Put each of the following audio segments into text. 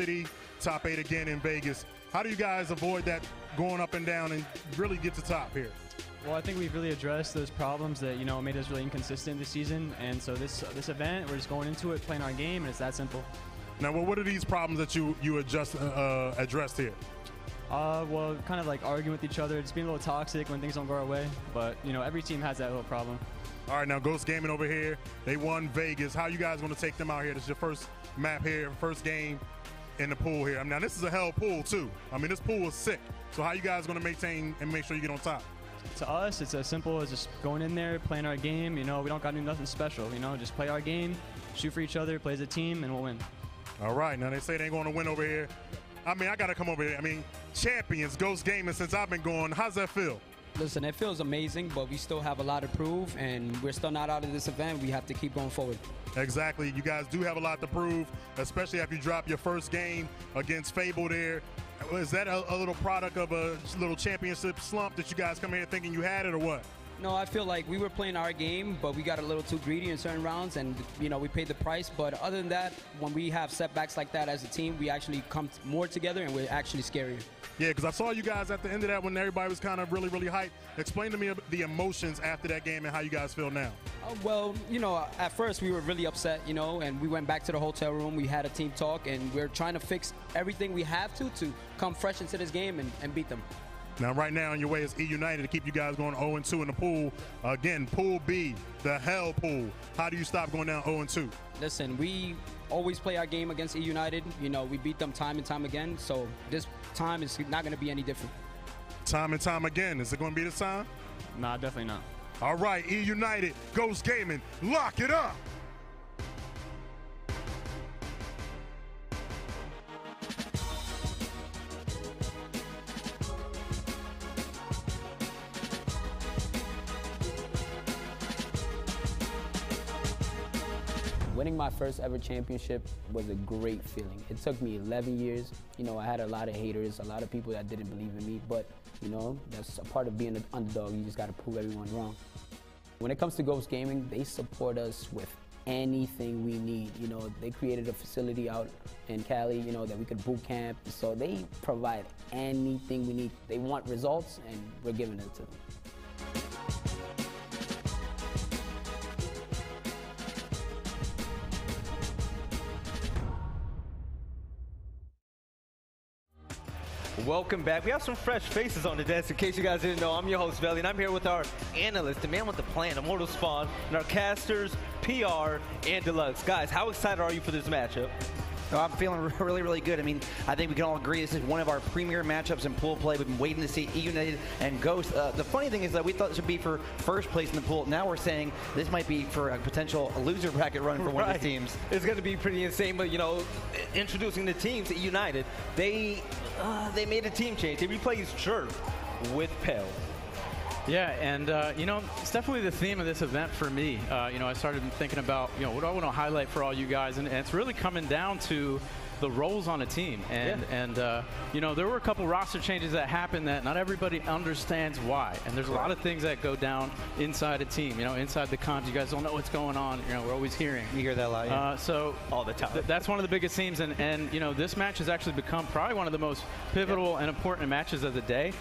city, top 8 again in Vegas. How do you guys avoid that going up and down and really get to top here? Well, I think we've really addressed those problems that, made us really inconsistent this season. And so this event, we're just going into it, playing our game, and it's that simple. Now, what are these problems that you addressed here? Well, kind of like arguing with each other, just being a little toxic when things don't go our way. But, every team has that little problem. All right, now Ghost Gaming over here, they won Vegas. How are you guys going to take them out here? This is your first map here, first game in the pool here. Now, this is a hell pool, too. This pool is sick. So how are you guys going to maintain and make sure you get on top? To us, it's as simple as just going in there, playing our game. We don't got to do nothing special. Just play our game, shoot for each other, play as a team, and we'll win. All right, now they say they ain't going to win over here. I got to come over here. Champions, Ghost Gaming, since I've been going. How's that feel? Listen, it feels amazing, but we still have a lot to prove, and we're still not out of this event. We have to keep going forward. Exactly. You guys do have a lot to prove, especially after you drop your first game against Fable there. Is that a little product of a little championship slump that you guys come here thinking you had it, or what? No, I feel like we were playing our game, but we got a little too greedy in certain rounds, and we paid the price. But other than that, when we have setbacks like that as a team, we actually come more together, and we're actually scarier. Yeah, because I saw you guys at the end of that when everybody was kind of really, really hyped. Explain to me the emotions after that game and how you guys feel now. Well, at first we were really upset, and we went back to the hotel room. We had a team talk, and we're trying to fix everything we have to come fresh into this game and beat them. Now, right now, on your way is Eunited to keep you guys going 0-2 in the pool. Again, Pool B, the hell pool. How do you stop going down 0-2? Listen, we always play our game against Eunited. We beat them time and time again, so this time is not going to be any different. Time and time again. Is it going to be this time? Nah, definitely not. All right, Eunited, Ghost Gaming, lock it up. Winning my first ever championship was a great feeling. It took me 11 years. I had a lot of haters, a lot of people that didn't believe in me, but that's a part of being an underdog. You just got to prove everyone wrong. When it comes to Ghost Gaming, they support us with anything we need. They created a facility out in Cali, that we could boot camp. So they provide anything we need. They want results, and we're giving it to them. Welcome back. We have some fresh faces on the desk. In case you guys didn't know, I'm your host, Belly, and I'm here with our analyst, the man with the plan, Immortal Spawn, and our casters, PR, and Deluxe. Guys, how excited are you for this matchup? Oh, I'm feeling really, really good. I think we can all agree this is one of our premier matchups in pool play. We've been waiting to see Eunited and Ghost. The funny thing is that we thought this would be for first place in the pool. Now we're saying this might be for a potential loser bracket run for one of the teams. It's going to be pretty insane, but, introducing the teams at United, they made a team change. They replaced Jerk with Pell. Yeah, and it's definitely the theme of this event for me. I started thinking about, what do I want to highlight for all you guys, and it's really coming down to the roles on a team. And there were a couple roster changes that happened that not everybody understands why. And there's a lot of things that go down inside a team. Inside the comms, you guys don't know what's going on. We're always hearing. You hear that a lot, yeah. So all the time. That's one of the biggest themes. And this match has actually become probably one of the most pivotal and important matches of the day.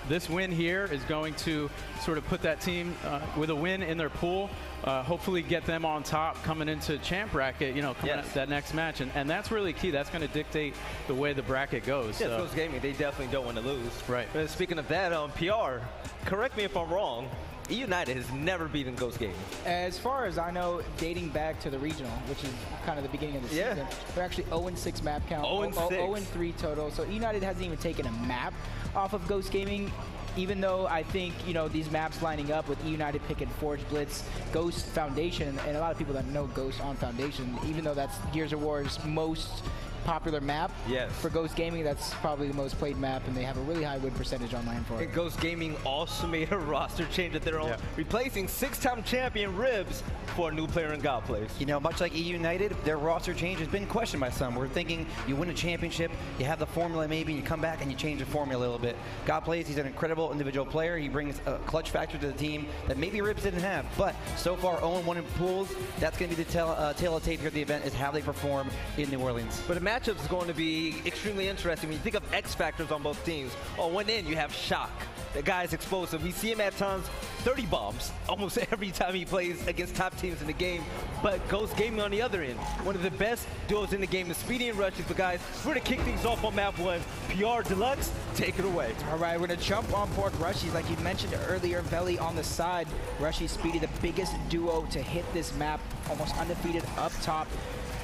This win here is going to sort of put that team with a win in their pool. Hopefully get them on top coming into champ bracket, coming out that next match. And that's really key. That's going to dictate the way the bracket goes. Yeah, Ghost Gaming, they definitely don't want to lose. Right. But speaking of that, PR, correct me if I'm wrong, Eunited has never beaten Ghost Gaming. As far as I know, dating back to the regional, which is kind of the beginning of the season, they're actually 0-6 map count, 0-3 total. So Eunited hasn't even taken a map off of Ghost Gaming. Even though I think, these maps lining up with Eunited picking Forge Blitz, Ghost Foundation, and a lot of people that know Ghost on Foundation, even though that's Gears of War's most popular map. Yes. For Ghost Gaming, that's probably the most played map, and they have a really high win percentage online for it. And Ghost Gaming also made a roster change of their own, replacing 6-time champion Ribs for a new player in God Place. Much like Eunited, their roster change has been questioned by some. We're thinking you win a championship, you have the formula maybe, you come back and you change the formula a little bit. God Plays, he's an incredible individual player. He brings a clutch factor to the team that maybe Ribs didn't have. But so far, 0-1 in pools, that's going to be the tale of tape here at the event, is how they perform in New Orleans. But matchup is going to be extremely interesting. When you think of X factors on both teams, on one end you have Shock. The guy's explosive. We see him at times 30 bombs almost every time he plays against top teams in the game. But Ghost Gaming on the other end, one of the best duos in the game, the Speedy and Rushes. But guys, we're going to kick things off on map 1. PR Deluxe, take it away. All right, we're going to jump on board Rushies. Like you mentioned earlier, Veli on the side. Rushy, Speedy, the biggest duo to hit this map, almost undefeated up top.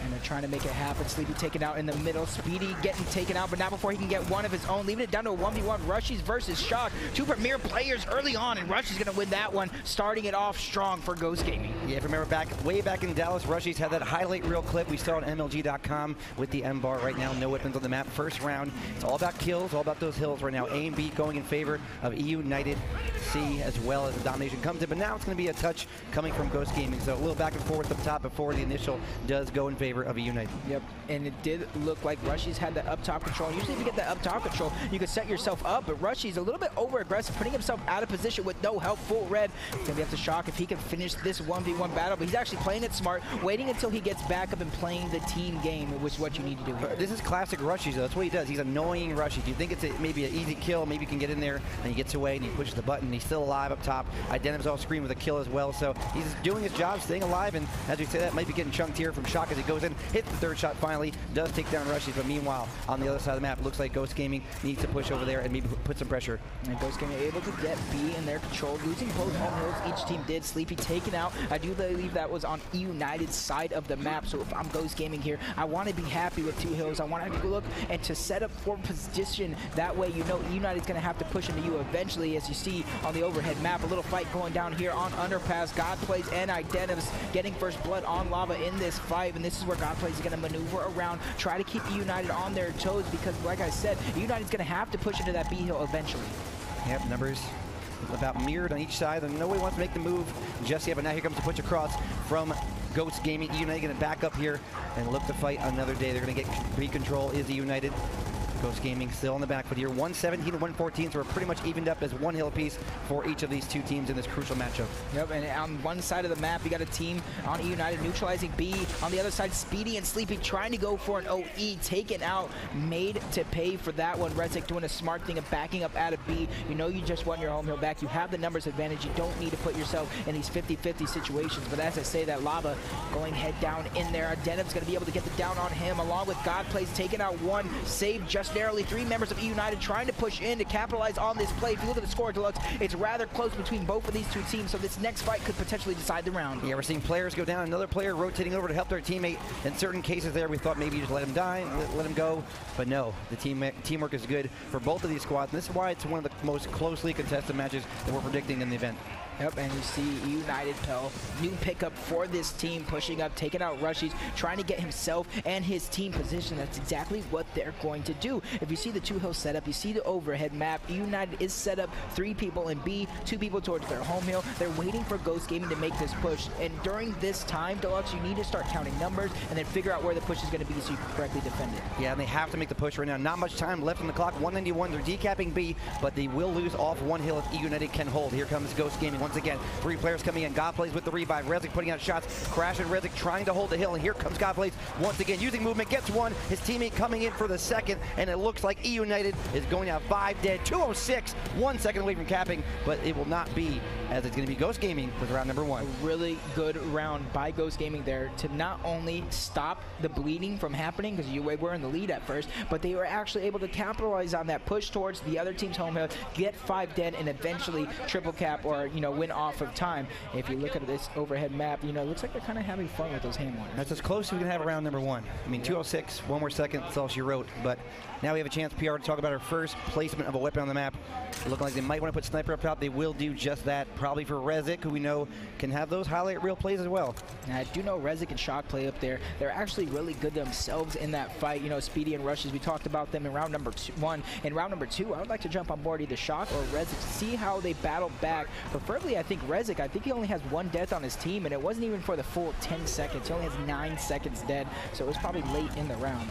And they're trying to make it happen. Sleepy taken out in the middle. Speedy getting taken out, but not before he can get one of his own. Leaving it down to a 1v1. Rushies versus Shock. Two premier players early on, and Rushies going to win that one, starting it off strong for Ghost Gaming. Yeah, if you remember way back in Dallas, Rushies had that highlight reel clip we saw on MLG.com with the M bar right now. No weapons on the map. First round. It's all about kills, all about those hills right now. A and B going in favor of Eunited. C as well as the domination comes in, but now it's going to be a touch coming from Ghost Gaming. So a little back and forth up top before the initial does go in favor of Eunited. Yep, and it did look like Rushies had the up top control. Usually if you get that up top control, you can set yourself up, but Rushies a little bit over aggressive, putting himself out of position with no help. Full red. It's going to be up to Shock if he can finish this 1v1 battle, but he's actually playing it smart, waiting until he gets back up and playing the team game, which is what you need to do here. This is classic Rushies, though. That's what he does. He's annoying Rushies. You think it's maybe an easy kill, maybe you can get in there, and he gets away and he pushes the button. He's still alive up top. Identim's off screen with a kill as well, so he's doing his job, staying alive, and as we say, that might be getting chunked here from Shock as he goes in, hits the third shot finally, does take down Rushies, but meanwhile, on the other side of the map, it looks like Ghost Gaming needs to push over there and maybe put some pressure. And Ghost Gaming able to get B in their control, losing both home hills each team did. Sleepy taken out. I do believe that was on United's side of the map, so if I'm Ghost Gaming here, I want to be happy with 2 hills. I want to look and to set up for position. That way, you know United's going to have to push into you eventually, as you see on the overhead map. A little fight going down here on Underpass. Godplays and Identims getting first blood on Lava in this fight, and this is where Godplays is going to maneuver around, try to keep United on their toes, because like I said, United's going to have to push into that B hill eventually. Yep, numbers about mirrored on each side, and nobody wants to make the move just yet, but now here comes the push across from Ghost Gaming. United going to back up here and look to fight another day. They're going to get B control. Is the United. Ghost Gaming still on the back foot here. 117 to 114, so we're pretty much evened up as 1 hill apiece for each of these 2 teams in this crucial matchup. Yep, and on one side of the map, you got a team on United neutralizing B. On the other side, Speedy and Sleepy trying to go for an OE, taken out, made to pay for that one. Rezik doing a smart thing of backing up out of B. You know you just won your home hill back. You have the numbers advantage. You don't need to put yourself in these 50-50 situations. But as I say, that Lava going head down in there. Denim's going to be able to get the down on him, along with Godplays taking out 1, saved just narrowly. 3 members of United trying to push in to capitalize on this play. If you look at the score, Deluxe, it's rather close between both of these 2 teams, so this next fight could potentially decide the round. Yeah, we're seeing players go down, another player rotating over to help their teammate. In certain cases there, we thought maybe you just let him die, let him go, but no, the teamwork is good for both of these squads, and this is why it's one of the most closely contested matches that we're predicting in the event. Yep, and you see United Pell, new pickup for this team, pushing up, taking out Rushies, trying to get himself and his team positioned. That's exactly what they're going to do. If you see the 2 hill setup, you see the overhead map, United is set up 3 people in B, 2 people towards their home hill. They're waiting for Ghost Gaming to make this push, and during this time, Deluxe, you need to start counting numbers and then figure out where the push is going to be so you can correctly defend it. Yeah, and they have to make the push right now. Not much time left on the clock, 191, they're decapping B, but they will lose off 1 hill if United can hold. Here comes Ghost Gaming once again. 3 players coming in. Godplays with the revive. Rezik putting out shots. Crash and Rezik trying to hold the hill. And here comes Godplays once again using movement. Gets 1. His teammate coming in for the second. And it looks like Eunited is going out 5 dead. 206. 1 second away from capping. But it will not be, as it's going to be Ghost Gaming with round number 1. A really good round by Ghost Gaming there to not only stop the bleeding from happening, because you were in the lead at first, but they were actually able to capitalize on that push towards the other team's home hill, get 5 dead, and eventually triple cap or, win off of time. If you look at this overhead map, it looks like they're kind of having fun with those hand warners. That's as close as we can have around number 1. I mean, 206, 1 more second, that's all she wrote. But now we have a chance, PR, to talk about our first placement of a weapon on the map. Looking like they might want to put Sniper up top. They will do just that, probably for Rezik, who we know can have those highlight reel plays as well. And I do know Rezik and Shock play up there. They're actually really good themselves in that fight. Speedy and Rushes, we talked about them in round number 1. In round number 2, I would like to jump on board either Shock or Rezik to see how they battle back. Preferably, I think Rezik, I think he only has 1 death on his team, and it wasn't even for the full 10 seconds. He only has 9 seconds dead, so it was probably late in the round.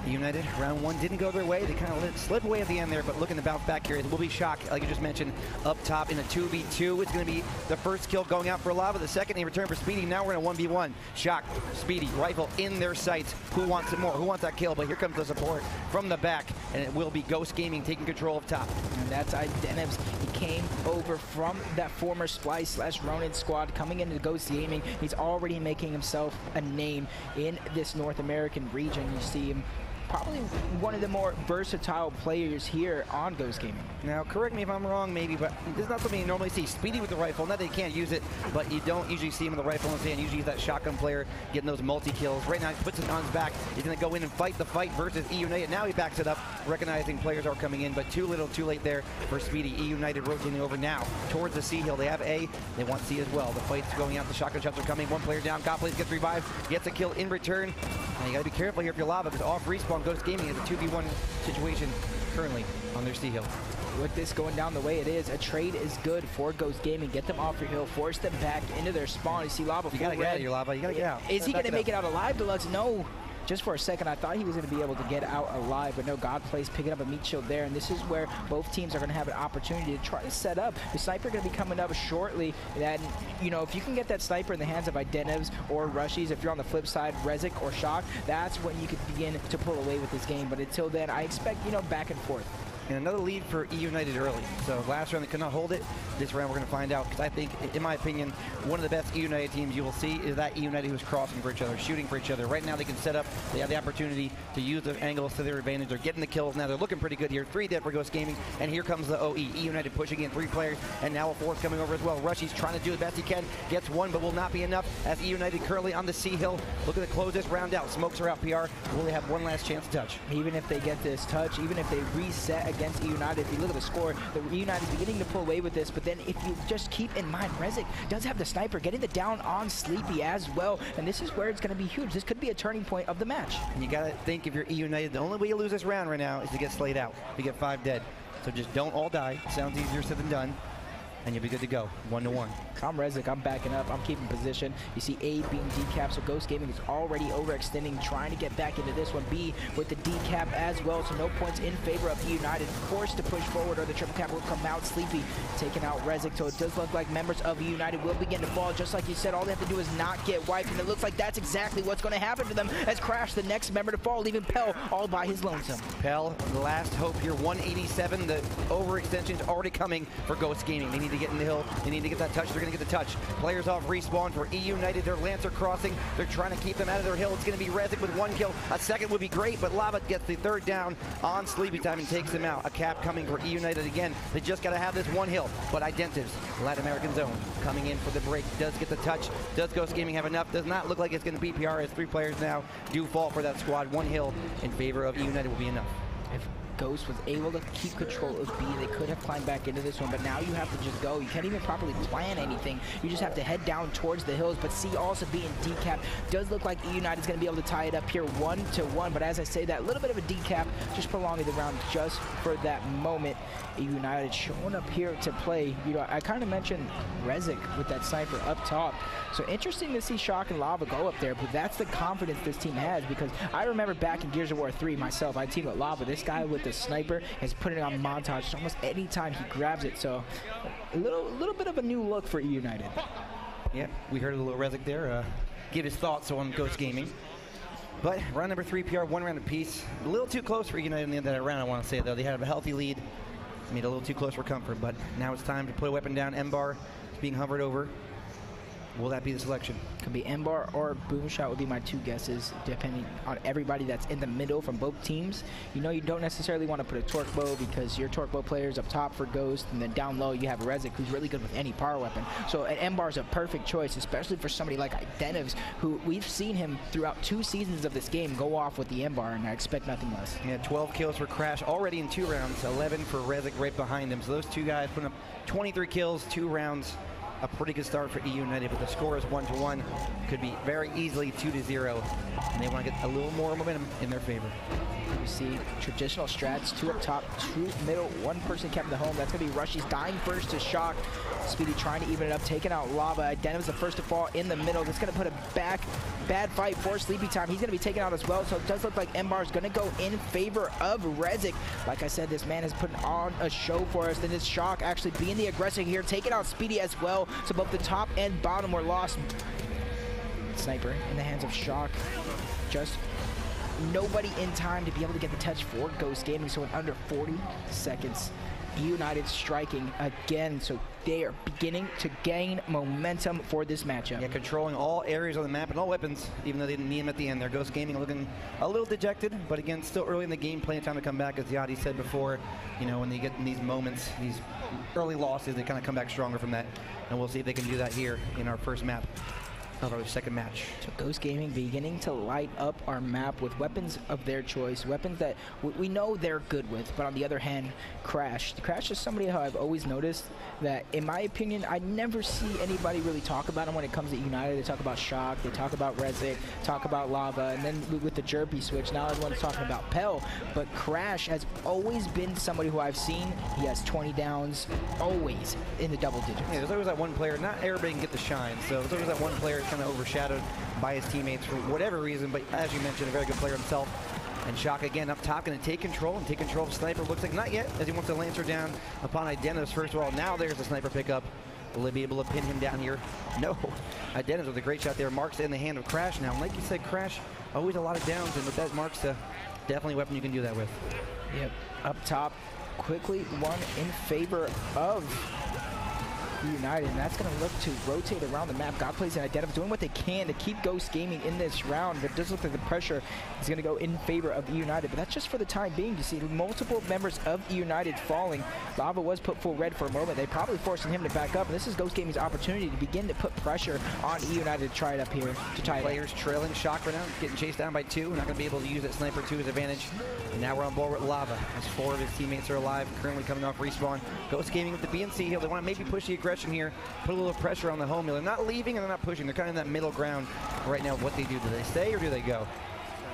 Eunited, round one didn't go their way. They kind of let it slip away at the end there, but looking to bounce back here. It will be Shock, like you just mentioned, up top in a 2v2. It's going to be the first kill going out for Lava. The second in return for Speedy. Now we're in a 1v1. Shock, Speedy, rifle in their sights. Who wants it more? Who wants that kill? But here comes the support from the back, and it will be Ghost Gaming taking control of top. And that's Identivs. He came over from that former Splice/Ronin squad, coming into Ghost Gaming. He's already making himself a name in this North American region. You see him probably one of the more versatile players here on Ghost Gaming. Now, correct me if I'm wrong, maybe, but this is not something you normally see. Speedy with the rifle, not that he can't use it, but you don't usually see him with the rifle in his hand. Usually he's that shotgun player getting those multi-kills. Right now, he puts it on his back. He's going to go in and fight the fight versus Eunited. Now he backs it up, recognizing players are coming in, but too little, too late there for Speedy. Eunited rotating over now towards the C hill. They have A. They want C as well. The fight's going out. The shotgun shots are coming. One player down. Godplays gets revived. Gets a kill in return. And you got to be careful here if you're Lava, because off respawn, Ghost Gaming is a 2v1 situation currently on their C hill. With this going down the way it is, a trade is good for Ghost Gaming. Get them off your hill, force them back into their spawn. You see Lava. You gotta get out of here, Lava. You gotta get out. Is he gonna make it out alive, Deluxe? No. Just for a second, I thought he was going to be able to get out alive, but no, Godplays picking up a meat shield there, and this is where both teams are going to have an opportunity to try to set up. The sniper going to be coming up shortly, and, you know, if you can get that sniper in the hands of Identivs or Rushies, if you're on the flip side, Rezik or Shock, that's when you could begin to pull away with this game. But until then, I expect, you know, back and forth. And another lead for Eunited early. So last round they could not hold it. This round we're going to find out, because I think, in my opinion, one of the best Eunited teams you will see is that Eunited who's crossing for each other, shooting for each other. Right now they can set up. They have the opportunity to use the angles to their advantage. They're getting the kills now. They're looking pretty good here. 3 dead for Ghost Gaming, and here comes the OE. Eunited pushing in 3 players, and now a 4th coming over as well. Rushy's trying to do the best he can. Gets 1, but will not be enough, as Eunited currently on the C hill. Looking to close this round out. Smokes are out, PR. Will they have one last chance to touch? Even if they get this touch, even if they reset against Eunited, if you look at the score, the United is beginning to pull away with this, but then if you just keep in mind, Rezik does have the sniper, getting the down on Sleepy as well, and this is where it's going to be huge. This could be a turning point of the match. And you got to think, if you're Eunited, the only way you lose this round right now is to get slayed out. You get 5 dead. So just don't all die. Sounds easier said than done. And you'll be good to go, 1-1. I'm Rezik, I'm backing up, I'm keeping position. You see A being decapped, so Ghost Gaming is already overextending, trying to get back into this one. B with the decap as well, so no points in favor of United. Forced to push forward, or the triple cap will come out. Sleepy taking out Rezik, so it does look like members of United will begin to fall. Just like you said, all they have to do is not get wiped, and it looks like that's exactly what's going to happen to them, as Crash, the next member to fall, leaving Pell all by his lonesome. Pell, the last hope here, 187. The overextension is already coming for Ghost Gaming. They need to get in the hill. They need to get that touch. They're going to get the touch. Players off respawn for Eunited. Their Lancer crossing. They're trying to keep them out of their hill. It's going to be Rezik with 1 kill. A second would be great, but Lava gets the 3rd down on Sleepy Time and takes him out. A cap coming for Eunited again. They just got to have this 1 hill. But Identivs, Latin American zone, coming in for the break. Does get the touch. Does Ghost Gaming have enough? Does not look like it's going to be PR, as 3 players now do fall for that squad. 1 hill in favor of Eunited will be enough. If Ghost was able to keep control of B, they could have climbed back into this one, but now you have to just go. You can't even properly plan anything. You just have to head down towards the hills, but C also being decapped. Does look like United is going to be able to tie it up here 1-1, but as I say, that little bit of a decap, just prolonging the round just for that moment. United showing up here to play. You know, I kind of mentioned Rezik with that sniper up top. So interesting to see Shock and Lava go up there, but that's the confidence this team has, because I remember back in Gears of War 3 myself, I teamed with Lava. This guy with the sniper is putting it on montage almost any time he grabs it. So a little bit of a new look for United. Yeah, we heard a little Rezik there give his thoughts on Ghost Gaming. But round number 3, PR, 1 round apiece. A little too close for United in the end of that round, I want to say, though. They had a healthy lead. Made it a little too close for comfort, but now it's time to put a weapon down. M-Bar is being hovered over. Will that be the selection? Could be M-Bar or Boomshot would be my 2 guesses, depending on everybody that's in the middle from both teams. You know, you don't necessarily want to put a Torque Bow, because your Torque Bow players up top for Ghost, and then down low you have Rezik, who's really good with any power weapon. So an M-Bar is a perfect choice, especially for somebody like Identivs, who we've seen him throughout 2 seasons of this game go off with the M-Bar, and I expect nothing less. Yeah, 12 kills for Crash already in 2 rounds, 11 for Rezik right behind him. So those 2 guys putting up 23 kills, 2 rounds. a pretty good start for Eunited, but the score is 1-1. Could be very easily 2-0, and they want to get a little more momentum in their favor. You see traditional strats, 2 up top, 2 middle, 1 person kept the home. That's going to be Rushy's dying first to Shock. Speedy trying to even it up, taking out Lava. Denim's the first to fall in the middle. That's going to put a bad fight for Sleepy Time. He's going to be taken out as well, so it does look like Embar is going to go in favor of Rezik. Like I said, this man has put on a show for us. Then it's Shock actually being the aggressor here, taking out Speedy as well. So both the top and bottom were lost. Sniper in the hands of Shock. Just nobody in time to be able to get the touch for Ghost Gaming, so in under 40 seconds, United striking again, so they are beginning to gain momentum for this matchup. Yeah, controlling all areas of the map and all weapons, even though they didn't need them at the end there. Ghost Gaming looking a little dejected, but again, still early in the game, plenty of time to come back. As Yadi said before, you know, when they get in these moments, these early losses, they kind of come back stronger from that, and we'll see if they can do that here in our first map. Our second match. So Ghost Gaming beginning to light up our map with weapons of their choice, weapons that we know they're good with, but on the other hand, Crash. Crash is somebody who I've always noticed that, in my opinion, I never see anybody really talk about him when it comes to United. They talk about Shock, they talk about Rezik, talk about Lava, and then with the Jerpy switch, now everyone's talking about Pell. But Crash has always been somebody who I've seen, he has 20 downs, always in the double digits. Yeah, there's always that one player, not everybody can get the shine, so there's always that one player kind of overshadowed by his teammates for whatever reason, but as you mentioned, a very good player himself. And Shock again up top, going to take control of Sniper. Looks like not yet, as he wants to Lancer down upon Idenus first of all. Now there's the Sniper pickup. Will they be able to pin him down here? No. Idenus with a great shot there. Marks in the hand of Crash now. And like you said, Crash, always a lot of downs, and with that Marks, definitely a weapon you can do that with. Yep. Up top, quickly one in favor of United, and that's going to look to rotate around the map. God plays and Identify doing what they can to keep Ghost Gaming in this round, but it does look like the pressure is going to go in favor of United, but that's just for the time being. You see multiple members of United falling. Lava was put full red for a moment. They probably forcing him to back up, and this is Ghost Gaming's opportunity to begin to put pressure on United to try it up here to tie it. Players trailing Shock right now, getting chased down by 2. Not going to be able to use that Sniper to his advantage. And now we're on board with Lava, as 4 of his teammates are alive, currently coming off respawn. Ghost Gaming with the BNC heal. They want to maybe push the aggression here, put a little pressure on the home heal. They're not leaving and they're not pushing. They're kind of in that middle ground right now. What they do they stay or do they go?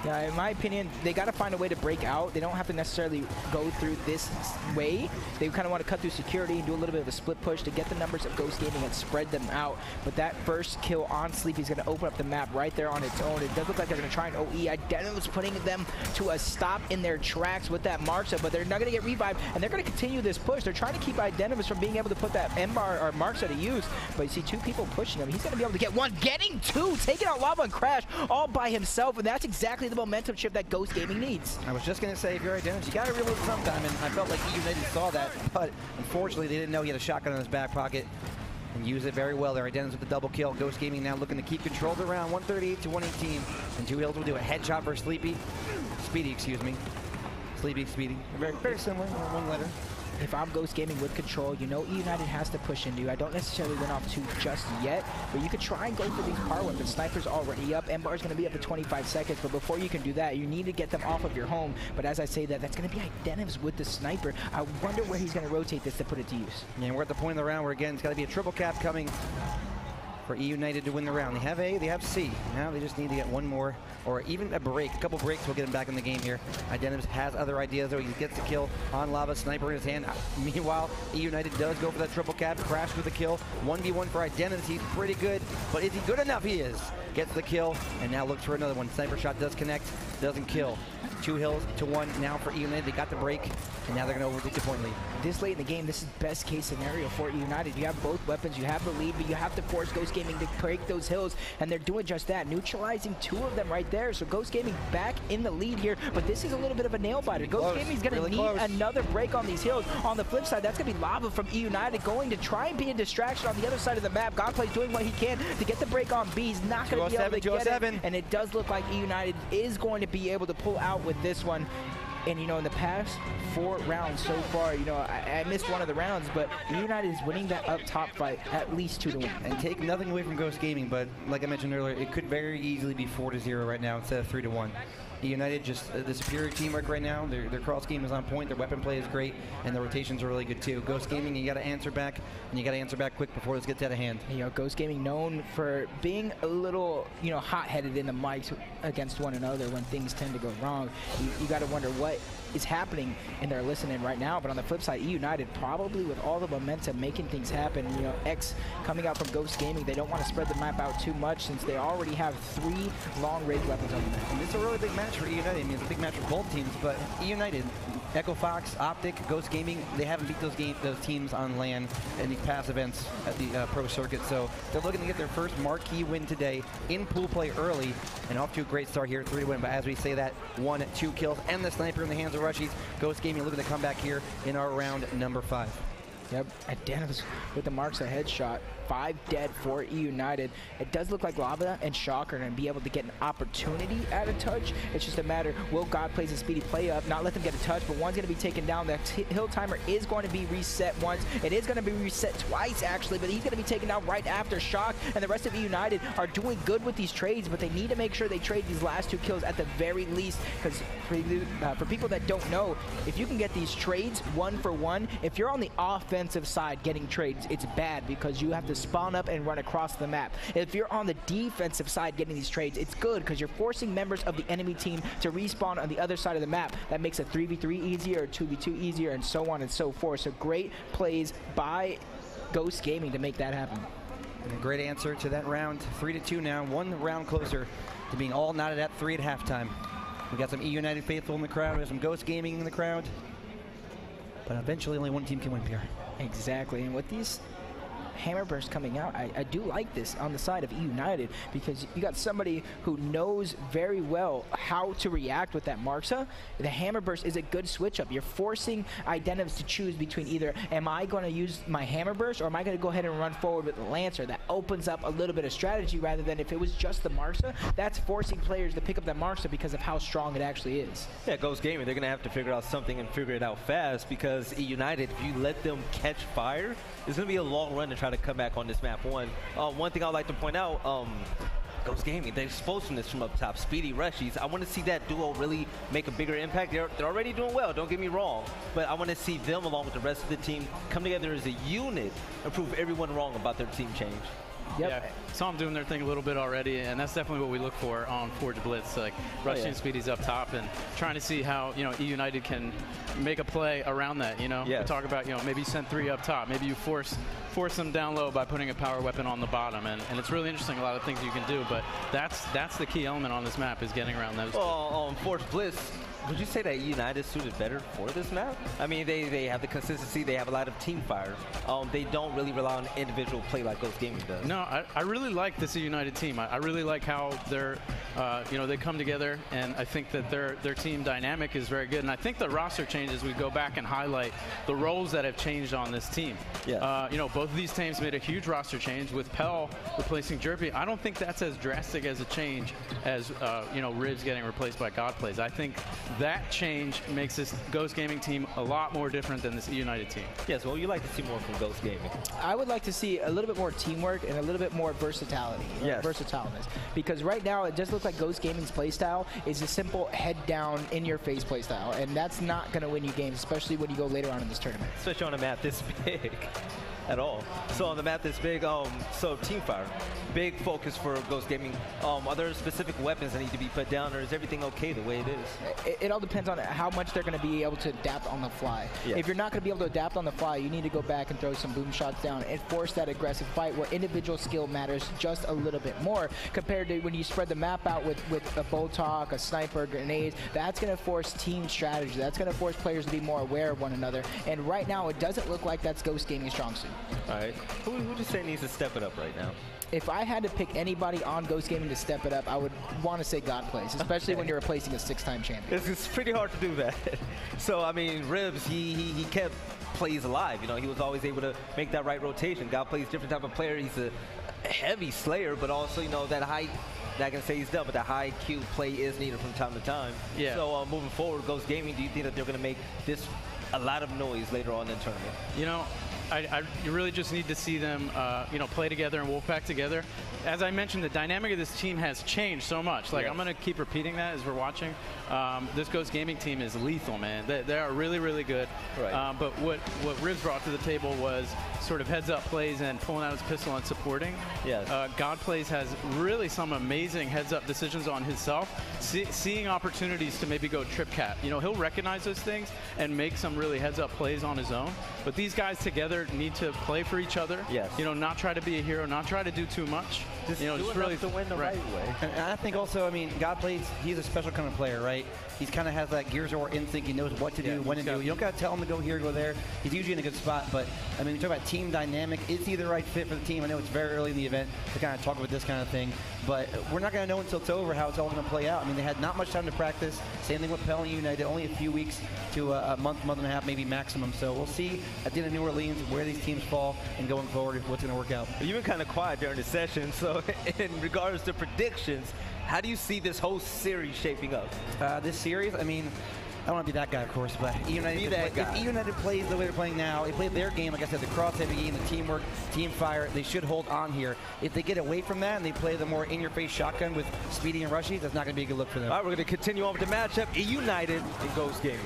Yeah, in my opinion, they got to find a way to break out. They don't have to necessarily go through this way. They kind of want to cut through security and do a little bit of a split push to get the numbers of Ghost Gaming and spread them out. But that first kill on Sleepy is going to open up the map right there on its own. It does look like they're going to try an OE. Identity's putting them to a stop in their tracks with that Marksa, but they're not going to get revived, and they're going to continue this push. They're trying to keep Identity from being able to put that M-bar or Marksa to use, but you see 2 people pushing him. He's going to be able to get 1, getting 2, taking out Lava and Crash all by himself, and that's exactly the momentum shift that Ghost Gaming needs. I was just going to say, if you're Identity, you got to reload sometime, and I felt like United saw that, but unfortunately they didn't know he had a shotgun in his back pocket and use it very well there. Identity with the double kill. Ghost Gaming now looking to keep control of the round, 138 to 118, and 2 hills will do a headshot for Speedy, excuse me. Speedy. Very similar, 1 letter. If I'm Ghost Gaming with control, you know United has to push into you. I don't necessarily win off 2 just yet, but you could try and go for these power weapons. Sniper's already up. M-bar's going to be up to 25 seconds, but before you can do that, you need to get them off of your home. But as I say that, that's going to be Identivs with the Sniper. I wonder where he's going to rotate this to put it to use. Yeah, and we're at the point of the round where, again, it's got to be a triple cap coming for Eunited to win the round. They have A, they have C. Now they just need to get 1 more, or even a break. A couple breaks will get him back in the game here. Identivs has other ideas, though. He gets the kill on Lava, Sniper in his hand. Meanwhile, Eunited does go for that triple cap, Crash with the kill. 1v1 for Identivs. He's pretty good, but is he good enough? He is. Gets the kill, and now looks for another one. Sniper shot does connect, doesn't kill. 2 hills to 1 now for Eunited. They got the break, and now they're going to overtake the point lead. This late in the game, this is best case scenario for United. You have both weapons, you have the lead, but you have to force Ghost Gaming to break those hills, and they're doing just that, neutralizing 2 of them right there. So Ghost Gaming back in the lead here, but this is a little bit of a nail biter. Ghost Gaming's going to need another break on these hills. On the flip side, that's going to be Lava from United going to try and be a distraction on the other side of the map. Godplay's doing what he can to get the break on B. He's not going to be able to get it, and it does look like United is going to be able to pull out with this one. And, you know, in the past 4 rounds so far, you know, I missed one of the rounds, but United is winning that up top fight at least 2-1. And take nothing away from Ghost Gaming, but like I mentioned earlier, it could very easily be 4-0 right now instead of 3-1. Eunited just the superior teamwork right now. Their cross game is on point. Their weapon play is great, and their rotations are really good too. Ghost Gaming, you got to answer back, and you got to answer back quick before this gets out of hand. You know, Ghost Gaming known for being a little, you know, hot-headed in the mics against one another when things tend to go wrong. You got to wonder what is happening in their listening right now. But on the flip side, Eunited probably with all the momentum making things happen. You know, X coming out from Ghost Gaming, they don't want to spread the map out too much since they already have 3 long-range weapons on the map. And it's a really big match for Eunited. I mean, it's a big match for both teams, but Eunited, Echo Fox, Optic, Ghost Gaming, they haven't beat those teams on LAN in these past events at the pro circuit. So they're looking to get their first marquee win today in pool play early, and off to a great start here, 3 to win. But as we say that, 1, 2 kills, and the sniper in the hands of Rushies. Ghost Gaming looking to come back here in our round number 5. Yep, Adenos with the marks a headshot. 5 dead for Eunited. It does look like Lava and Shock are going to be able to get an opportunity at a touch. It's just a matter, will God plays a speedy play up, not let them get a touch, but one's going to be taken down. The hill timer is going to be reset once. It is going to be reset twice, actually, but he's going to be taken down right after Shock, and the rest of Eunited are doing good with these trades, but they need to make sure they trade these last 2 kills at the very least, because for people that don't know, if you can get these trades 1 for 1, if you're on the offensive side getting trades, it's bad because you have to spawn up and run across the map. If you're on the defensive side getting these trades, it's good because you're forcing members of the enemy team to respawn on the other side of the map. That makes a 3v3 easier, or 2v2 easier, and so on and so forth. So great plays by Ghost Gaming to make that happen. And a great answer to that round. 3 to 2 now, 1 round closer to being all knotted at 3 at halftime. We got some Eunited faithful in the crowd, we have some Ghost Gaming in the crowd, but eventually only one team can win, Pierre. Exactly, and with these hammer bursts coming out, I do like this on the side of Eunited because you got somebody who knows very well how to react with that Marksa. The hammer burst is a good switch up. You're forcing Identivs to choose between either, am I going to use my hammer burst or am I going to go ahead and run forward with the Lancer? That opens up a little bit of strategy rather than if it was just the Marksa, that's forcing players to pick up that Marksa because of how strong it actually is. Yeah, Ghost Gaming, they're going to have to figure out something and figure it out fast because Eunited, if you let them catch fire, it's going to be a long run to try to come back on this map. One thing I'd like to point out, Ghost Gaming, the explosiveness from up top, speedy rushies. I want to see that duo really make a bigger impact. They're already doing well, don't get me wrong, but I want to see them along with the rest of the team come together as a unit and prove everyone wrong about their team change. Yep. Yeah, saw them doing their thing a little bit already, and that's definitely what we look for on Forge Blitz, like rushing and speedies up top and trying to see how, you know, Eunited can make a play around that, you know. Yes. We talk about, you know, maybe you send 3 up top, maybe you force them down low by putting a power weapon on the bottom, and it's really interesting, a lot of things you can do, but that's the key element on this map is getting around those. Well, on Forge Blitz, would you say that Eunited is suited better for this map? I mean, they have the consistency, they have a lot of team fire. They don't really rely on individual play like Ghost Gaming does. No, I really like this Eunited team. I really like how they're, you know, they come together, and I think that their team dynamic is very good. And I think the roster changes, we go back and highlight the roles that have changed on this team. Yeah. You know, both of these teams made a huge roster change with Pell replacing Jerpy. I don't think that's as drastic as a change as, you know, Ribs getting replaced by Godplays. I think that change makes this Ghost Gaming team a lot more different than this Eunited team. Yes, well, you like to see more from Ghost Gaming. I would like to see a little bit more teamwork and a little bit more versatility. Yes. Versatileness. Because right now it does look like Ghost Gaming's playstyle is a simple head down in your face playstyle, and that's not going to win you games, especially when you go later on in this tournament. Especially on a map this big. At all. So on the map this big, so team fire, big focus for Ghost Gaming. Are there specific weapons that need to be put down, or is everything okay the way it is? It all depends on how much they're going to be able to adapt on the fly. Yes. If you're not going to be able to adapt on the fly, you need to go back and throw some boom shots down and force that aggressive fight where individual skill matters just a little bit more compared to when you spread the map out with a Boltok, a sniper, grenades. That's going to force team strategy. That's going to force players to be more aware of one another. And right now, it doesn't look like that's Ghost Gaming's strong suit. All right. Who would you say needs to step it up right now? If I had to pick anybody on Ghost Gaming to step it up, I would want to say Godplays, especially when you're replacing a 6-time champion. It's pretty hard to do that. So, I mean, Ribs, he kept plays alive. You know, he was always able to make that right rotation. Godplays different type of player. He's a heavy slayer, but also, you know, that high, I can say he's done, but the high Q play is needed from time to time. Yeah. So, moving forward, Ghost Gaming, do you think that they're going to make this a lot of noise later on in the tournament? You know, you really just need to see them, you know, play together and wolf pack together. as I mentioned, the dynamic of this team has changed so much. Like, I'm going to keep repeating that as we're watching. This Ghost Gaming team is lethal, man. They are really, really good. Right. But what Rivs brought to the table was sort of heads-up plays and pulling out his pistol and supporting. Yes. God Plays has really some amazing heads-up decisions on himself. Seeing opportunities to maybe go trip cat. You know, he'll recognize those things and make some really heads-up plays on his own. But these guys together need to play for each other. Yes. You know, not try to be a hero, not try to do too much. Just, you know, just really to win the right way. And I think also, I mean, God Plays, he's a special kind of player, right? He kind of has that Gears of War instinct. He knows what to do, when to do. You don't got to tell him to go here, go there. He's usually in a good spot. But, I mean, we talk about team dynamic. Is he the right fit for the team? I know it's very early in the event to kind of talk about this kind of thing. But we're not going to know until it's over how it's all going to play out. I mean, they had not much time to practice. Same thing with Pell and United. Only a few weeks to a month and a half, maybe maximum. So we'll see at the end of New Orleans where these teams fall and going forward what's going to work out. You've been kind of quiet during the session. So in regards to predictions, how do you see this whole series shaping up? This series, I mean, I don't want to be that guy, of course, but if Eunited plays the way they're playing now, they play their game, like I said, the cross-heavy game, the teamwork, team fire, they should hold on here. If they get away from that and they play the more in-your-face shotgun with Speedy and Rushy, that's not going to be a good look for them. All right, we're going to continue on with the matchup, Eunited and Ghost Gaming.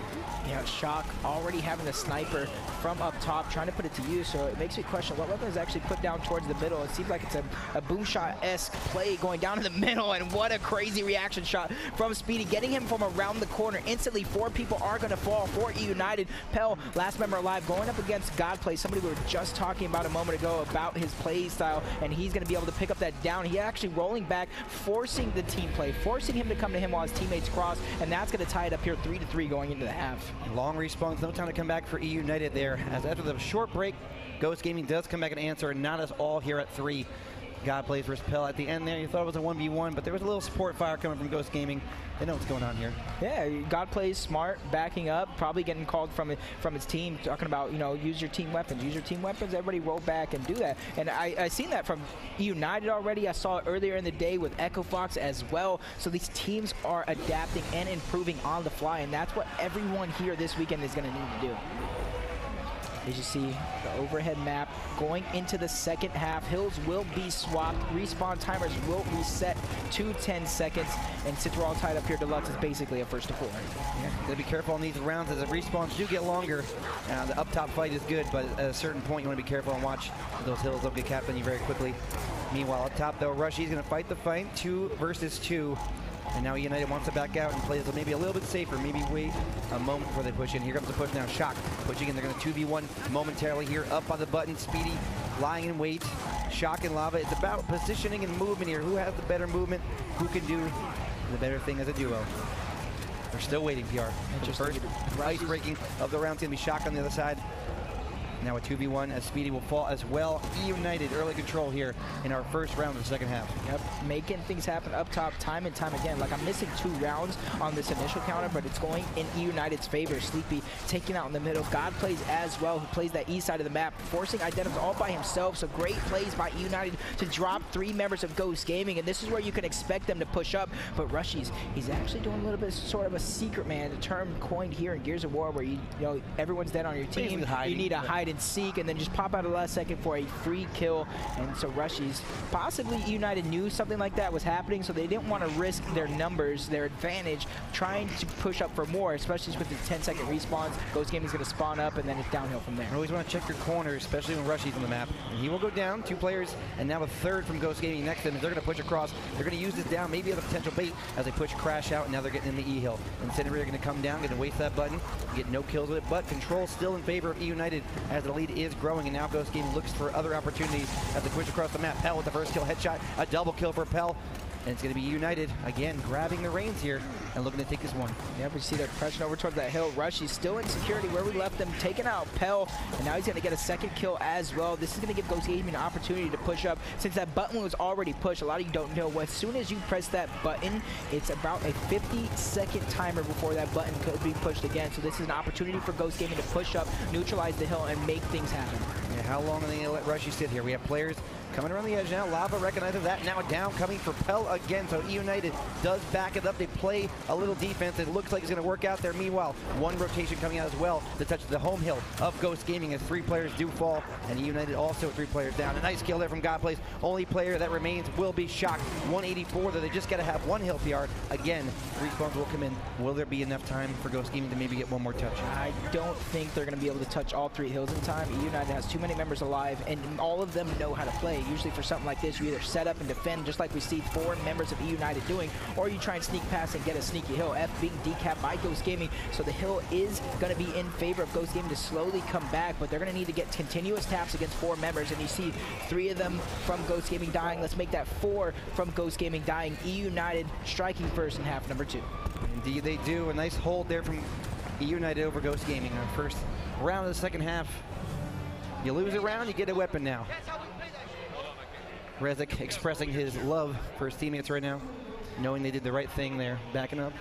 Yeah, Shock already having a sniper from up top, trying to put it to use, so it makes me question what weapon is actually put down towards the middle. It seems like it's a boom shot-esque play going down in the middle, and what a crazy reaction shot from Speedy, getting him from around the corner. Instantly, 4 people are going to fall for United. Pell, last member alive, going up against Godplay, somebody we were just talking about a moment ago about his play style, and he's going to be able to pick up that down. He actually rolling back, forcing the team play, forcing him to come to him while his teammates cross, and that's going to tie it up here 3-3 going into the half. Long respawns, no time to come back for United there. As after the short break, Ghost Gaming does come back and answer, and not us all here at 3. God Plays versus Pell at the end there. You thought it was a 1v1, but there was a little support fire coming from Ghost Gaming. They know what's going on here. Yeah, God Plays smart, backing up, probably getting called from his team, talking about, you know, use your team weapons. Use your team weapons, everybody roll back and do that. And I seen that from United already. I saw it earlier in the day with Echo Fox as well. So these teams are adapting and improving on the fly, and that's what everyone here this weekend is going to need to do. As you see, the overhead map going into the second half. Hills will be swapped. Respawn timers will reset to 10 seconds. And since we're all tied up here, Deluxe is basically a 1st to 4. Yeah, gotta be careful on these rounds as the respawns do get longer. The up top fight is good, but at a certain point you want to be careful and watch those hills don't get capped on you very quickly. Meanwhile, up top though, Rushy's gonna fight the fight, 2 versus 2. And now United wants to back out and play maybe a little bit safer, maybe wait a moment before they push in. Here comes the push now. Shock pushing in. They're going to 2v1 momentarily here. Up on the button. Speedy lying in wait. Shock and Lava. It's about positioning and movement here. Who has the better movement? Who can do the better thing as a duo? They're still waiting, PR. The first ice breaking of the round is going to be Shock on the other side. Now a 2v1 as Speedy will fall as well. United early control here in our first round of the second half. Yep, making things happen up top time and time again. Like, I'm missing 2 rounds on this initial counter, but it's going in United's favor. Sleepy taking out in the middle. God Plays as well, who plays that east side of the map, forcing Identims all by himself. So great plays by United to drop 3 members of Ghost Gaming, and this is where you can expect them to push up. But Rushy's, he's actually doing a little bit sort of a secret man, a term coined here in Gears of War, where you know everyone's dead on your team. You need a hide and seek, and then just pop out at the last second for a free kill. And so Rushy's, possibly United knew something like that was happening, so they didn't want to risk their numbers, their advantage, trying to push up for more, especially with the 10-second respawns. Ghost Gaming's going to spawn up, and then it's downhill from there. You always want to check your corners, especially when Rushy's on the map. And he will go down, 2 players, and now a 3rd from Ghost Gaming next to them. They're going to push across. They're going to use this down, maybe as a potential bait as they push Crash out, and now they're getting in the E-Hill. Incendiary are going to come down, going to waste that button, get no kills with it, but control still in favor of United as the lead is growing, and now Ghost Gaming looks for other opportunities as they push across the map. Pell with the first kill, headshot, a double kill for Pell. And it's going to be United, again, grabbing the reins here and looking to take this one. Yeah, we see they're pressing over towards that hill. Rushy's still in security where we left them, taking out Pell, and now he's going to get a 2nd kill as well. This is going to give Ghost Gaming an opportunity to push up. Since that button was already pushed, a lot of you don't know, as soon as you press that button, it's about a 50-second timer before that button could be pushed again. So this is an opportunity for Ghost Gaming to push up, neutralize the hill, and make things happen. Yeah, how long are they going to let Rushy sit here? We have players Coming around the edge now. Lava recognizes that. Now down coming for Pell again. So Eunited does back it up. They play a little defense. It looks like it's going to work out there. Meanwhile, one rotation coming out as well to touch the home hill of Ghost Gaming as 3 players do fall. And Eunited also 3 players down. A nice kill there from Godplays. Only player that remains will be Shocked. 184, though they just got to have 1 hill PR. Again, respawns will come in. Will there be enough time for Ghost Gaming to maybe get 1 more touch? I don't think they're going to be able to touch all 3 hills in time. Eunited has too many members alive, and all of them know how to play. Usually for something like this, you either set up and defend, just like we see 4 members of Eunited doing, or you try and sneak past and get a sneaky hill. F being decapped by Ghost Gaming, so the hill is going to be in favor of Ghost Gaming to slowly come back, but they're going to need to get continuous taps against 4 members, and you see 3 of them from Ghost Gaming dying. Let's make that 4 from Ghost Gaming dying. Eunited striking first in half number 2. Indeed they do. A nice hold there from Eunited over Ghost Gaming on first round of the second half. You lose a round, you get a weapon now. Rezik expressing his love for his teammates right now, knowing they did the right thing there, backing up.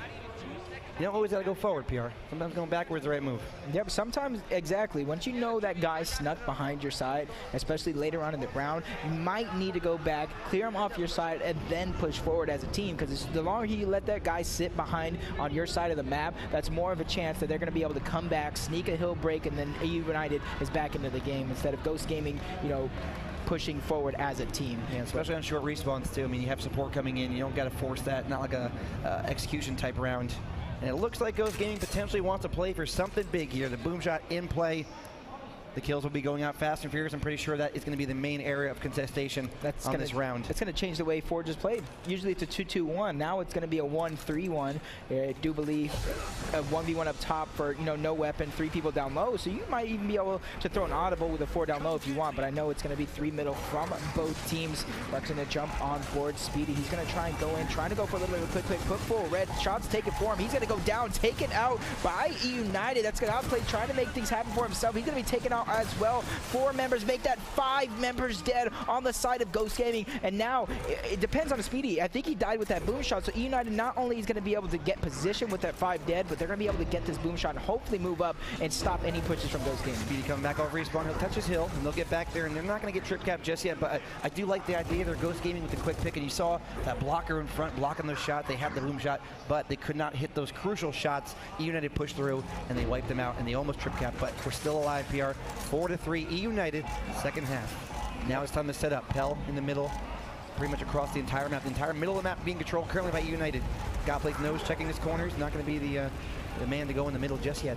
You don't always got to go forward, PR. Sometimes going backwards is the right move. Yep, sometimes, exactly. Once you know that guy snuck behind your side, especially later on in the round, you might need to go back, clear him off your side, and then push forward as a team. Because the longer you let that guy sit behind on your side of the map, that's more of a chance that they're going to be able to come back, sneak a hill break, and then Eunited is back into the game instead of Ghost Gaming, you know, pushing forward as a team. Yeah, especially on short respawns too. I mean, you have support coming in. You don't got to force that. Not like a execution type round. And it looks like Ghost Gaming potentially wants to play for something big here. The boom shot in play. The kills will be going out fast and furious. I'm pretty sure that is going to be the main area of contestation on this round. It's going to change the way Forge is played. Usually it's a 2-2-1. Now it's going to be a 1-3-1. I do believe a 1v1 up top for, you know, no weapon, 3 people down low. So you might even be able to throw an audible with a 4 down low if you want. But I know it's going to be 3 middle from both teams. Rex going to jump on board. Speedy, he's going to try and go in, trying to go for a little bit of a quick put full. Red shots taken for him. He's going to go down, taken out by Eunited. That's going to outplay, trying to make things happen for himself. He's going to be taken out as well. 4 members make that 5 members dead on the side of Ghost Gaming. And now it depends on the Speedy. I think he died with that boom shot. So Eunited not only is going to be able to get position with that 5 dead, but they're going to be able to get this boom shot and hopefully move up and stop any pushes from Ghost Gaming. Speedy coming back off respawn. He'll touch his hill and they'll get back there, and they're not going to get trip cap just yet. But I do like the idea they're Ghost Gaming with the quick pick, and you saw that blocker in front blocking those shots. They had the boom shot, but they could not hit those crucial shots. Eunited pushed through and they wiped them out, and they almost trip cap, but we're still alive. PR 4-3 Eunited. Second half. Now it's time to set up. Pell in the middle, pretty much across the entire map. The entire middle of the map being controlled currently by Eunited. Godplays nose checking his corners. Not going to be the man to go in the middle just yet.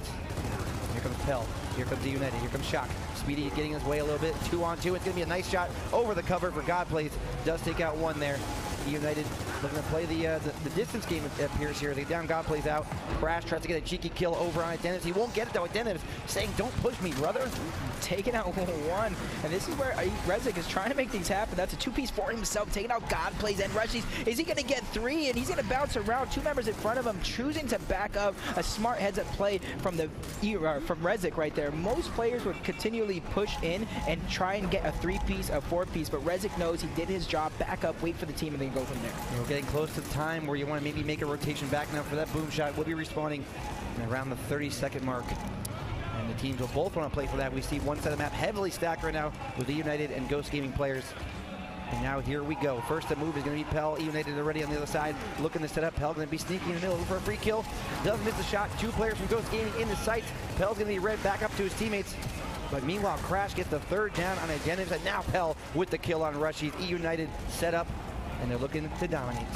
Here comes Pell. Here comes the Eunited. Here comes Shock. Speedy getting his way a little bit. 2-on-2. It's going to be a nice shot over the cover for Godplays. Does take out 1 there. Eunited looking to play the distance game, it appears here. They down Godplays out. Crash tries to get a cheeky kill over on Identity. He won't get it though. Identity saying, "Don't push me, brother." Taking out 1, and this is where Rezik is trying to make things happen. That's a 2-piece for himself, taking out Godplays and Rushies. Is he going to get 3? And he's going to bounce around. 2 members in front of him, choosing to back up. A smart heads-up play from from Rezik right there. Most players would continually push in and try and get a 3-piece, a 4-piece, but Rezik knows he did his job. Back up, wait for the team, and then go from there. We're getting close to the time where you want to maybe make a rotation back now for that boom shot. We'll be respawning around the 30-second mark. And the teams will both want to play for that. We see one side of the map heavily stacked right now with the Eunited and Ghost Gaming players. And now here we go. First to move is going to be Pell. Eunited already on the other side, looking to set up. Pell going to be sneaky in the middle for a free kill. Doesn't miss the shot. 2 players from Ghost Gaming in the sights. Pell's going to be red back up to his teammates. But meanwhile, Crash gets the 3rd down on Identity. And now Pell with the kill on Rushies. Eunited set up, and they're looking to dominate.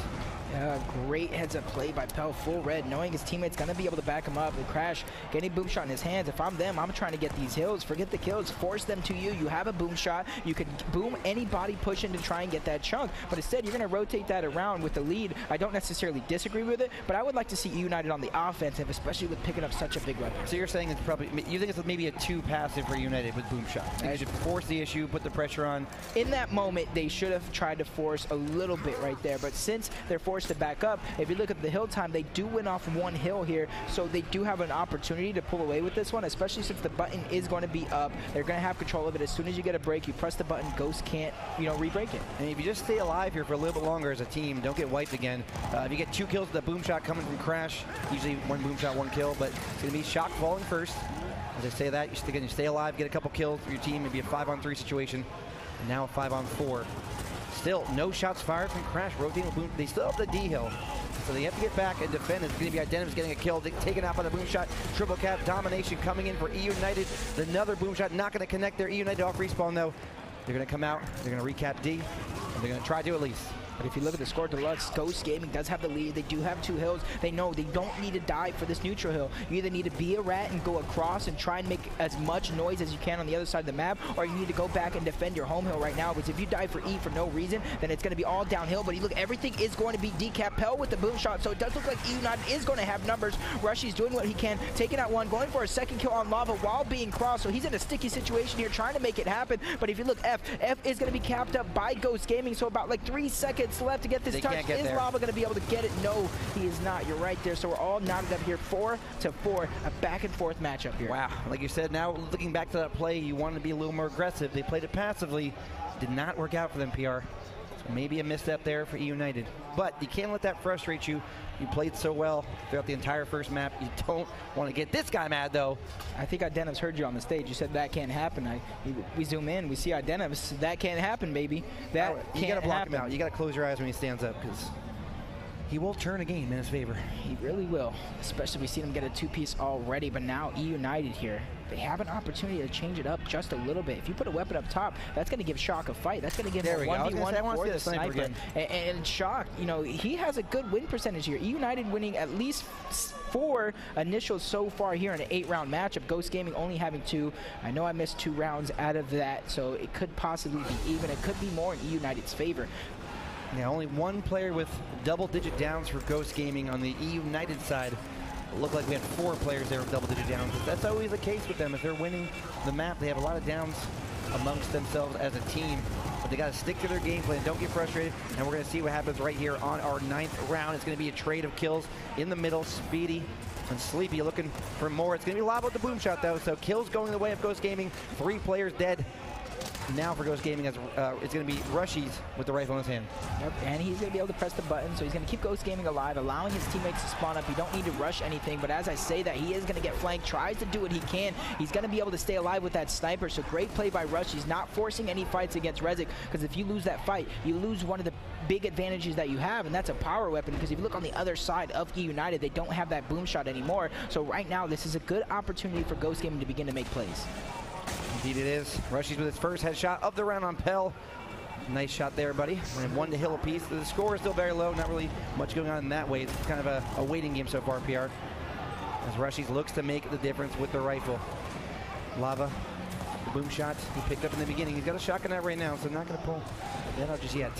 Great heads-up play by Pell, full red, knowing his teammate's going to be able to back him up. With Crash getting boom shot in his hands, if I'm them, I'm trying to get these hills. Forget the kills, force them to you. You have a boom shot. You can boom anybody pushing to try and get that chunk. But instead, you're going to rotate that around with the lead. I don't necessarily disagree with it, but I would like to see United on the offensive, especially with picking up such a big weapon. So you're saying it's probably, you think it's maybe a 2 passive for United with boom shot? You should force the issue, put the pressure on. In that moment, they should have tried to force a little bit right there, but since they're forced to back up, if you look at the hill time, they do win off 1 hill here, so they do have an opportunity to pull away with this one, especially since the button is going to be up. They're going to have control of it. As soon as you get a break, you press the button, Ghost can't, re-break it. And if you just stay alive here for a little bit longer as a team, don't get wiped again. If you get 2 kills with the boom shot coming from Crash, usually 1 boom shot, 1 kill, but it's going to be Shock falling first. As I say that, you stay alive, get a couple kills for your team, maybe a 5-on-3 situation. And now a 5-on-4. Still, no shots fired from Crash. Rotating boom. They still have the D hill. So they have to get back and defend. It's going to be Identivs getting a kill, taken out by the boom shot. Triple cap domination coming in for Eunited. Another boom shot not going to connect there. Eunited off respawn though. They're going to come out. They're going to recap D. And they're going to try to at least. But if you look at the score, Deluxe, Ghost Gaming does have the lead. They do have 2 hills. They know they don't need to die for this neutral hill. You either need to be a rat and go across and try and make as much noise as you can on the other side of the map, or you need to go back and defend your home hill right now, because if you die for E for no reason, then it's going to be all downhill. But you look, everything is going to be decap. Pell with the boom shot, so it does look like Eunited is going to have numbers. Rushy's doing what he can, taking out one, going for a second kill on Lava while being crossed, so he's in a sticky situation here, trying to make it happen. But if you look, F is going to be capped up by Ghost Gaming, so about like 3 seconds left to get this touch. Is Lava going to be able to get it? No, he is not. You're right there. So we're all knotted up here, 4-4, a back and forth matchup here. Wow, like you said, now looking back to that play, you wanted to be a little more aggressive. They played it passively. Did not work out for them, PR. So maybe a misstep there for Eunited. But you can't let that frustrate you. You played so well throughout the entire first map. You don't want to get this guy mad, though. I think Identivs heard you on the stage. You said that can't happen. We zoom in, we see Identivs. That can't happen, baby. That you can't gotta block happen. him out. You gotta close your eyes when he stands up, because he will turn a game in his favor. He really will. Especially we've seen him get a 2-piece already, but now Eunited here. They have an opportunity to change it up just a little bit. If you put a weapon up top, that's going to give Shock a fight. That's going to give him a 1v1 for the sniper. And Shock, you know, he has a good win percentage here. Eunited winning at least 4 initials so far here in an 8-round matchup. Ghost Gaming only having 2. I know I missed 2 rounds out of that, so it could possibly be even. It could be more in Eunited's favor. Yeah, only 1 player with double-digit downs for Ghost Gaming on the Eunited side. It looked like we had 4 players there with double-digit downs. That's always the case with them. If they're winning the map, they have a lot of downs amongst themselves as a team. But they got to stick to their game plan. Don't get frustrated. And we're going to see what happens right here on our 9th round. It's going to be a trade of kills in the middle. Speedy and Sleepy looking for more. It's going to be Lava with the boom shot, though. So kills going the way of Ghost Gaming. 3 players dead. Now for Ghost Gaming, it's going to be Rushies with the rifle in his hand. Yep, and he's going to be able to press the button, so he's going to keep Ghost Gaming alive, allowing his teammates to spawn up. You don't need to rush anything, but as I say that, he is going to get flanked, tries to do what he can. He's going to be able to stay alive with that sniper, so great play by Rush. He's not forcing any fights against Rezik, because if you lose that fight, you lose one of the big advantages that you have, and that's a power weapon, because if you look on the other side of Eunited, they don't have that boom shot anymore. So right now, this is a good opportunity for Ghost Gaming to begin to make plays. Indeed it is. Rushies with his first headshot of the round on Pell. Nice shot there, buddy. We're in 1 to hill apiece. The score is still very low. Not really much going on in that way. It's kind of a waiting game so far, PR. As Rushies looks to make the difference with the rifle. Lava, the boom shot he picked up in the beginning. He's got a shotgun out right now, so not going to pull that out just yet.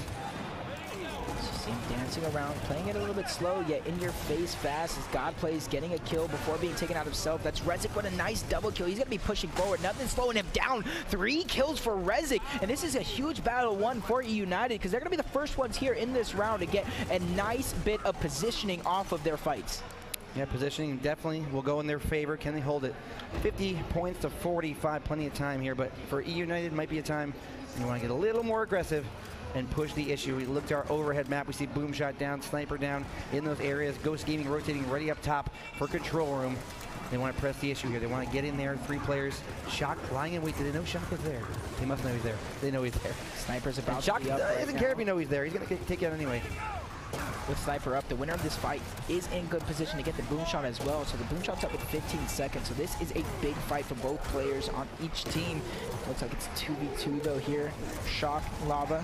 See him dancing around, playing it a little bit slow, yet in your face fast as God plays, getting a kill before being taken out himself. That's Rezik with a nice double kill. He's going to be pushing forward. Nothing's slowing him down. 3 kills for Rezik. And this is a huge battle won for Eunited, because they're going to be the first ones here in this round to get a nice bit of positioning off of their fights. Yeah, positioning definitely will go in their favor. Can they hold it? 50 points to 45, plenty of time here, but for Eunited might be a time you want to get a little more aggressive and push the issue. We look to our overhead map. We see boom shot down, sniper down in those areas. Ghost Gaming rotating ready up top for control room. They want to press the issue here. They want to get in there. 3 players. Shock lying in wait. Did they know Shock was there? They must know he's there. They know he's there. Sniper's about Shock to be up right doesn't now. care if you know he's there. He's going to take you out anyway. With Sniper up, the winner of this fight is in good position to get the boom shot as well. So the boom shot's up with 15 seconds. So this is a big fight for both players on each team. Looks like it's 2v2 though here. Shock, Lava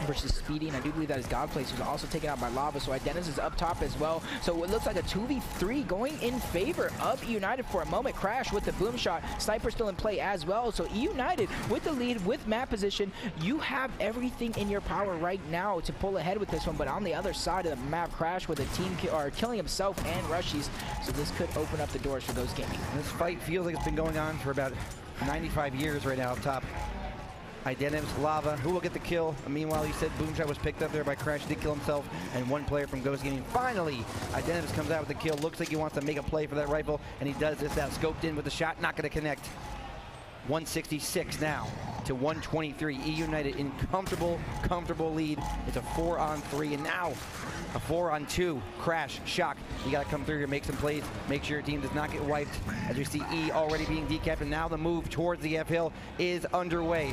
versus Speedy, and I do believe that is Godplace, who's also taken out by Lava, so Identivs is up top as well. So it looks like a 2v3 going in favor of Eunited for a moment. Crash with the boom shot. Sniper still in play as well. So Eunited with the lead, with map position, you have everything in your power right now to pull ahead with this one, but on the other side of the map, Crash with a team killing himself and Rushies, so this could open up the doors for Ghost Gaming. This fight feels like it's been going on for about 95 years right now up top. Identivs, Lava, who will get the kill? Meanwhile, you said boom shot was picked up there by Crash, did kill himself, and 1 player from Ghost Gaming. Finally, Identivs comes out with the kill. Looks like he wants to make a play for that rifle, and he does this out. Scoped in with the shot, not going to connect. 166 now to 123. Eunited in comfortable lead. It's a 4-on-3, and now a 4-on-2. Crash, Shock. You got to come through here, make some plays, make sure your team does not get wiped. As we see E already being decapped, and now the move towards the F hill is underway.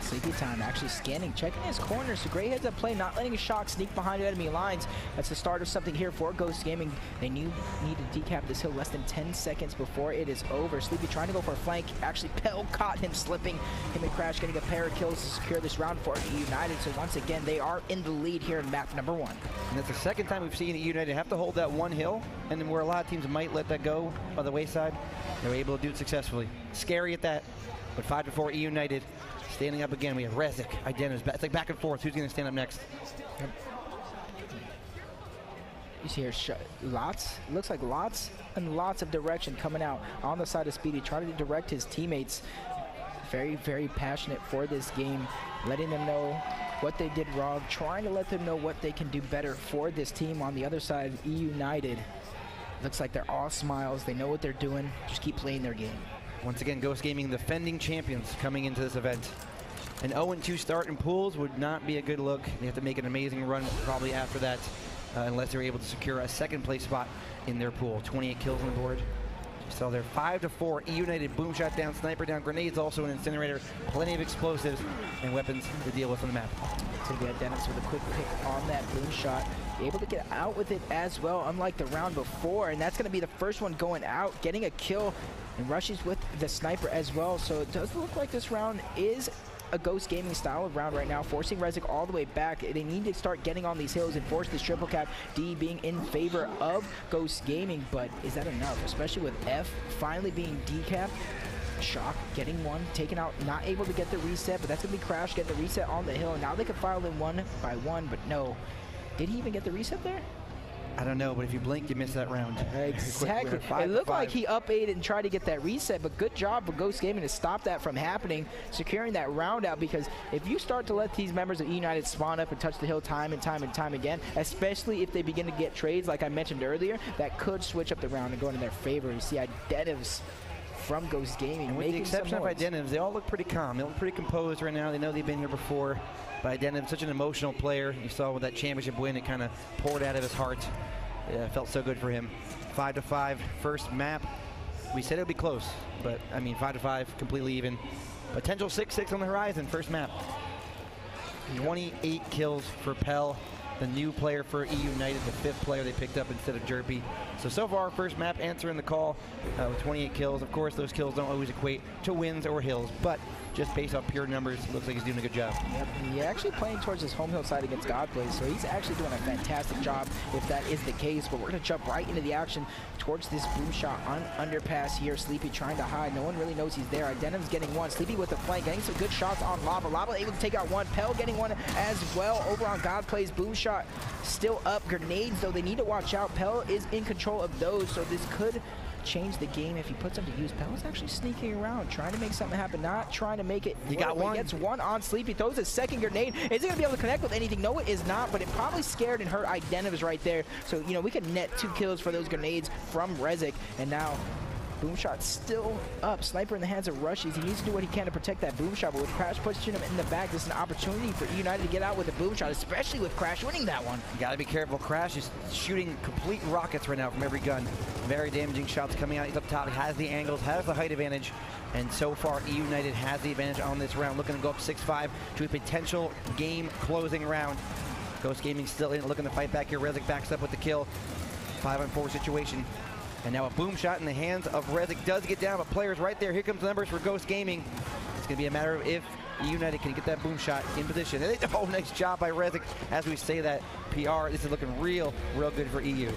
Sleepy Time actually scanning, checking his corners. So great heads up play, not letting a shock sneak behind enemy lines. That's the start of something here for Ghost Gaming. They need to decap this hill less than 10 seconds before it is over. Sleepy trying to go for a flank. Actually, Pell caught him slipping. Him and Crash getting a pair of kills to secure this round for United. So once again, they are in the lead here in map number 1. And that's the second time we've seen United have to hold that one hill, and then where a lot of teams might let that go by the wayside, they were able to do it successfully. Scary at that, but 5-4 United. Standing up again, we have Rezik, Identities. It's like back and forth. Who's going to stand up next? Yep. You see here, looks like lots and lots of direction coming out on the side of Speedy, trying to direct his teammates. Very, very passionate for this game, letting them know what they did wrong, trying to let them know what they can do better for this team. On the other side, United, looks like they're all smiles. They know what they're doing. Just keep playing their game. Once again, Ghost Gaming, defending champions coming into this event. An 0-2 start in pools would not be a good look. They have to make an amazing run probably after that, unless they're able to secure a second place spot in their pool. 28 kills on the board. So they're 5-4. Eunited, boom shot down, sniper down, grenades, also an incinerator, plenty of explosives and weapons to deal with on the map. To be Dennis with a quick pick on that boom shot, able to get out with it as well, unlike the round before, and that's going to be the first one going out, getting a kill, and rushes with the sniper as well. So it does look like this round is a Ghost Gaming style of round right now, forcing Rezik all the way back. They need to start getting on these hills and force this triple cap, D being in favor of Ghost Gaming, but is that enough? Especially with F finally being decapped. Shock getting one, taken out, not able to get the reset, but that's going to be Crash getting the reset on the hill. Now they can file in one by one, but no. Did he even get the reset there? I don't know, but if you blink, you miss that round. Exactly. It looked like he up-8'd and tried to get that reset, but good job for Ghost Gaming to stop that from happening, securing that round out, because if you start to let these members of United spawn up and touch the hill time and time and time again, especially if they begin to get trades, like I mentioned earlier, that could switch up the round and go into their favor. You see Identities from Ghost Gaming. And with the exception of Identities, they all look pretty calm. They look pretty composed right now. They know they've been here before. But Identities, such an emotional player. You saw with that championship win, it kind of poured out of his heart. Yeah, it felt so good for him. 5-5, first map. We said it would be close, but I mean 5-5, completely even. Potential 6-6 on the horizon, first map. 28 kills for Pell, the new player for Eunited, the 5th player they picked up instead of Jerpy. So far, first map answering the call with 28 kills. Of course, those kills don't always equate to wins or hills, but just based off pure numbers, looks like he's doing a good job. Yep, he's actually playing towards his home hill side against Godplay, so he's actually doing a fantastic job if that is the case. But we're going to jump right into the action towards this boom shot on underpass here. Sleepy trying to hide. No one really knows he's there. Identim's getting one. Sleepy with the flank, getting some good shots on Lava. Lava able to take out one. Pell getting one as well over on Godplay's boom shot. Still up. Grenades, though, they need to watch out. Pell is in control of those, so this could change the game if he puts them to use. Pell is actually sneaking around, trying to make something happen, not trying to make it. He got one. He gets one on Sleepy, throws a second grenade. Is he going to be able to connect with anything? No, it is not, but it probably scared and hurt Identities right there. So, you know, we can net 2 kills for those grenades from Rezik, and now boom shot still up. Sniper in the hands of Rushies. He needs to do what he can to protect that boom shot, but with Crash pushing him in the back, this is an opportunity for United to get out with a boom shot, especially with Crash winning that one. You gotta be careful. Crash is shooting complete rockets right now from every gun. Very damaging shots coming out. He's up top. He has the angles, has the height advantage, and so far United has the advantage on this round. Looking to go up 6-5 to a potential game-closing round. Ghost Gaming still in, looking to fight back here. Rezik backs up with the kill. 5-on-4 situation. And now a boom shot in the hands of Rezik does get down, but players right there. Here comes the numbers for Ghost Gaming. It's going to be a matter of if United can get that boom shot in position. Oh, nice job by Rezik. As we say that, PR, this is looking real good for EU.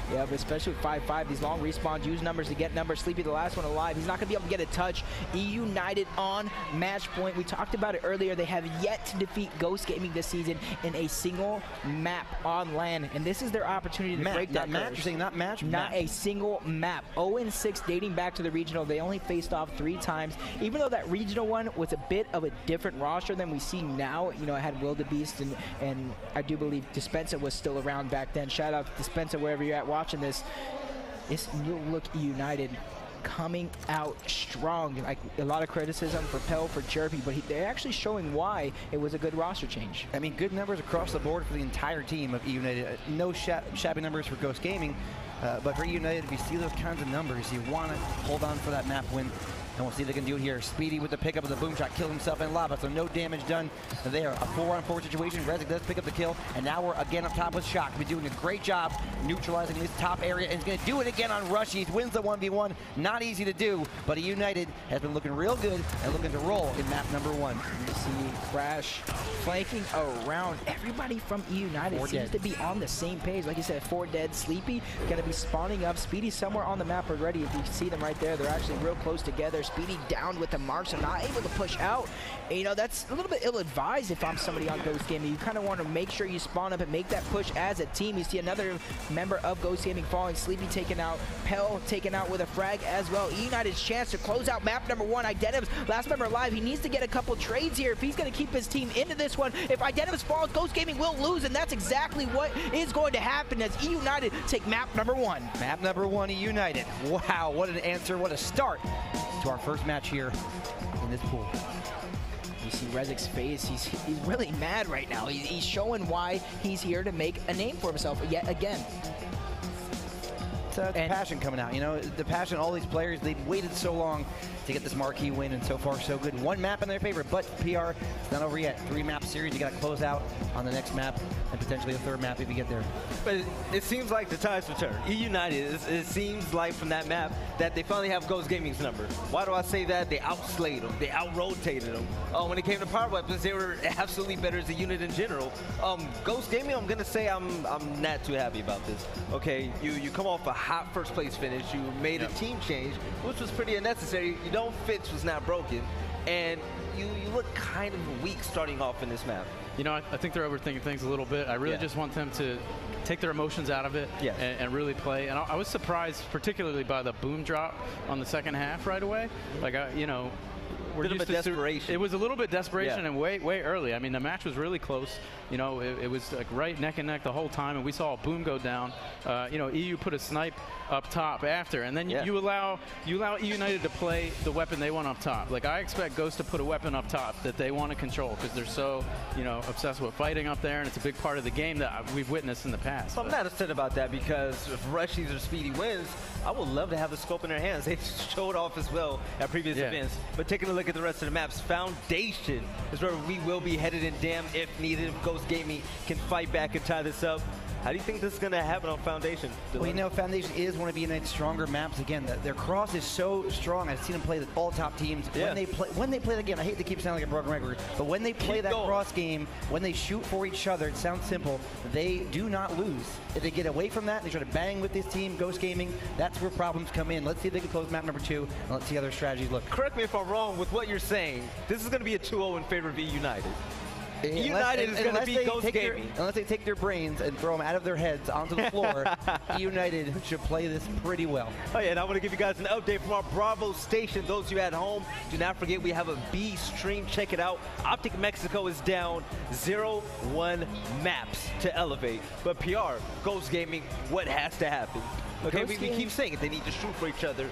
Yeah, but especially with 5-5, these long respawns, use numbers to get numbers. Sleepy, the last one alive. He's not going to be able to get a touch. United on match point. We talked about it earlier. They have yet to defeat Ghost Gaming this season in a single map on LAN, and this is their opportunity to break that match. You're saying not match? Not a single map. 0-6 dating back to the regional. They only faced off 3 times. Even though that regional one was a bit of a different roster than we see now. You know, it had Will the Beast, and I do believe Dispensa was still around back then. Shout out to Dispensa wherever you're at watching this. This new look United coming out strong. Like a lot of criticism for Pell, for Jerpy, but they're actually showing why it was a good roster change. I mean, good numbers across the board for the entire team of United. No shabby numbers for Ghost Gaming, but for United, if you see those kinds of numbers, you want to hold on for that map win. And we'll see if they can do it here. Speedy with the pickup of the boom shot, kill himself and lava, so no damage done there. A 4-on-4 situation. Rezik does pick up the kill, and now we're again up top with Shock. He's doing a great job neutralizing this top area, and he's going to do it again on Rushies. Wins the 1v1. Not easy to do, but Eunited has been looking real good and looking to roll in map number 1. You see Crash flanking around. Everybody from Eunited seems to be on the same page. Like you said, 4 dead. Sleepy going to be spawning up. Speedy somewhere on the map already. If you see them right there, they're actually real close together. Speedy down with the mark, so not able to push out. And, you know, that's a little bit ill-advised if I'm somebody on Ghost Gaming. You kind of want to make sure you spawn up and make that push as a team. You see another member of Ghost Gaming falling. Sleepy taken out. Pell taken out with a frag as well. United's chance to close out map number 1. Identiv's last member alive. He needs to get a couple trades here if he's going to keep his team into this one. If Identiv's falls, Ghost Gaming will lose, and that's exactly what is going to happen as United take map number 1. Map number 1, United. Wow, what an answer, what a start to our first match here in this pool. You see Rezik's face, he's really mad right now. He's showing why he's here to make a name for himself yet again. It's passion coming out, you know, the passion, all these players, they've waited so long to get this marquee win, and so far so good. 1 map in their favor, but PR, it's not over yet. 3-map series, you got to close out on the next map, and potentially a 3rd map if you get there. But it seems like the tide's returned. United, it seems like from that map that they finally have Ghost Gaming's number. Why do I say that? They outslayed them. They out-rotated them. When it came to power weapons, they were absolutely better as a unit in general. Ghost Gaming, I'm going to say I'm not too happy about this. Okay, you come off a hot first place finish. You made a team change, which was pretty unnecessary. You don't fix was not broken, and you look kind of weak starting off in this map. You know, I think they're overthinking things a little bit. I really just want them to take their emotions out of it and really play. And I was surprised particularly by the boom drop on the second half right away. Like, you know, we're used to desperation. It was a little bit desperation and way early. I mean, the match was really close. You know, it was like right neck and neck the whole time, and we saw a boom go down. You know, EU put a snipe up top after, and then you allow United to play the weapon they want up top. Like, I expect Ghost to put a weapon up top that they want to control because they're so, you know, obsessed with fighting up there, and it's a big part of the game that we've witnessed in the past. So I'm not upset about that because if Rushies or Speedy wins, I would love to have the scope in their hands. They've showed off as well at previous events. But taking a look at the rest of the maps, Foundation is where we will be headed in Dam if needed. If Ghost Gaming can fight back and tie this up. How do you think this is going to happen on Foundation? Well, you know, Foundation is one of United's stronger maps. Again, their cross is so strong. I've seen them play with all top teams. When they play the game, I hate to keep sounding like a broken record, but when they play that cross game, when they shoot for each other, it sounds simple, they do not lose. If they get away from that, they try to bang with this team, Ghost Gaming, that's where problems come in. Let's see if they can close map number 2, and let's see how their strategies look. Correct me if I'm wrong with what you're saying. This is going to be a 2-0 in favor of United. United is going to be Ghost Gaming. Unless they take their brains and throw them out of their heads onto the floor, United should play this pretty well. Oh yeah, and I want to give you guys an update from our Bravo station. Those of you at home, do not forget we have a B stream. Check it out. Optic Mexico is down 0-1 maps to elevate. But PR, Ghost Gaming, what has to happen? Okay, we keep saying it. They need to shoot for each other,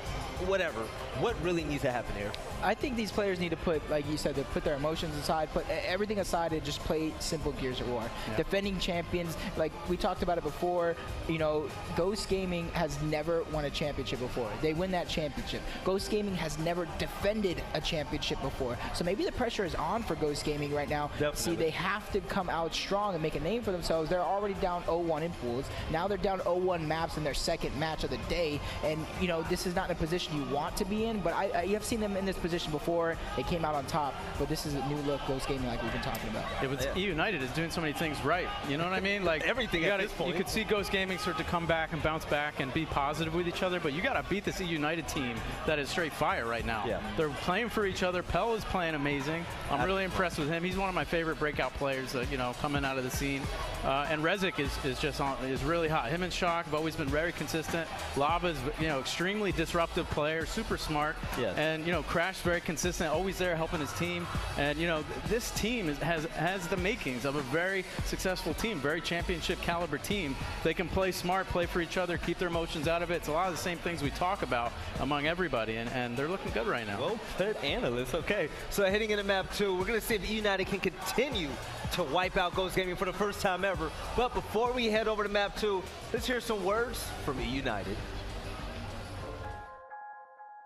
whatever. What really needs to happen here? I think these players need to put, like you said, to put their emotions aside, put everything aside and just play simple Gears of War. Defending champions, like we talked about it before, you know, Ghost Gaming has never won a championship before. They win that championship. Ghost Gaming has never defended a championship before. So maybe the pressure is on for Ghost Gaming right now. See, they have to come out strong and make a name for themselves. They're already down 0-1 in pools. Now they're down 0-1 maps in their second match of the day. And, you know, this is not a position you want to be in, but you have seen them in this position before. They came out on top, but this is a new look Ghost Gaming like we've been talking about. It was United is doing so many things right. You know what I mean? Like everything at this point. You could see Ghost Gaming start to come back and bounce back and be positive with each other, but you got to beat this United team that is straight fire right now. They're playing for each other. Pell is playing amazing. I'm really impressed with him. He's one of my favorite breakout players, you know, coming out of the scene. And Rezik is really hot. Him and Shock have always been very consistent. Lava's, you know, extremely disruptive player, super smart. And, you know, Crash very consistent, always there helping his team. And, you know, this team has the makings of a very successful team, very championship caliber team. They can play smart, play for each other, keep their emotions out of it. It's a lot of the same things we talk about among everybody, and they're looking good right now. Well put, analyst. Okay, so heading into map 2, we're going to see if United can continue to wipe out Ghost Gaming for the first time ever. But before we head over to map 2, let's hear some words from United.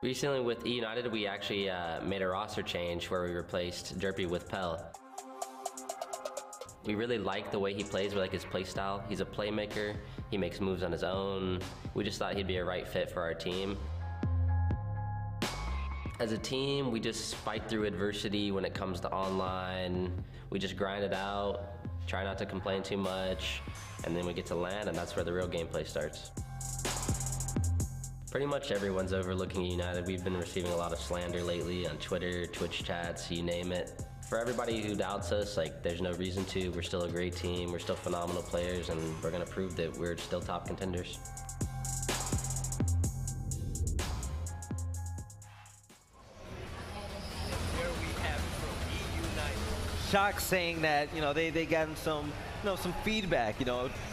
Recently with Eunited, we actually made a roster change where we replaced Derpy with Pell. We really like the way he plays. We like his play style. He's a playmaker. He makes moves on his own. We just thought he'd be a right fit for our team. As a team, we just fight through adversity when it comes to online. We just grind it out, try not to complain too much, and then we get to LAN, and that's where the real gameplay starts. Pretty much everyone's overlooking United. We've been receiving a lot of slander lately on Twitter, Twitch chats, you name it. For everybody who doubts us, like, there's no reason to. We're still a great team. We're still phenomenal players, and we're gonna prove that we're still top contenders. There we have it from Eunited. Shock saying that, they gotten some feedback,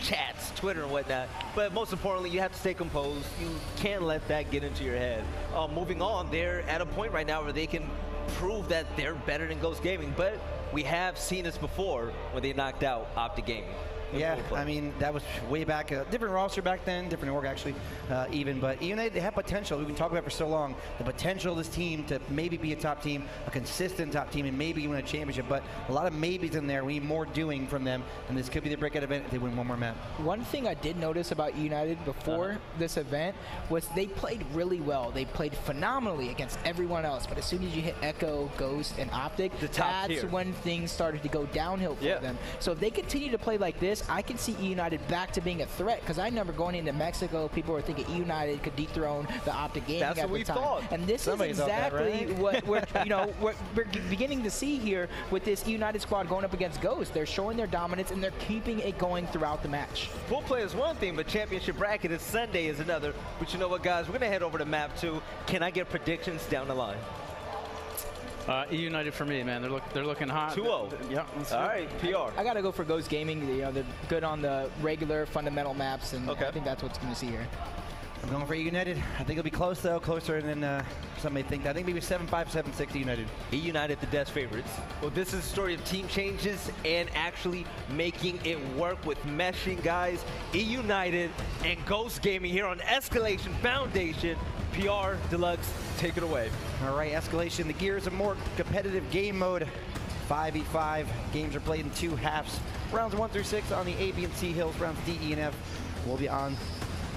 chats, Twitter and whatnot. But most importantly, you have to stay composed. You can't let that get into your head. Moving on, they're at a point right now where they can prove that they're better than Ghost Gaming, but we have seen this before when they knocked out Optic Gaming. Yeah, I mean, that was way back, a different roster back then, different org actually, even. But Eunited, they have potential. We've been talking about for so long, the potential of this team to maybe be a top team, a consistent top team, and maybe win a championship. But a lot of maybes in there. We need more doing from them, and this could be the breakout event if they win one more map. One thing I did notice about United before this event was they played really well. They played phenomenally against everyone else, but as soon as you hit Echo, Ghost, and Optic, that's when things started to go downhill for them. So if they continue to play like this, I can see United back to being a threat, because I remember going into Mexico, people were thinking United could dethrone the Optic Gaming at the time. And this is exactly what we're beginning to see here with this United squad going up against Ghost. They're showing their dominance, and they're keeping it going throughout the match. Pool play is one thing, but championship bracket is Sunday is another. But you know what, guys? We're going to head over to map 2. Can I get predictions down the line? Eunited for me, man. They're looking hot. 2-0. Yeah. All right, PR. I got to go for Ghost Gaming. They're good on the regular fundamental maps, and I think that's what's going to see here. I'm going for United. I think it'll be close, though, closer than some may think. I think maybe 7-5, 7-6 United. United, the death favorites. Well, this is a story of team changes and actually making it work with meshing, guys. United and Ghost Gaming here on Escalation Foundation. PR, Deluxe, take it away. All right, Escalation, the gears of more competitive game mode. 5v5. Games are played in 2 halves. Rounds 1 through 6 on the A, B, and C hills. Rounds D, E, and F will be on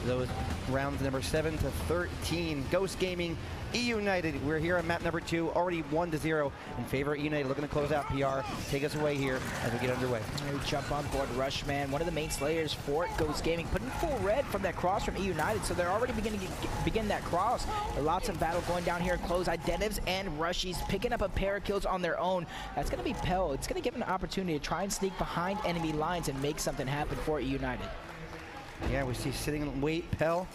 those rounds number 7 to 13. Ghost Gaming, Eunited. We're here on map number 2, already 1-0 in favor of Eunited. Looking to close out. PR, take us away here as we get underway. We jump on board Rushman, one of the main slayers for Ghost Gaming, putting full red from that cross from Eunited, so they're already beginning to begin that cross. Lots of battle going down here. Close Identives and Rushies picking up a pair of kills on their own. That's going to be Pell. It's going to give him an opportunity to try and sneak behind enemy lines and make something happen for Eunited. Yeah, we see sitting in wait, Pell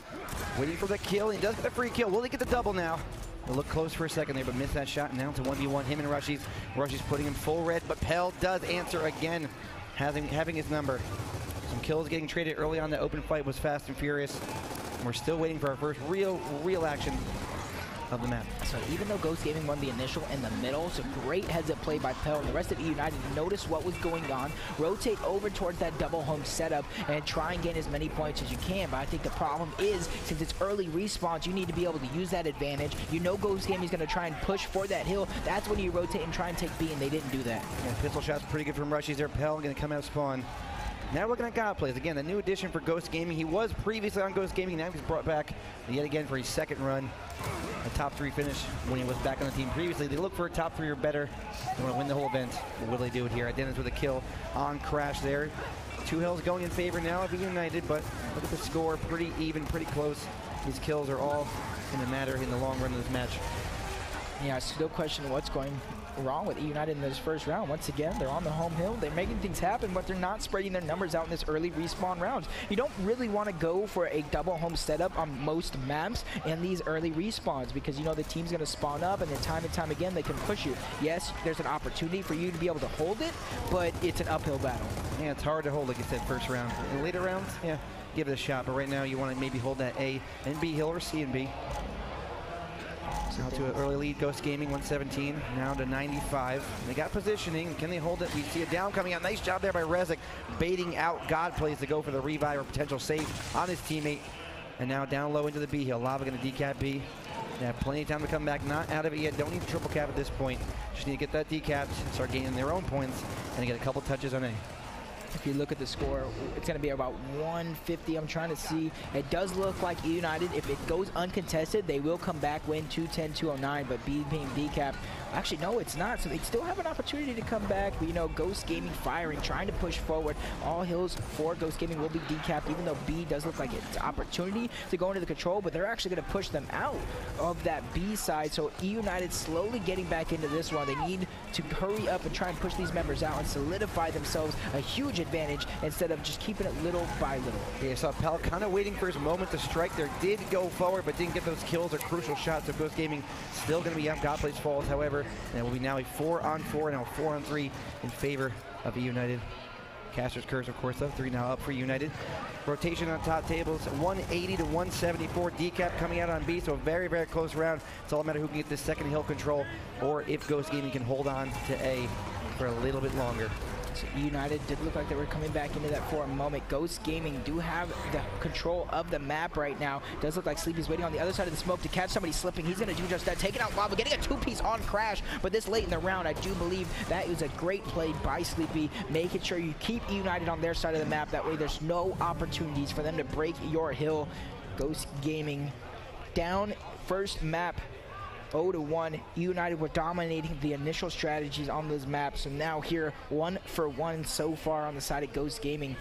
waiting for the kill. He does get a free kill. Will he get the double now? He'll look close for a second there, but missed that shot. Now it's a 1v1, him and Rushies. Rushies putting him full red, but Pell does answer again, having his number. Some kills getting traded early on. The open fight was fast and furious. We're still waiting for our first real action of the map. So even though Ghost Gaming won the initial in the middle, so great heads-up play by Pell, and the rest of United notice what was going on, rotate over towards that double home setup, and try and gain as many points as you can. But I think the problem is, since it's early respawns, you need to be able to use that advantage. You know Ghost Gaming is going to try and push for that hill. That's when you rotate and try and take B, and they didn't do that. Yeah, pistol shots pretty good from Rushies there. Pell going to come out of spawn. Now looking at God plays. Again, the new addition for Ghost Gaming. He was previously on Ghost Gaming. Now he's brought back yet again for his second run. A top 3 finish when he was back on the team previously. They look for a top 3 or better. They want to win the whole event. Will they do it here? Identities with a kill on Crash there. 2 hills going in favor now of United, but look at the score. Pretty even, pretty close. These kills are all in the matter in the long run of this match. Yeah, I still question what's going wrong with United in this first round. Once again, they're on the home hill. They're making things happen, but they're not spreading their numbers out in this early respawn rounds. You don't really want to go for a double home setup on most maps in these early respawns, because you know the team's going to spawn up, and then time and time again they can push you. Yes, there's an opportunity for you to be able to hold it, but it's an uphill battle. Yeah, it's hard to hold, like you said, first round. In later rounds, yeah, give it a shot, but right now you want to maybe hold that A and B hill or C and B. Now to an early lead, Ghost Gaming 117, now to 95. They got positioning. Can they hold it? We see a down coming out. Nice job there by Rezik, baiting out God plays to go for the revive or potential save on his teammate. And now down low into the B hill. Lava going to decap B. They have plenty of time to come back. Not out of it yet. Don't need triple cap at this point. Just need to get that decapped, start gaining their own points, and get a couple touches on A. If you look at the score, it's going to be about 150. I'm trying to see. It does look like Eunited, if it goes uncontested, they will come back, win 210-209, but B being decapped. Actually, no, it's not. So they still have an opportunity to come back. But, you know, Ghost Gaming firing, trying to push forward. All hills for Ghost Gaming will be decapped, even though B does look like it's an opportunity to go into the control, but they're actually going to push them out of that B side. So Eunited slowly getting back into this one. They need to hurry up and try and push these members out and solidify themselves a huge advantage instead of just keeping it little by little. Yeah, so Pell kind of waiting for his moment to strike there. Did go forward, but didn't get those kills or crucial shots. So Ghost Gaming still going to be up. God Plays Falls, however, and it will be now a 4-on-4 and now 4-on-3 in favor of Eunited. Caster's Curse, of course, though. 3 now up for Eunited. Rotation on top tables, 180 to 174. Decap coming out on B, so a very, very close round. It's all a matter who can get this second hill control, or if Ghost Gaming can hold on to A for a little bit longer. So Eunited did look like they were coming back into that for a moment. Ghost Gaming do have the control of the map right now. Does look like Sleepy's waiting on the other side of the smoke to catch somebody slipping. He's going to do just that. Taking out Lava, getting a two-piece on Crash. But this late in the round, I do believe that is a great play by Sleepy, making sure you keep Eunited on their side of the map. That way there's no opportunities for them to break your hill. Ghost Gaming down first map 0-1. Eunited were dominating the initial strategies on those maps. So now here, 1-for-1 so far on the side of Ghost Gaming.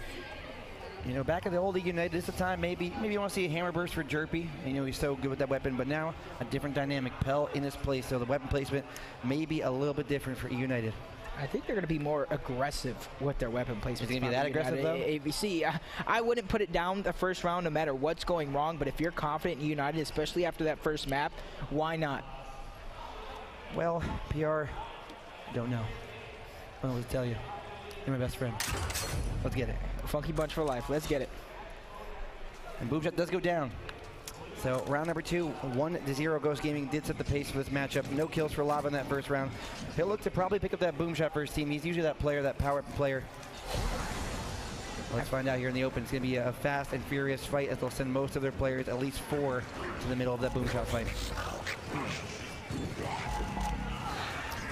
You know, back at the old Eunited, this is the time maybe you want to see a hammer burst for Jerpy. You know, he's so good with that weapon, but now a different dynamic. Pell in his place, so the weapon placement may be a little bit different for Eunited. I think they're going to be more aggressive with their weapon placement. Is it going to be that aggressive, though? ABC, I wouldn't put it down the first round no matter what's going wrong, but if you're confident in Eunited, especially after that first map, why not? Well, PR, don't know. I don't know what to tell you. You're my best friend. Let's get it. Funky bunch for life. Let's get it. And Boom Shot does go down. So round number 2, 1-0. Ghost Gaming did set the pace for this matchup. No kills for Lava in that first round. He'll look to probably pick up that Boom Shot for his team. He's usually that player, that power player. Let's find out here in the open. It's going to be a fast and furious fight as they'll send most of their players, at least 4, to the middle of that Boom Shot fight.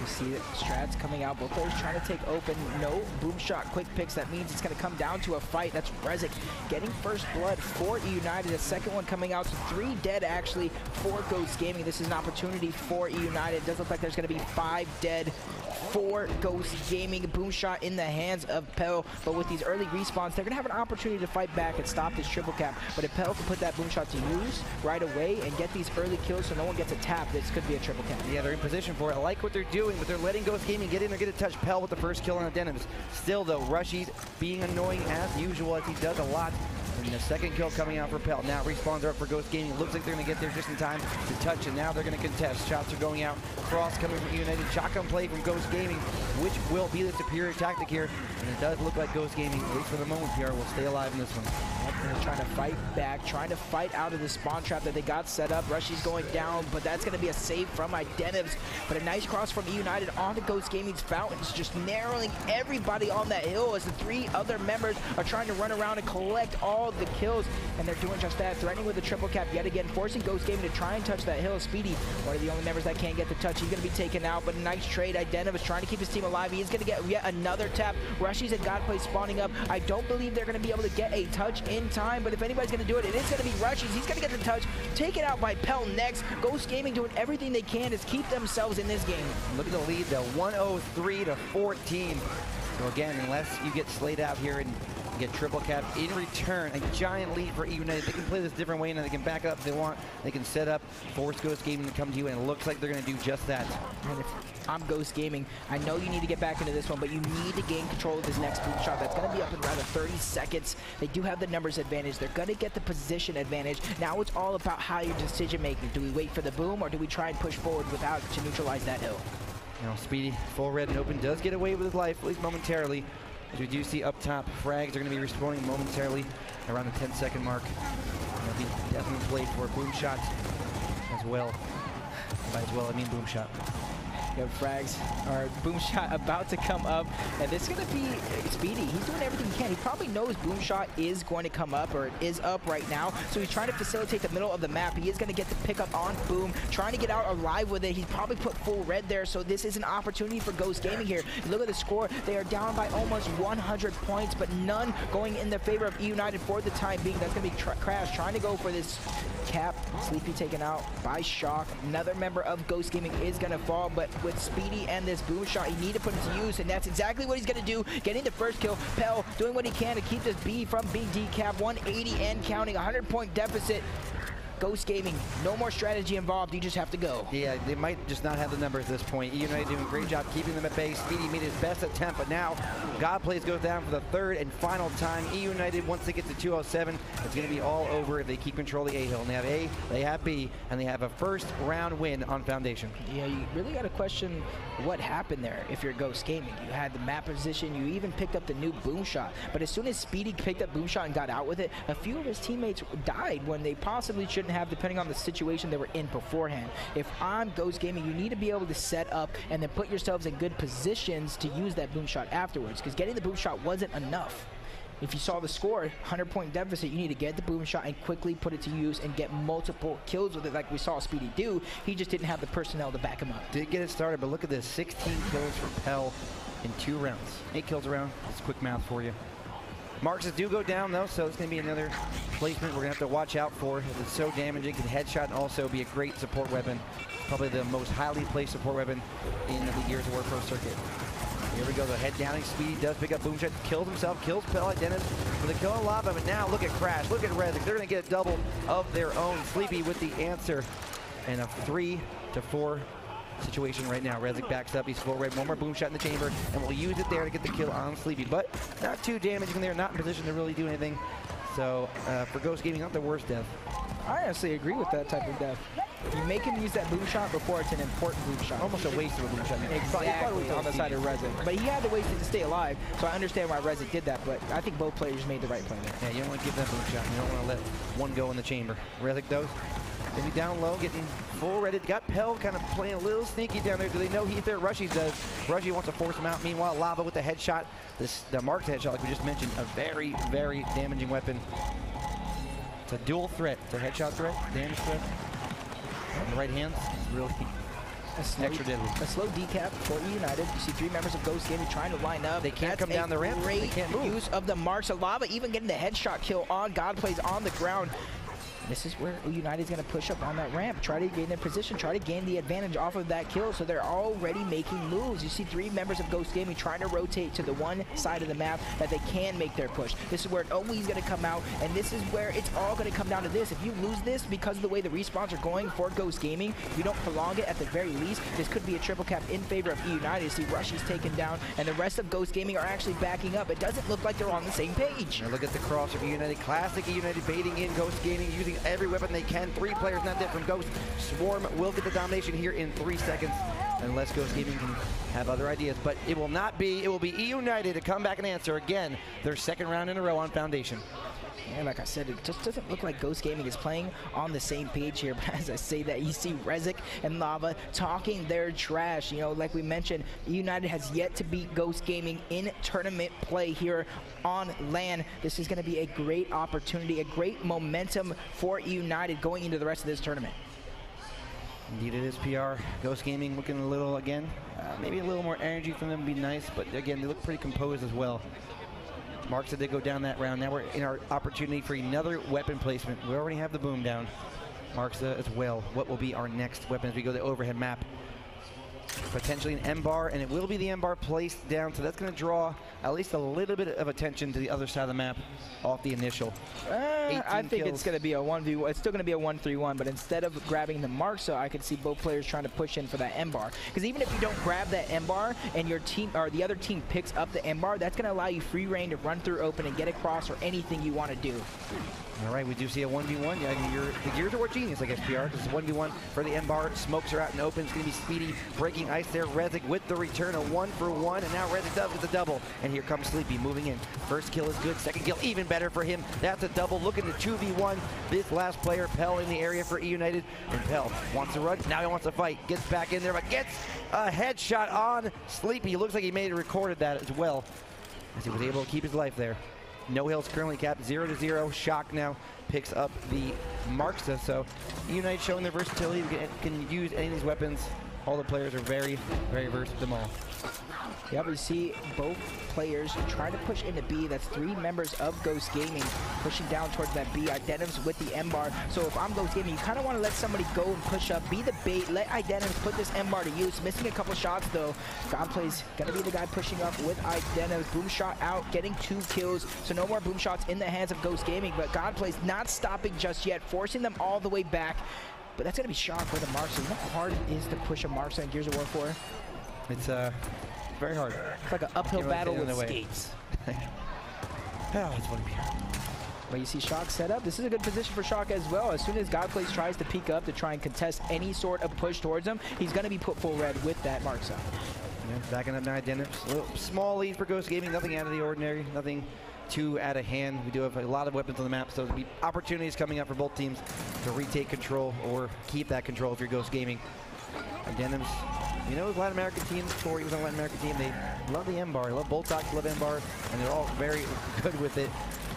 You see it, strats coming out, both players trying to take open, no boom shot quick picks. That means it's going to come down to a fight. That's Rezik getting first blood for Eunited. The second one coming out, so 3 dead actually for Ghost Gaming. This is an opportunity for Eunited. It does look like there's going to be 5 dead for Ghost Gaming. Boom shot in the hands of Pell, but with these early respawns, they're going to have an opportunity to fight back and stop this triple cap. But if Pell can put that boom shot to use right away and get these early kills so no one gets a tap, this could be a triple cap. Yeah, they're in position for it. I like what they're doing, but they're letting Ghost Gaming get in there, get a touch. Pell with the first kill on the Denims. Still, though, Rushy's being annoying as usual, as he does a lot. And the second kill coming out for Pell. Now respawns are up for Ghost Gaming. Looks like they're going to get there just in time to touch, and now they're going to contest. Shots are going out. Frost coming from United. Shotgun play from Ghost Gaming, which will be the superior tactic here. And it does look like Ghost Gaming, at least for the moment, PR will stay alive in this one. They're trying to fight back, trying to fight out of the spawn trap that they got set up. Rushy's going down, but that's going to be a save from Identivs. But a nice cross from United onto Ghost Gaming's Fountains, just narrowing everybody on that hill as the 3 other members are trying to run around and collect all the kills. And they're doing just that, threatening with the triple cap yet again, forcing Ghost Gaming to try and touch that hill. Speedy, one of the only members that can't get the touch. He's going to be taken out, but a nice trade. Identivs trying to keep his team alive. He is going to get yet another tap. Rushy's and Godplay spawning up. I don't believe they're going to be able to get a touch in time, but if anybody's going to do it, it is going to be Rushy's. He's going to get the touch, taken out by Pell next. Ghost Gaming doing everything they can to keep themselves in this game. Look at the lead, though, 103 to 14. So again, unless you get slayed out here and get triple cap in return, a giant lead for Eunited. They can play this different way, and they can back up if they want. They can set up, force Ghost Gaming to come to you, and it looks like they're going to do just that. And if I'm Ghost Gaming, I know you need to get back into this one, but you need to gain control of this next boom shot. That's going to be up in rather 30 seconds. They do have the numbers advantage. They're going to get the position advantage. Now it's all about how your decision making. Do we wait for the boom, or do we try and push forward without to neutralize that hill? You know, Speedy, full red and open, does get away with his life, at least momentarily. As we do see up top, frags are going to be respawning momentarily around the 10-second mark. They'll be definitely played for boom shots as well. By as well, I mean boom shot. You have frags or boom shot about to come up, and this is going to be Speedy. He's doing everything he can. He probably knows boom shot is going to come up, or it is up right now, so he's trying to facilitate the middle of the map. He is going to get the pickup on boom, trying to get out alive with it. He's probably put full red there, so this is an opportunity for Ghost Gaming here. Look at the score. They are down by almost 100 points, but none going in the favor of Eunited for the time being. That's going to be Crash trying to go for this cap. Sleepy taken out by Shock. Another member of Ghost Gaming is going to fall, but with Speedy and this boom shot, you need to put it to use, and that's exactly what he's going to do. Getting the first kill. Pell doing what he can to keep this B from being decapped. 180 and counting. 100-point deficit. Ghost Gaming, no more strategy involved. You just have to go. Yeah, they might just not have the numbers at this point. Eunited doing a great job keeping them at bay. Speedy made his best attempt, but now Godplays goes down for the third and final time. Eunited, once they get to 207, it's going to be all over if they keep control of the A-Hill. And they have A, they have B, and they have a first round win on Foundation. Yeah, you really got to question what happened there if you're Ghost Gaming. You had the map position, you even picked up the new boom shot, but as soon as Speedy picked up boom shot and got out with it, a few of his teammates died when they possibly shouldn't have, depending on the situation they were in beforehand. If I'm Ghost Gaming, you need to be able to set up and then put yourselves in good positions to use that boom shot afterwards, because getting the boom shot wasn't enough. If you saw the score, 100-point deficit, you need to get the boom shot and quickly put it to use and get multiple kills with it like we saw Speedy do. He just didn't have the personnel to back him up. Did get it started, but look at this, 16 kills for Pell in 2 rounds. 8 kills around, that's quick math for you. Marks do go down though, so it's going to be another placement we're going to have to watch out for. It's so damaging, can headshot and also be a great support weapon. Probably the most highly placed support weapon in the Gears of War Pro circuit. Here we go, the head downing. Speedy does pick up boomshot, kills himself, kills Pell, Dennis with a kill on Lava, but now look at Crash, look at Rezik. They're going to get a double of their own. Sleepy with the answer, and a 3-4 situation right now. Rezik backs up, he's full red, one more boom shot in the chamber, and we'll use it there to get the kill on Sleepy, but not too damaging there, not in position to really do anything. So for Ghost Gaming, not the worst death. I honestly agree with that type of death. You make him use that boom shot before it's an important boom shot. Almost a waste of a boom shot. Exactly, on the side of Rezik. But he had to waste it to stay alive, so I understand why Rezik did that, but I think both players made the right play there. Yeah, you don't want to give that boom shot. You don't want to let one go in the chamber. Rezik does. Maybe down low, getting full redded. Got Pell kind of playing a little sneaky down there. Do they know he's there? Rushy does. Rushy wants to force him out. Meanwhile, Lava with the headshot. The Mark's headshot, like we just mentioned, a very, very damaging weapon. It's a dual threat. It's a headshot threat, damage threat. On the right hand, it's really extra deadly. A slow decap for Eunited. You see 3 members of Ghost Gaming trying to line up. They can't come down the ramp. Great use of the Marks of Lava, even getting the headshot kill on Godplays on the ground. This is where United is going to push up on that ramp, try to gain their position, try to gain the advantage off of that kill, so they're already making moves. You see 3 members of Ghost Gaming trying to rotate to the one side of the map that they can make their push. This is where it always going to come out, and this is where it's all going to come down to this. If you lose this because of the way the respawns are going for Ghost Gaming, if you don't prolong it at the very least, this could be a triple cap in favor of United. You see Rushy's taken down, and the rest of Ghost Gaming are actually backing up. It doesn't look like they're on the same page. Now look at the cross of United. Classic United baiting in Ghost Gaming, using every weapon they can. 3 players not dead from Ghost. Swarm will get the domination here in 3 seconds, unless Ghost Gaming can have other ideas. But it will not be. It will be Eunited to come back and answer again their 2nd round in a row on Foundation. Yeah, like I said, it just doesn't look like Ghost Gaming is playing on the same page here. But as I say that, you see Rezik and Lava talking their trash. You know, like we mentioned, United has yet to beat Ghost Gaming in tournament play here on LAN. This is going to be a great opportunity, a great momentum for United going into the rest of this tournament. Indeed it is, PR. Ghost Gaming looking a little, again, maybe a little more energy from them would be nice, but again, they look pretty composed as well. Mark said they go down that round. Now we're in our opportunity for another weapon placement. We already have the boom down. Mark said as well. What will be our next weapon as we go to the overhead map? Potentially an M-bar, and it will be the M-bar placed down, so that's going to draw at least a little bit of attention to the other side of the map off the initial. I think it's going to be a 1v1. It's still going to be a 1-3-1, but instead of grabbing the mark, so I could see both players trying to push in for that M-bar. Because even if you don't grab that M-bar and your team or the other team picks up the M-bar, that's going to allow you free reign to run through open and get across or anything you want to do. All right, we do see a 1v1. Yeah, the gears are what genius, I guess, PR. This is 1v1 for the M-Bar. Smokes are out and open. It's going to be Speedy breaking ice there. Rezik with the return, a 1-for-1, and now Rezik does get the double. And here comes Sleepy moving in. First kill is good. Second kill even better for him. That's a double. Looking to 2v1 this last player, Pell, in the area for Eunited. And Pell wants to run. Now he wants to fight. Gets back in there, but gets a headshot on Sleepy. Looks like he may have recorded that as well, as he was able to keep his life there. No Hill's currently capped 0-0. Shock now picks up the Marksa. So United showing their versatility. Can use any of these weapons. All the players are very, very versatile them all. Yeah, we see both players trying to push into B. That's 3 members of Ghost Gaming pushing down towards that B. Identivs with the M-Bar. So if I'm Ghost Gaming, you kind of want to let somebody go and push up, be the bait, let Identivs put this M-Bar to use. Missing a couple shots though. Godplay's gonna be the guy pushing up with Identivs. Boom shot out, getting 2 kills. So no more boom shots in the hands of Ghost Gaming, but Godplay's not stopping just yet, forcing them all the way back. But that's gonna be Shock with a Marksa. You know how hard it is to push a Marksa in Gears of War 4? It's very hard. It's like an uphill battle with skates. Oh, it's funny. But you see Shock set up. This is a good position for Shock as well. As soon as Godplays tries to peek up to try and contest any sort of push towards him, he's going to be put full red with that Marksa. Yeah, backing up now, Identivs. A little small lead for Ghost Gaming. Nothing out of the ordinary. Nothing too out of hand. We do have a lot of weapons on the map, so there'll be opportunities coming up for both teams to retake control or keep that control if you're Ghost Gaming. Identivs, you know, his Latin American team, before he was on the Latin American team, they love the M-Bar. They love Boltox, love M-Bar, and they're all very good with it.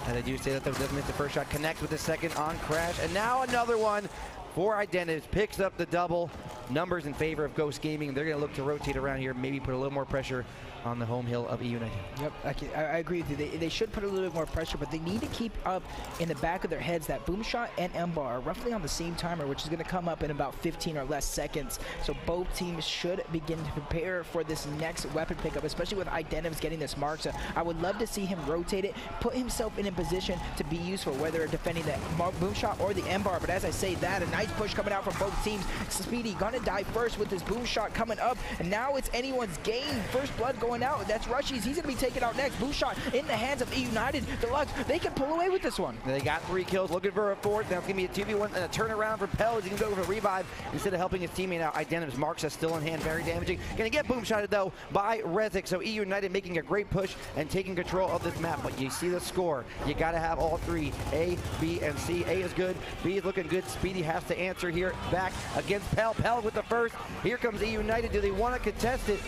And I do say that though, doesn't miss the first shot, connects with the second on Crash, and now another one for Identivs, picks up the double. Numbers in favor of Ghost Gaming. They're going to look to rotate around here, maybe put a little more pressure on the home hill of Eunited. Yep, I agree with you. They should put a little bit more pressure, but they need to keep up in the back of their heads that Boom Shot and M-Bar are roughly on the same timer, which is going to come up in about 15 or less seconds. So both teams should begin to prepare for this next weapon pickup, especially with Identivs getting this Marksa. I would love to see him rotate it, put himself in a position to be useful, whether defending the Boom Shot or the M-Bar. But as I say that, a nice push coming out from both teams. Speedy gonna die first with this Boom Shot coming up, and now it's anyone's game. First blood going out. That's Rushy's. He's gonna be taken out next. Boom Shot in the hands of Eunited. Deluxe, they can pull away with this one. They got 3 kills, looking for a 4th. Now it's gonna be a 2v1 and a turnaround for Pell as he can go for a revive instead of helping his teammate out. Identivs, Marksa still in hand, very damaging. Gonna get Boom Shotted though by Rezik. So Eunited making a great push and taking control of this map. But you see the score. You gotta have all 3, A, B, and C. A is good, B is looking good. Speedy has to answer here back against Pell. Pell with the first. Here comes Eunited. Do they want to contest it?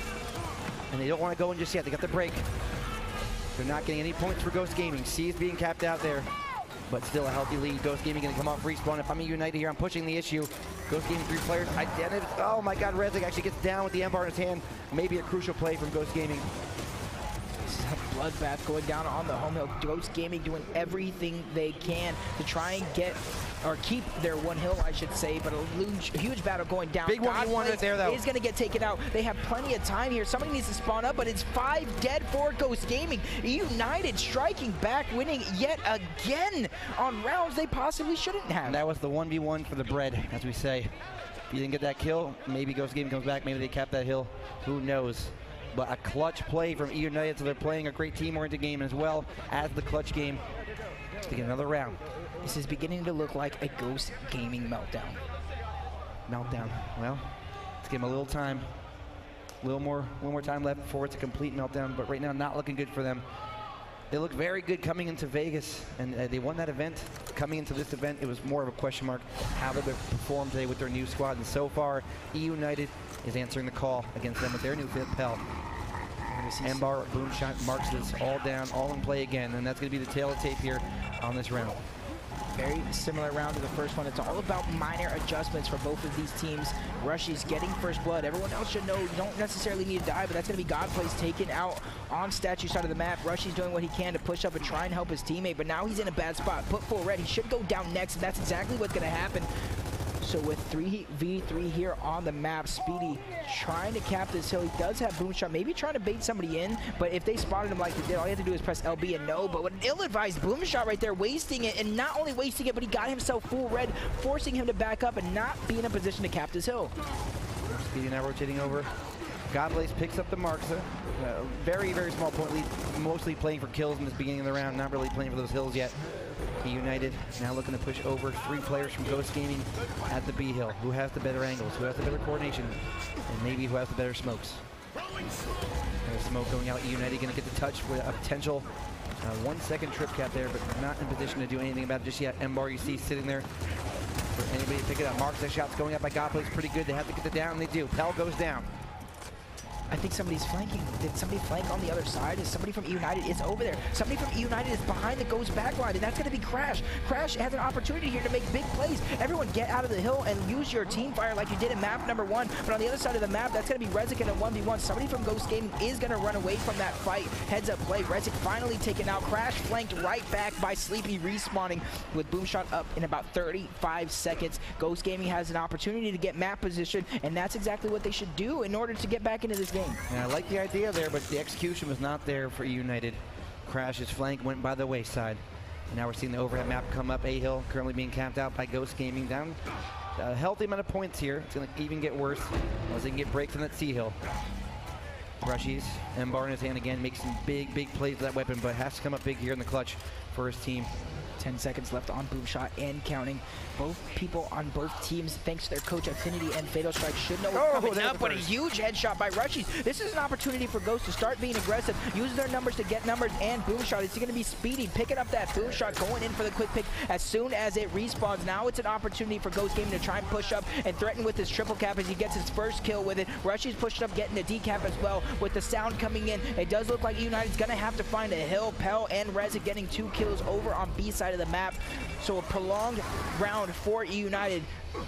And they don't want to go in just yet. They got the break. They're not getting any points for Ghost Gaming. C is being capped out there, but still a healthy lead. Ghost Gaming going to come off respawn. If I'm Eunited here, I'm pushing the issue. Ghost Gaming 3 players. Identivs. Oh my God, Rezik actually gets down with the M-Bar in his hand. Maybe a crucial play from Ghost Gaming. This is a bloodbath going down on the home hill. Ghost Gaming doing everything they can to try and get or keep their one hill, I should say, but a huge battle going down. Big 1v1 right there, though. Is going to get taken out. They have plenty of time here. Somebody needs to spawn up, but it's 5 dead for Ghost Gaming. Eunited striking back, winning yet again on rounds they possibly shouldn't have. And that was the 1v1 for the bread, as we say. If you didn't get that kill, maybe Ghost Gaming comes back. Maybe they cap that hill. Who knows? But a clutch play from Eunited, so they're playing a great team-oriented game as well as the clutch game to get another round. This is beginning to look like a Ghost Gaming meltdown. Meltdown. Well, let's give them a little time. A little more time left before it's a complete meltdown, but right now not looking good for them. They look very good coming into Vegas, and they won that event. Coming into this event, it was more of a question mark how they would perform today with their new squad, and so far, Eunited is answering the call against them with their new fifth Pell. M-Bar, Boom Shot, Marksas all down, all in play again, and that's going to be the tail of tape here on this round. Very similar round to the first one. It's all about minor adjustments for both of these teams. Rushy's getting first blood. Everyone else should know you don't necessarily need to die, but that's going to be Godplays taken out on statue side of the map. Rushy's doing what he can to push up and try and help his teammate, but now he's in a bad spot. Put full red. He should go down next, and that's exactly what's going to happen. So with 3v3 here on the map, Speedy trying to cap this hill. He does have Boom Shot, maybe trying to bait somebody in, but if they spotted him like they did, all you have to do is press LB and no. But what an ill-advised Boom Shot right there, wasting it, and not only wasting it, but he got himself full red, forcing him to back up and not be in a position to cap this hill. Speedy now rotating over. Godblaze picks up the Marksa. Very, very small point lead, mostly playing for kills in this beginning of the round, not really playing for those hills yet. Eunited now looking to push over 3 players from Ghost Gaming at the B hill. Who has the better angles? Who has the better coordination? And maybe who has the better smokes? There's smoke going out. Eunited going to get the touch with a potential 1 second trip cap there, but not in position to do anything about it just yet. Embar, you see, sitting there for anybody to pick it up. Marks, the shots going up by Godplay is pretty good. They have to get it down, and they do. Pell goes down. I think somebody's flanking. Did somebody flank on the other side? Is somebody from Eunited is over there? Somebody from Eunited is behind the Ghost backline, and that's going to be Crash. Crash has an opportunity here to make big plays. Everyone get out of the hill and use your team fire like you did in map number 1. But on the other side of the map, that's going to be Rezik in a 1v1. Somebody from Ghost Gaming is going to run away from that fight. Heads up play. Rezik finally taken out. Crash flanked right back by Sleepy, respawning with Boomshot up in about 35 seconds. Ghost Gaming has an opportunity to get map position, and that's exactly what they should do in order to get back into this game. And I like the idea there, but the execution was not there for Eunited. Crash's flank went by the wayside. And now we're seeing the overhead map come up. A-Hill currently being camped out by Ghost Gaming. Down a healthy amount of points here. It's going to even get worse as they can get breaks on that C-Hill. Rushies, Embar in his hand again, makes some big plays with that weapon, but has to come up big here in the clutch for his team. 10 seconds left on Boomshot and counting. Both people on both teams, thanks to their coach Affinity and Fatal Strike, should know what's coming up, but a huge headshot by Rushies. This is an opportunity for Ghost to start being aggressive, use their numbers to get numbers, and Boomshot is going to be speedy, picking up that Boomshot, going in for the quick pick as soon as it respawns. Now it's an opportunity for Ghost Gaming to try and push up and threaten with his triple cap as he gets his first kill with it. Rushies pushed up, getting the decap as well. With the sound coming in, it does look like United's going to have to find a hill. Pell and Rezik getting 2 kills over on B side of the map. So a prolonged round for United,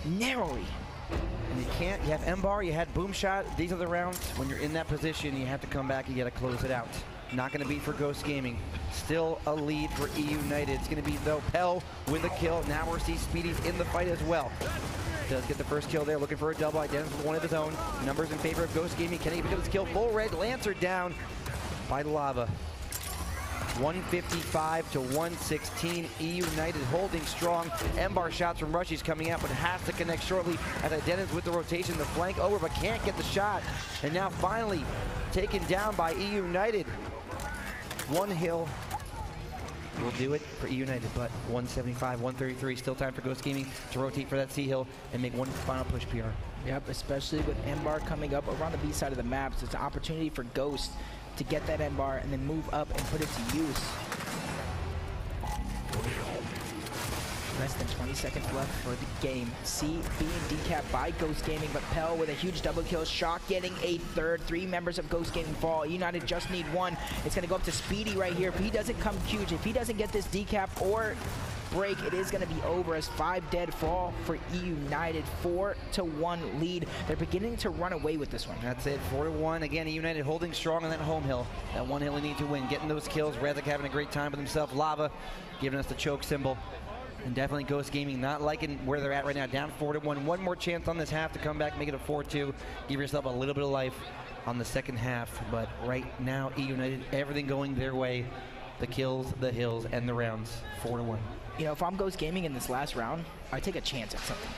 narrowly. And you can't, you have Embar, you had Boomshot. These are the rounds when you're in that position, you have to come back and you got to close it out. Not going to be for Ghost Gaming. Still a lead for Eunited. It's going to be, though, Pell with a kill. Now we're seeing Speedy's in the fight as well. Does get the first kill there, looking for a double. Identifies with one of his own. Numbers in favor of Ghost Gaming. Can he pick up his kill? Full red. Lancer down by Lava. 155 to 116. Eunited holding strong. Embar shots from Rushies coming out, but has to connect shortly as Identities with the rotation. The flank over, but can't get the shot. And now finally taken down by Eunited. One hill will do it for Eunited, but 175, 133. Still time for Ghost Gaming to rotate for that C-Hill and make one final push PR. Yep, especially with Embar coming up around the B side of the map. So it's an opportunity for Ghost to get that Embar and then move up and put it to use. Less than 20 seconds left for the game. C being decapped by Ghost Gaming, but Pell with a huge double kill. Shock getting a third. 3 members of Ghost Gaming fall. United just need 1. It's going to go up to Speedy right here. If he doesn't come huge, if he doesn't get this decap or break, it is going to be over as 5 dead fall for United. 4-1 lead. They're beginning to run away with this one. That's it, 4-1. Again, United holding strong on that home hill. That one hill they need to win. Getting those kills. Rezik having a great time with himself. Lava giving us the choke symbol. And definitely Ghost Gaming not liking where they're at right now. Down 4-1. One more chance on this half to come back, make it a 4-2. Give yourself a little bit of life on the second half. But right now, United, everything going their way. The kills, the hills, and the rounds. 4-1. You know, if I'm Ghost Gaming in this last round, I take a chance at something.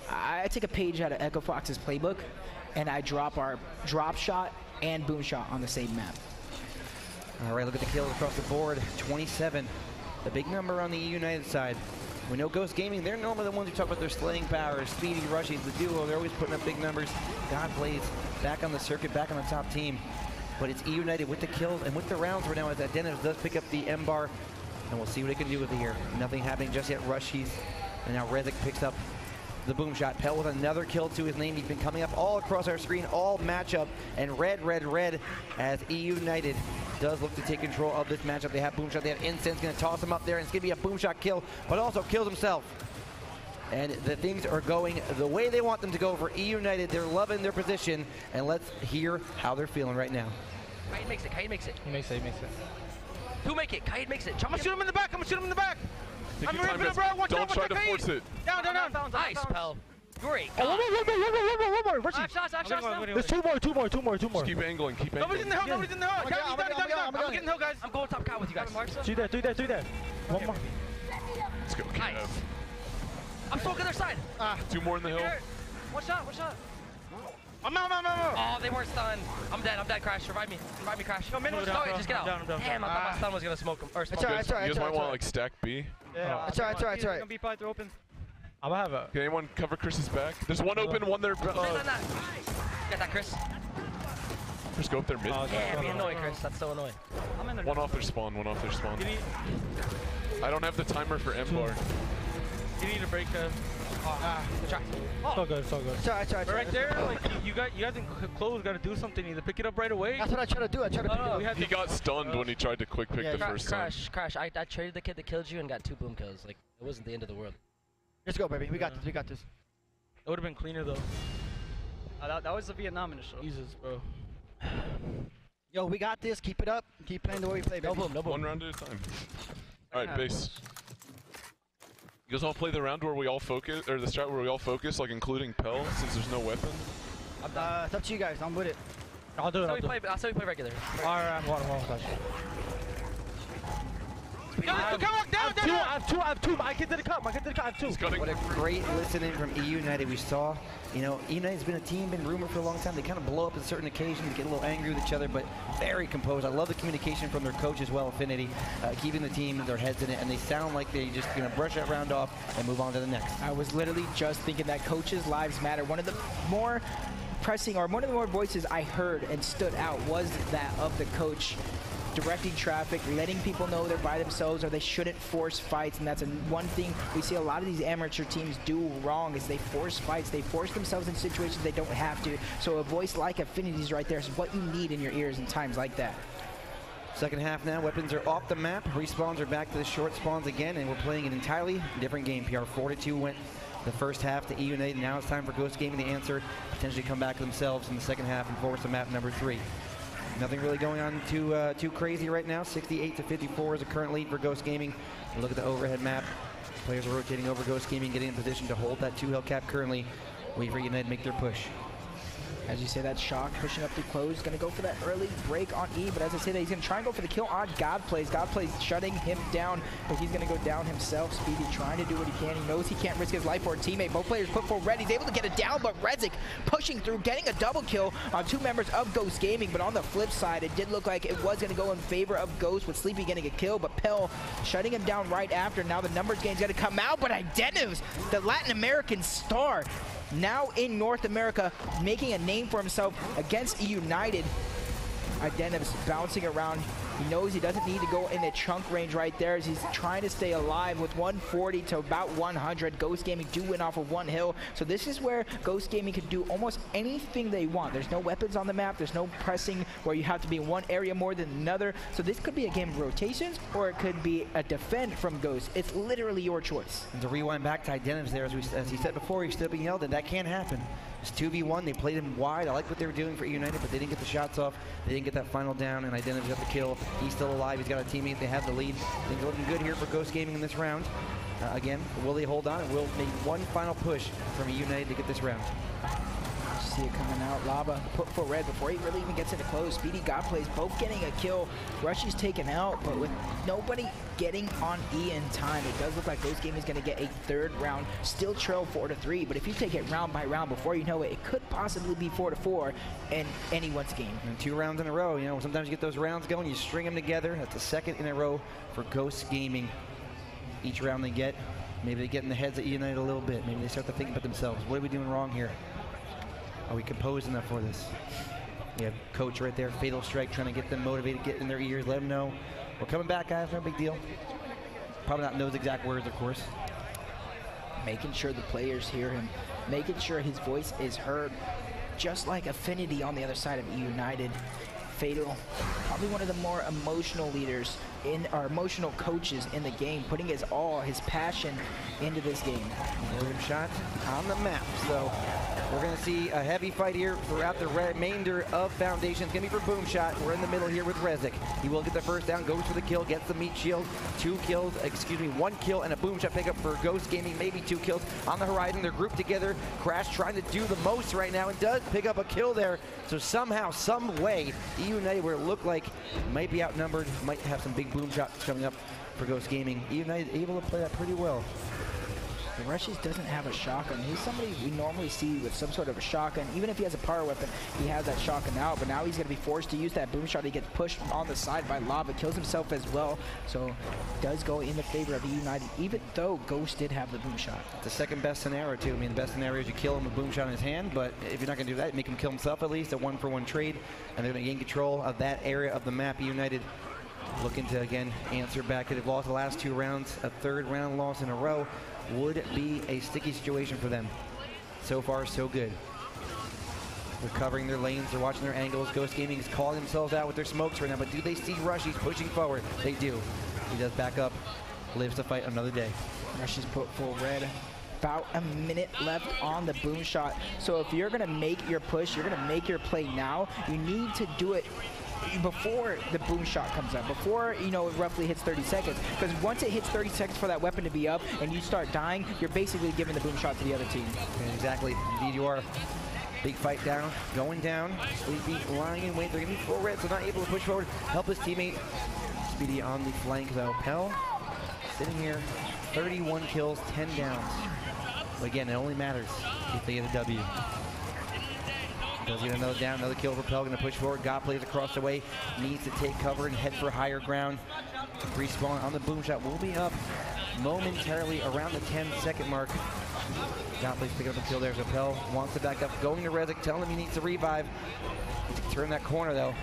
I take a page out of Echo Fox's playbook, and I drop our drop shot and boom shot on the same map. All right, look at the kills across the board. 27. The big number on the United side. We know Ghost Gaming, they're normally the ones who talk about their slaying powers, Speedy, Rushies, the duo. They're always putting up big numbers. God plays back on the circuit, back on the top team. But it's United with the kills and with the rounds right now as that Dennis does pick up the Embar. And we'll see what he can do with it here. Nothing happening just yet. Rushies. And now Rezik picks up the boom shot. Pell with another kill to his name. He's been coming up all across our screen, all matchup. And red as Eunited does look to take control of this matchup. They have boom shot. They have Incense going to toss him up there. And it's going to be a boom shot kill, but also kills himself. And the things are going the way they want them to go for Eunited. They're loving their position. And let's hear how they're feeling right now. Kaid makes it. Kaid makes it. He makes it. Who make it? Kaid makes it. I'm gonna shoot him in the back. I'm gonna shoot him in the back. I'm ripping it, bro. Watch out, don't try to force it. Down. Nice, Pell. Great. Oh, one more. Five shots. There's two more. Just keep angling. Nobody's in the hill. He's down. I'm getting the hill, guys. I'm going top cow with you guys. Three there. One more. Let's go, Kev. I'm smoking their side. 2 more in the hill. One shot. I'm out. Oh, they weren't stunned. I'm dead, Crash. Revive me, Crash. No, just get out. Damn, I thought my stun was gonna smoke him. Or smoke him. You guys might want to like stack B. Yeah, it's alright. Gonna be probably open. I'm gonna have a. Can anyone cover Chris's back? There's one open, one there. Get that, Chris. Just go up there mid. Yeah, be annoying, Chris. That's so annoying. I'm in there. One off their spawn. I don't have the timer for M bar. You need to break the. Good try. So good. It's alright. Right there, like you guys in close got to do something. Either pick it up right away. That's what I try to do. I try to pick it up. He got stunned when he tried to quick pick the first time. Crash. I traded the kid that killed you and got 2 boom kills. Like, it wasn't the end of the world. Let's go, baby. We got this. It would have been cleaner though. That was the Vietnam initial. Jesus, bro. Yo, we got this. Keep it up. Keep playing the way we play, baby. No boom. One round at a time. All right, base. You guys want to play the round where we all focus, or the strat where we all focus, like including Pell, since there's no weapon? It's up to you guys. I'm with it. I'll do it. I'll say we play regular. Alright, one. Come on, down. I have two. I get to the cup. I have two. What a great listening from Eunited. We saw, Eunited's been a team, been rumored for a long time. They kind of blow up at certain occasions, get a little angry with each other, but very composed. I love the communication from their coach as well, Affinity, keeping the team, their heads in it, and they sound like they're just going to brush that round off and move on to the next. I was literally just thinking that coaches' lives matter. One of the more pressing, or one of the more voices I heard and stood out was that of the coach directing traffic, letting people know they're by themselves or they shouldn't force fights. And that's one thing we see a lot of these amateur teams do wrong is they force fights. They force themselves in situations they don't have to. So a voice like Affinity's right there is what you need in your ears in times like that. Second half now, weapons are off the map. Respawns are back to the short spawns again, and we're playing an entirely different game. PR 4-2 went the first half to Eunited. Now it's time for Ghost Gaming to answer, potentially come back to themselves in the second half and force to map number 3. Nothing really going on too crazy right now. 68-54 is the current lead for Ghost Gaming. Look at the overhead map. Players are rotating over Ghost Gaming, getting in position to hold that 2 health cap currently. Wait for United to make their push. As you say, that Shock pushing up through close, going to go for that early break on E, but as I say that, he's going to try and go for the kill on Godplays. Godplays shutting him down, but he's going to go down himself. Speedy trying to do what he can. He knows he can't risk his life for a teammate. Both players put full red. He's able to get it down, but Rezik pushing through, getting a double kill on 2 members of Ghost Gaming, but on the flip side, it did look like it was going to go in favor of Ghost, with Sleepy getting a kill, but Pell shutting him down right after. Now the numbers game's going to come out, but Identivs, the Latin American star, now in North America, making a name for himself against Eunited. Identivs bouncing around. He knows he doesn't need to go in the chunk range right there as he's trying to stay alive with 140 to about 100. Ghost Gaming do win off of 1 hill. So this is where Ghost Gaming can do almost anything they want. There's no weapons on the map. There's no pressing where you have to be in one area more than another. So this could be a game of rotations, or it could be a defend from Ghost. It's literally your choice. And to rewind back to Identivs there, as he said before, he's still being yelled at. That can't happen. It's 2v1. They played him wide. I like what they were doing for Eunited, but they didn't get the shots off. They didn't get that final down, and Identivs got the kill. He's still alive. He's got a teammate. They have the lead. Things are looking good here for Ghost Gaming in this round. Again, will they hold on? Will make one final push from Eunited to get this round. See it coming out. Lava put for red before he really even gets into close. Speedy Godplays both getting a kill. Rushy's taken out, but with nobody getting on E in time, it does look like Ghost Gaming is going to get a 3rd round. Still trail 4-3, but if you take it round by round, before you know it, it could possibly be 4-4 in anyone's game. And 2 rounds in a row. Sometimes you get those rounds going, you string them together. That's the 2nd in a row for Ghost Gaming. Each round they get, maybe they get in the heads of Eunited a little bit. Maybe they start to think about themselves. What are we doing wrong here? Are we composed enough for this? We have Coach right there, Fatal Strike, trying to get them motivated, get in their ears, let them know we're coming back, guys, no big deal. Probably not in those exact words, of course. Making sure the players hear him, making sure his voice is heard, just like Affinity on the other side of Eunited. Fatal, probably one of the more emotional leaders our emotional coaches in the game, putting his all, his passion into this game. Boom shot on the map. So we're going to see a heavy fight here throughout the remainder of Foundation. It's going to be for Boom Shot. We're in the middle here with Rezik. He will get the first down, goes for the kill, gets the meat shield. 1 kill and a Boom Shot pickup for Ghost Gaming, maybe 2 kills on the horizon. They're grouped together. Crash trying to do the most right now and does pick up a kill there. So somehow, some way, Eunited, where it looked like might be outnumbered, might have some big Boom Shots coming up for Ghost Gaming. Eunited able to play that pretty well. But Rushes doesn't have a shotgun. He's somebody we normally see with some sort of a shotgun. Even if he has a power weapon, he has that shotgun out. But now he's going to be forced to use that boom shot. He gets pushed on the side by Lava, kills himself as well. So does go in the favor of United, even though Ghost did have the boom shot. The second best scenario too. I mean, the best scenario is you kill him with a boom shot in his hand, but if you're not going to do that, make him kill himself at least, a 1-for-1 trade, and they're going to gain control of that area of the map. United looking to, again, answer back. They've lost the last 2 rounds. A 3rd round loss in a row would be a sticky situation for them. So far, so good. They're covering their lanes. They're watching their angles. Ghost Gaming is calling themselves out with their smokes right now, but do they see Rush? He's pushing forward. They do. He does back up, lives to fight another day. Rush is put full red. About a minute left on the boom shot. So if you're going to make your push, you're going to make your play now, you need to do it before the boom shot comes up, before, you know, it roughly hits 30 seconds. Because once it hits 30 seconds for that weapon to be up and you start dying, you're basically giving the boom shot to the other team. Exactly. Indeed you are. Big fight down, going down. Sleepy lying in wait. They're going to be full red, so not able to push forward, help his teammate. Speedy on the flank, though. Pell sitting here, 31 kills, 10 downs. But again, it only matters if they get a W. Does get another down, another kill for Pell, going to push forward. God plays across the way, needs to take cover and head for higher ground. Respawn on the boom shot will be up momentarily around the 10-second mark. God plays picking up the kill there. So Pell wants to back up, going to Rezik, telling him he needs to revive. Turn that corner though.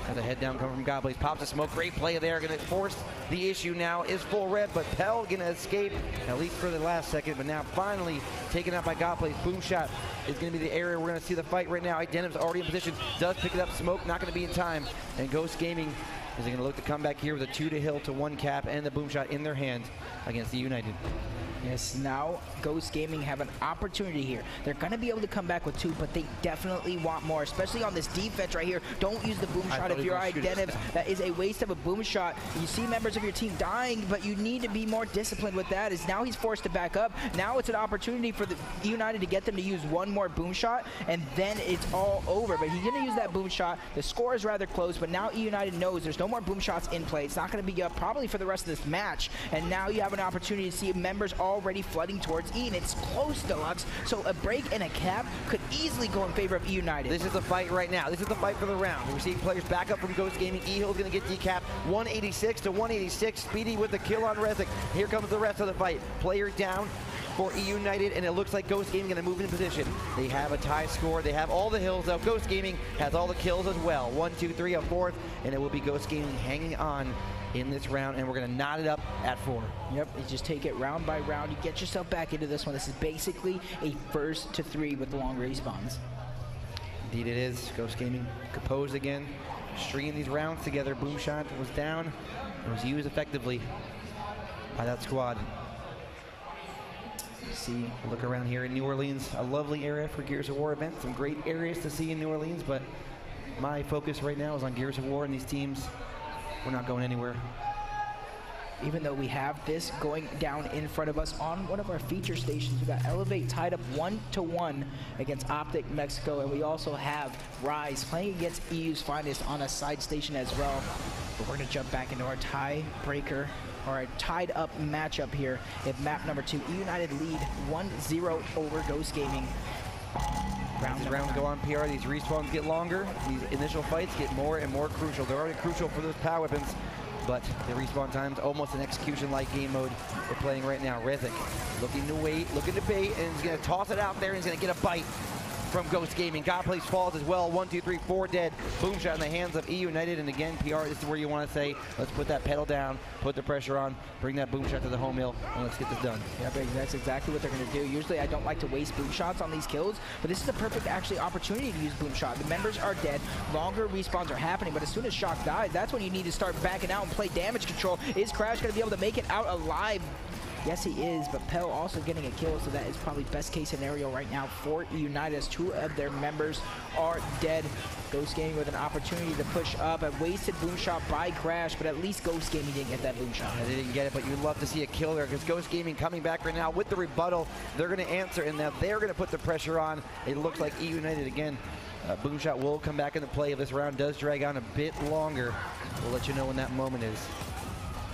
As a head down coming from Godblaze, pops a smoke, great play there, gonna force the issue now, is full red, but Pell gonna escape, at least for the last second, but now finally taken out by Godblaze. Boom shot is gonna be the area we're gonna see the fight right now. Identim's already in position, does pick it up, smoke, not gonna be in time, and Ghost Gaming is gonna look to come back here with a 2 to hill to 1 cap and the boom shot in their hand against the United. Yes, now Ghost Gaming have an opportunity here. They're going to be able to come back with 2, but they definitely want more, especially on this defense right here. Don't use the boom shot if you're Identiv. That is a waste of a boom shot. You see members of your team dying, but you need to be more disciplined with that. Is now he's forced to back up. Now it's an opportunity for the United to get them to use 1 more boom shot, and then it's all over. But he's going to use that boom shot. The score is rather close, but now United knows there's no more boom shots in play. It's not going to be up probably for the rest of this match, and now you have an opportunity to see members already flooding towards E, and it's close, Deluxe, so a break and a cap could easily go in favor of E United. This is the fight right now. This is the fight for the round. We're seeing players back up from Ghost Gaming. E-Hill's going to get decapped, 186 to 186. Speedy with the kill on Rezik. Here comes the rest of the fight. Player down for E United, and it looks like Ghost Gaming going to move into position. They have a tie score. They have all the hills, though. Ghost Gaming has all the kills as well. 1, 2, 3, a 4th, and it will be Ghost Gaming hanging on in this round, and we're going to knot it up at 4. Yep, you just take it round by round. You get yourself back into this one. This is basically a 1st to 3 with the long respawns. Indeed it is. Ghost Gaming composed again, stringing these rounds together. Boom shot was down. It was used effectively by that squad. See, look around here in New Orleans, a lovely area for Gears of War events. Some great areas to see in New Orleans, but my focus right now is on Gears of War and these teams. We're not going anywhere. Even though we have this going down in front of us on one of our feature stations, we got Elevate tied up 1-1 against Optic Mexico, and we also have Rise playing against EU's Finest on a side station as well. But we're going to jump back into our tiebreaker, or a tied up matchup here at map number 2. E United lead 1-0 over Ghost Gaming. These rounds go on PR, these respawns get longer, these initial fights get more and more crucial. They're already crucial for those power weapons, but the respawn time's almost an execution-like game mode we're playing right now. Rezik looking to wait, looking to bait, and he's going to toss it out there, and he's going to get a bite from Ghost Gaming. Godplays falls as well. 1, 2, 3, 4 dead. Boom shot in the hands of E United, and again, PR, this is where you want to say, let's put that pedal down, put the pressure on, bring that boom shot to the home hill, and let's get this done. Yeah, but that's exactly what they're going to do. Usually I don't like to waste boom shots on these kills, but this is a perfect actually opportunity to use boom shot. The members are dead, longer respawns are happening, but as soon as Shock dies, that's when you need to start backing out and play damage control. Is Crash going to be able to make it out alive? Yes, he is, but Pell also getting a kill, so that is probably best case scenario right now for United, as 2 of their members are dead. Ghost Gaming with an opportunity to push up. A wasted boom shot by Crash, but at least Ghost Gaming didn't get that boom shot. They didn't get it, but you'd love to see a kill there, because Ghost Gaming coming back right now with the rebuttal. They're going to answer, and now they're going to put the pressure on. It looks like E United again. Boom shot will come back into play if this round does drag on a bit longer. We'll let you know when that moment is.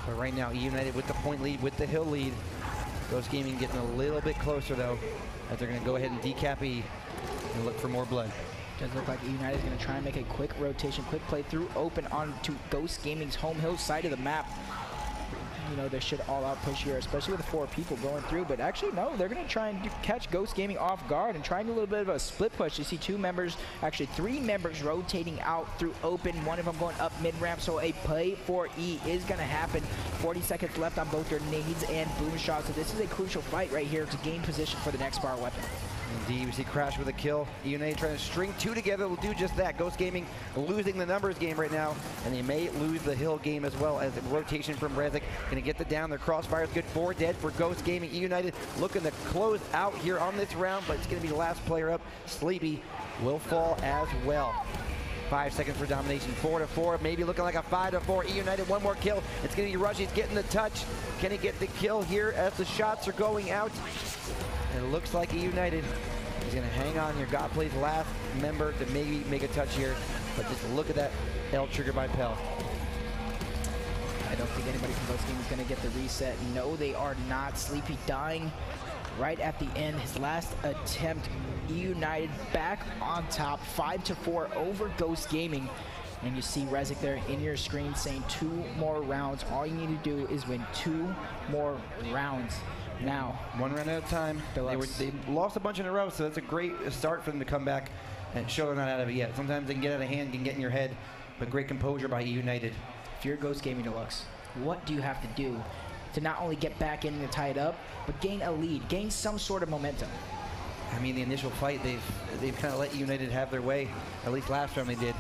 But right now, E United with the point lead, with the hill lead. Ghost Gaming getting a little bit closer though, as they're going to go ahead and decap E and look for more blood. Does look like United is going to try and make a quick rotation, quick play through open onto Ghost Gaming's home hill side of the map. You know, they should all-out push here, especially with the 4 people going through. But actually, no, they're going to try and catch Ghost Gaming off guard and try and do a little bit of a split push. You see 2 members, actually 3 members rotating out through open. One of them going up mid-ramp, so a play for E is going to happen. 40 seconds left on both their nades and boom shots. So this is a crucial fight right here to gain position for the next bar weapon. Indeed, we see Crash with a kill. Eunited trying to string 2 together will do just that. Ghost Gaming losing the numbers game right now, and they may lose the hill game as well as the rotation from Rezik. Gonna get the down. Their crossfire's good. 4 dead for Ghost Gaming. Eunited looking to close out here on this round, but it's gonna be the last player up. Sleepy will fall as well. 5 seconds for domination. 4-4, maybe looking like a 5-4. Eunited, 1 more kill. It's gonna be Rush. He's getting the touch. Can he get the kill here as the shots are going out? It looks like Eunited is going to hang on here. Godplay's last member to maybe make a touch here. But just look at that L trigger by Pell. I don't think anybody from Ghost Gaming is going to get the reset. No, they are not. Sleepy dying right at the end. His last attempt. Eunited back on top. 5-4 over Ghost Gaming. And you see Rezik there in your screen saying 2 more rounds. All you need to do is win 2 more rounds. Now, 1 round at a time. They lost a bunch in a row, so that's a great start for them to come back and show they're not out of it yet. Sometimes they can get out of hand, can get in your head, but great composure by Eunited. If you're Ghost Gaming Deluxe, what do you have to do to not only get back in and tie it up, but gain a lead, gain some sort of momentum? I mean, the initial fight, they've kind of let Eunited have their way. At least last time they did.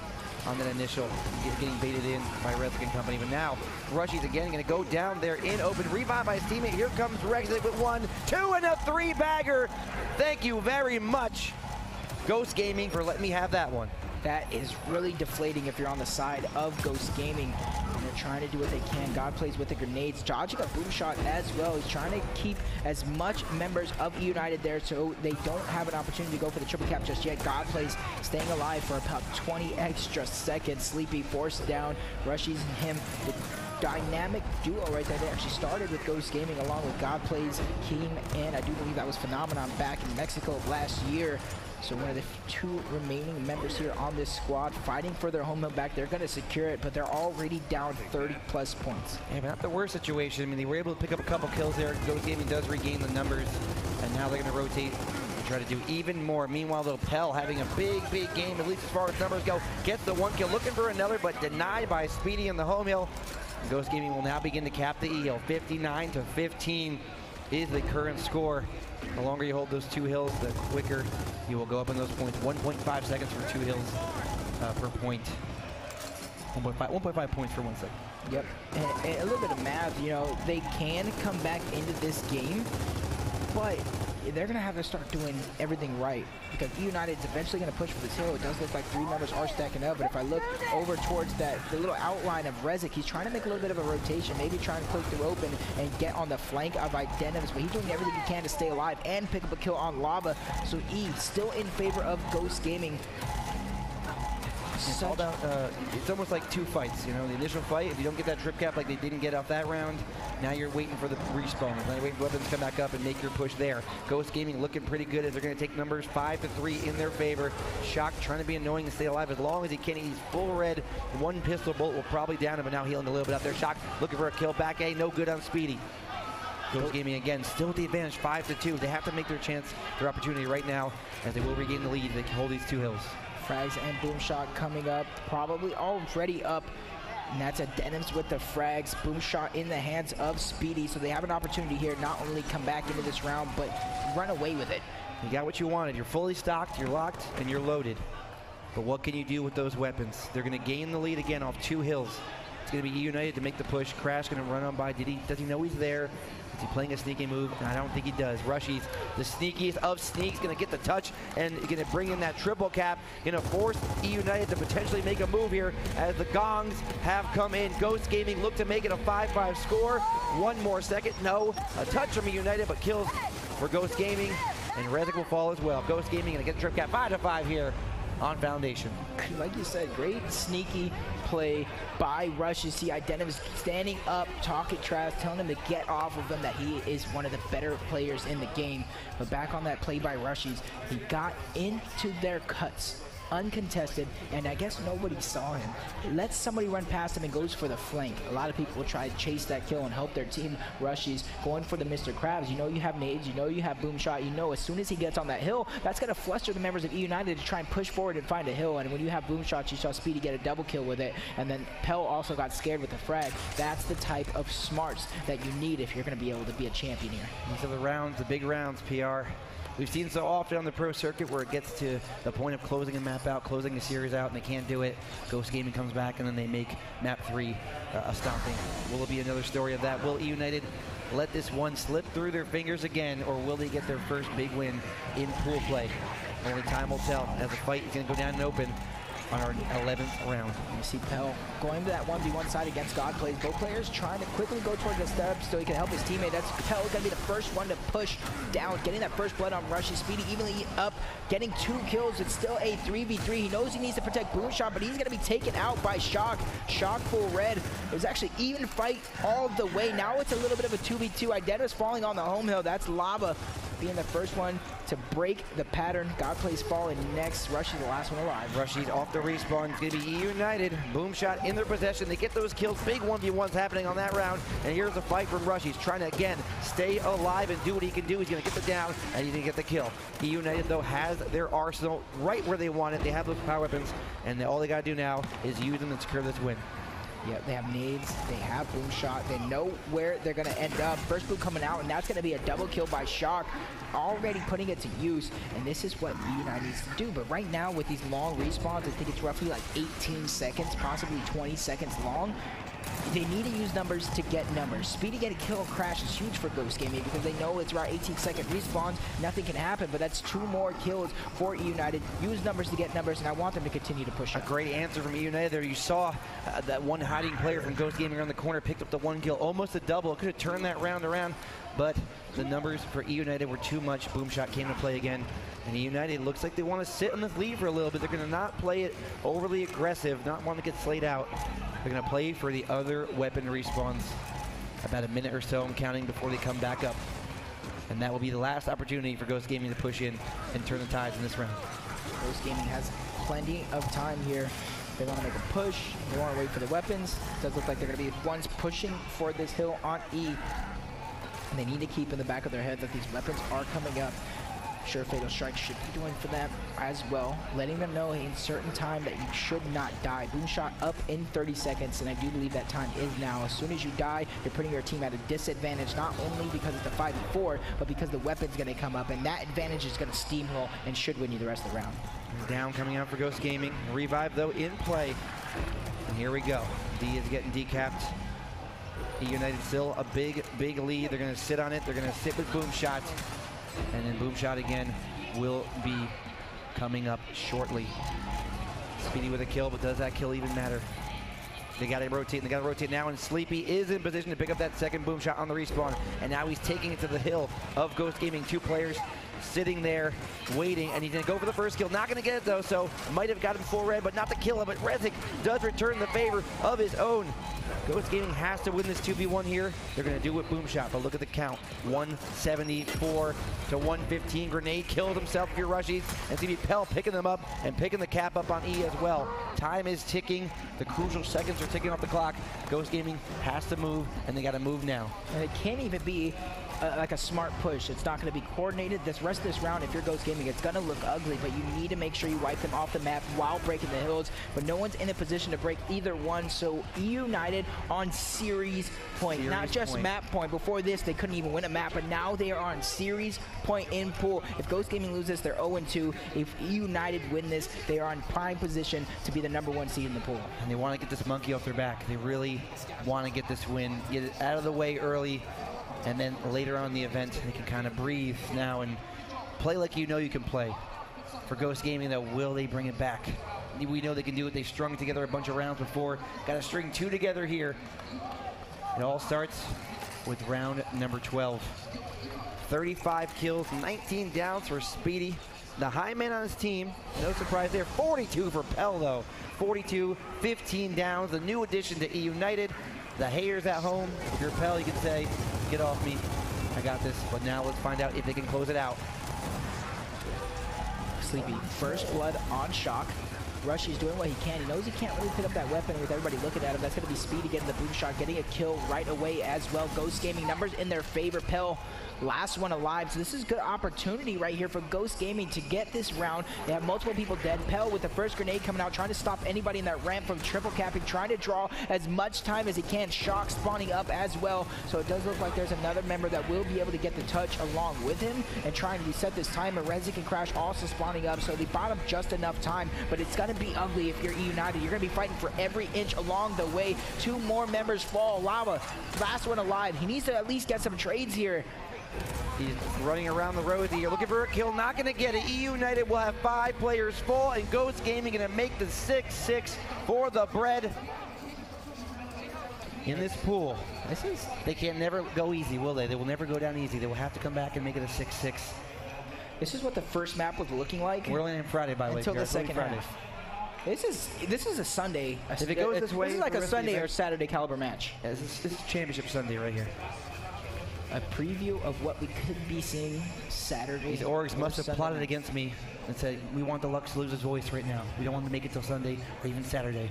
On that initial, getting baited in by Rezik and company. But now, Rushy's again going to go down there in open. Revive by his teammate. Here comes Rezik with 1, 2, and a 3-bagger. Thank you very much, Ghost Gaming, for letting me have that one. That is really deflating if you're on the side of Ghost Gaming. And they're trying to do what they can. God plays with the grenades. dodging a boom shot as well. He's trying to keep as much members of United there so they don't have an opportunity to go for the triple cap just yet. God plays staying alive for about 20 extra seconds. Sleepy forced down. Rushies and him. The dynamic duo right there. They actually started with Ghost Gaming along with God Plays, Keem, and I do believe that was Phenomenon back in Mexico last year. So one of the 2 remaining members here on this squad fighting for their home hill back. They're going to secure it, but they're already down 30-plus points. Yeah, but not the worst situation. I mean, they were able to pick up a couple kills there. Ghost Gaming does regain the numbers, and now they're going to rotate and try to do even more. Meanwhile, though, Pell having a big game, at least as far as numbers go. Gets the 1 kill, looking for another, but denied by Speedy in the home hill. Ghost Gaming will now begin to cap the E-hill. 59-15 is the current score. The longer you hold those 2 hills, the quicker you will go up in those points. 1.5 seconds for 2 hills per point. 1.5 points for 1 second. Yep, and a little bit of math, you know, they can come back into this game, but they're going to have to start doing everything right because United's eventually going to push for this hill. It does look like 3 members are stacking up, but if I look over towards the little outline of Rezik, he's trying to make a little bit of a rotation, maybe trying to click through open and get on the flank of Identims, but he's doing everything he can to stay alive and pick up a kill on Lava. So E still in favor of Ghost Gaming. It's all about, it's almost like 2 fights, you know, the initial fight, if you don't get that trip cap like they didn't get off that round, now you're waiting for the respawn. Now you're waiting for weapons to come back up and make your push there. Ghost Gaming looking pretty good as they're going to take numbers 5-3 in their favor. Shock trying to be annoying and stay alive as long as he can. He's full red. 1 pistol bullet will probably down him, but now healing a little bit out there. Shock looking for a kill. Back A, no good on Speedy. Ghost Gaming again, still with the advantage, 5-2. They have to make their opportunity right now as they will regain the lead. They can hold these 2 hills. Frags and boom shot coming up, probably already up. And that's a Denims with the frags. Boom shot in the hands of Speedy. So they have an opportunity here, not only come back into this round, but run away with it. You got what you wanted. You're fully stocked, you're locked, and you're loaded. But what can you do with those weapons? They're going to gain the lead again off 2 hills. It's going to be Eunited to make the push. Crash going to run on by. Does he know he's there? Is he playing a sneaky move? I don't think he does. Rushy's the sneakiest of sneaks, going to get the touch and going to bring in that triple cap. Going to force Eunited to potentially make a move here as the gongs have come in. Ghost Gaming look to make it a 5-5 score. 1 more second. No, a touch from Eunited, but kills for Ghost Gaming. And Rezik will fall as well. Ghost Gaming going to get the triple cap 5-5 here on Foundation. Like you said, great sneaky play by Rush. You see Identiv is standing up, talking trash, telling him to get off of him, that he is one of the better players in the game. But back on that play by Rushies, he got into their cuts, uncontested, and I guess nobody saw him. Lets somebody run past him and goes for the flank. A lot of people will try to chase that kill and help their team. Rushies going for the Mr. Krabs. You know you have nades, you know you have boom shot, you know as soon as he gets on that hill, that's going to fluster the members of Eunited to try and push forward and find a hill. And when you have boom shots, you saw Speedy get a double kill with it, and then Pell also got scared with the frag. That's the type of smarts that you need if you're going to be able to be a champion here. These are the rounds, the big rounds, PR. We've seen so often on the pro circuit where it gets to the point of closing a map out, closing a series out, and they can't do it. Ghost Gaming comes back, and then they make map 3 a stomping. Will it be another story of that? Will Eunited let this one slip through their fingers again, or will they get their first big win in pool play? Only time will tell, as the fight is going to go down and open on our 11th round. You see Pell going to that 1v1 side against God Plays. Both players trying to quickly go toward the steps so he can help his teammate. That's Pell going to be the first one to push down, getting that first blood on Rushy. Speedy evenly up, getting 2 kills. It's still a 3v3. He knows he needs to protect Boomshot, but he's going to be taken out by Shock. Shock full red. It was actually even fight all the way. Now it's a little bit of a 2v2. Identi's falling on the home hill. That's Lava being the first one to break the pattern. God Plays falling next. Rushy's the last one alive. Rushy's off the respawn. It's going to be Eunited. Boomshot in their possession. They get those kills. Big 1v1s happening on that round. And here's the fight from Rush. He's trying to, again, stay alive and do what he can do. He's going to get the down, and he's going to get the kill. Eunited, though, has their arsenal right where they want it. They have those power weapons, and all they got to do now is use them and secure this win. Yep, they have nades, they have boom shot, they know where they're gonna end up. First boot coming out, and that's gonna be a double kill by Shock, already putting it to use, and this is what United needs to do. But right now, with these long respawns, I think it's roughly like 18 seconds, possibly 20 seconds long. They need to use numbers to get numbers. Speedy getting kill and crash is huge for Ghost Gaming because they know it's around 18-second respawns. Nothing can happen, but that's 2 more kills for United. Use numbers to get numbers, and I want them to continue to push. A great answer from United there. You saw that one hiding player from Ghost Gaming around the corner picked up the 1 kill, almost a double. Could have turned that round around, but the numbers for United were too much. Boomshot came to play again, and United looks like they want to sit on this lead for a little bit. They're going to not play it overly aggressive, not want to get slayed out. They're going to play for the other weapon respawns. About a minute or so, I'm counting, before they come back up. And that will be the last opportunity for Ghost Gaming to push in and turn the tides in this round. Ghost Gaming has plenty of time here. They want to make a push. They want to wait for the weapons. It does look like they're going to be ones pushing for this hill on E. And they need to keep in the back of their head that these weapons are coming up. Sure, Fatal Strike should be doing for them as well, letting them know in certain time that you should not die. Boomshot up in 30 seconds, and I do believe that time is now. As soon as you die, you're putting your team at a disadvantage, not only because it's a 5v4, but because the weapon's going to come up, and that advantage is going to steamroll and should win you the rest of the round. Down coming out for Ghost Gaming. Revive, though, in play. And here we go. D is getting decapped. United still a big, big lead. They're going to sit on it. They're going to sit with Boomshot. And then Boomshot again will be coming up shortly. Speedy with a kill, but does that kill even matter? They got to rotate, and they got to rotate now, and Sleepy is in position to pick up that second Boomshot on the respawn. And now he's taking it to the hill of Ghost Gaming. 2 players sitting there waiting, and he's going to go for the first kill. Not going to get it, though, so might have got him full red, but not to kill him. But Rezik does return the favor of his own. Ghost Gaming has to win this 2v1 here. They're going to do it Boomshot, but look at the count. 174 to 115. Grenade kills himself if you're Rushies. And it's going to be Pell picking them up and picking the cap up on E as well. Time is ticking. The crucial seconds are ticking off the clock. Ghost Gaming has to move, and they got to move now. And it can't even be like a smart push. It's not going to be coordinated. This rest of this round, if you're Ghost Gaming, it's going to look ugly, but you need to make sure you wipe them off the map while breaking the hills. But no one's in a position to break either one, so United on series point, not just map point. Before this, they couldn't even win a map, but now they are on series point in pool. If Ghost Gaming loses, they're 0-2. If United win this, they are in prime position to be the #1 seed in the pool. And they want to get this monkey off their back. They really want to get this win, get it out of the way early, and then later on in the event, they can kind of breathe now and play like you know you can play. For Ghost Gaming, though, will they bring it back? We know they can do it. They strung together a bunch of rounds before. Got to string 2 together here. It all starts with round number 12. 35 kills, 19 downs for Speedy. the high man on his team. No surprise there. 42 for Pell, though. 42, 15 downs. The new addition to Eunited. The haters at home, if you're Pell, you can say, get off me. I got this. But now let's find out if they can close it out. Sleepy, first blood on Shock. Rushy's doing what he can. He knows he can't really pick up that weapon with everybody looking at him. That's going to be Speedy getting the boom shot, getting a kill right away as well. Ghost Gaming numbers in their favor. Pell, last one alive. So this is a good opportunity right here for Ghost Gaming to get this round. They have multiple people dead. Pell with the first grenade coming out, trying to stop anybody in that ramp from triple capping, trying to draw as much time as he can. Shock spawning up as well. So it does look like there's another member that will be able to get the touch along with him and trying to reset this timer. Rezik and Crash also spawning up, so they bought him just enough time, but it's going to be ugly if you're United. You're going to be fighting for every inch along the way. 2 more members fall. Lava, last one alive. He needs to at least get some trades here. He's running around the road here, looking for a kill, not going to get it. Eunited will have 5 players fall, and Ghost Gaming going to make the 6-6 for the bread in this pool. They can't never go easy, will they? They will never go down easy. They will have to come back and make it a 6-6. This is what the first map was looking like. We're only on Friday, by the way. Until the second half. This is a Sunday. If it goes this way, this is like a Sunday or Saturday caliber match. Yeah, this is Championship Sunday right here. A preview of what we could be seeing Saturday. These orgs must have plotted against me and said, we want Deluxe to lose his voice right now. We don't want to make it till Sunday or even Saturday.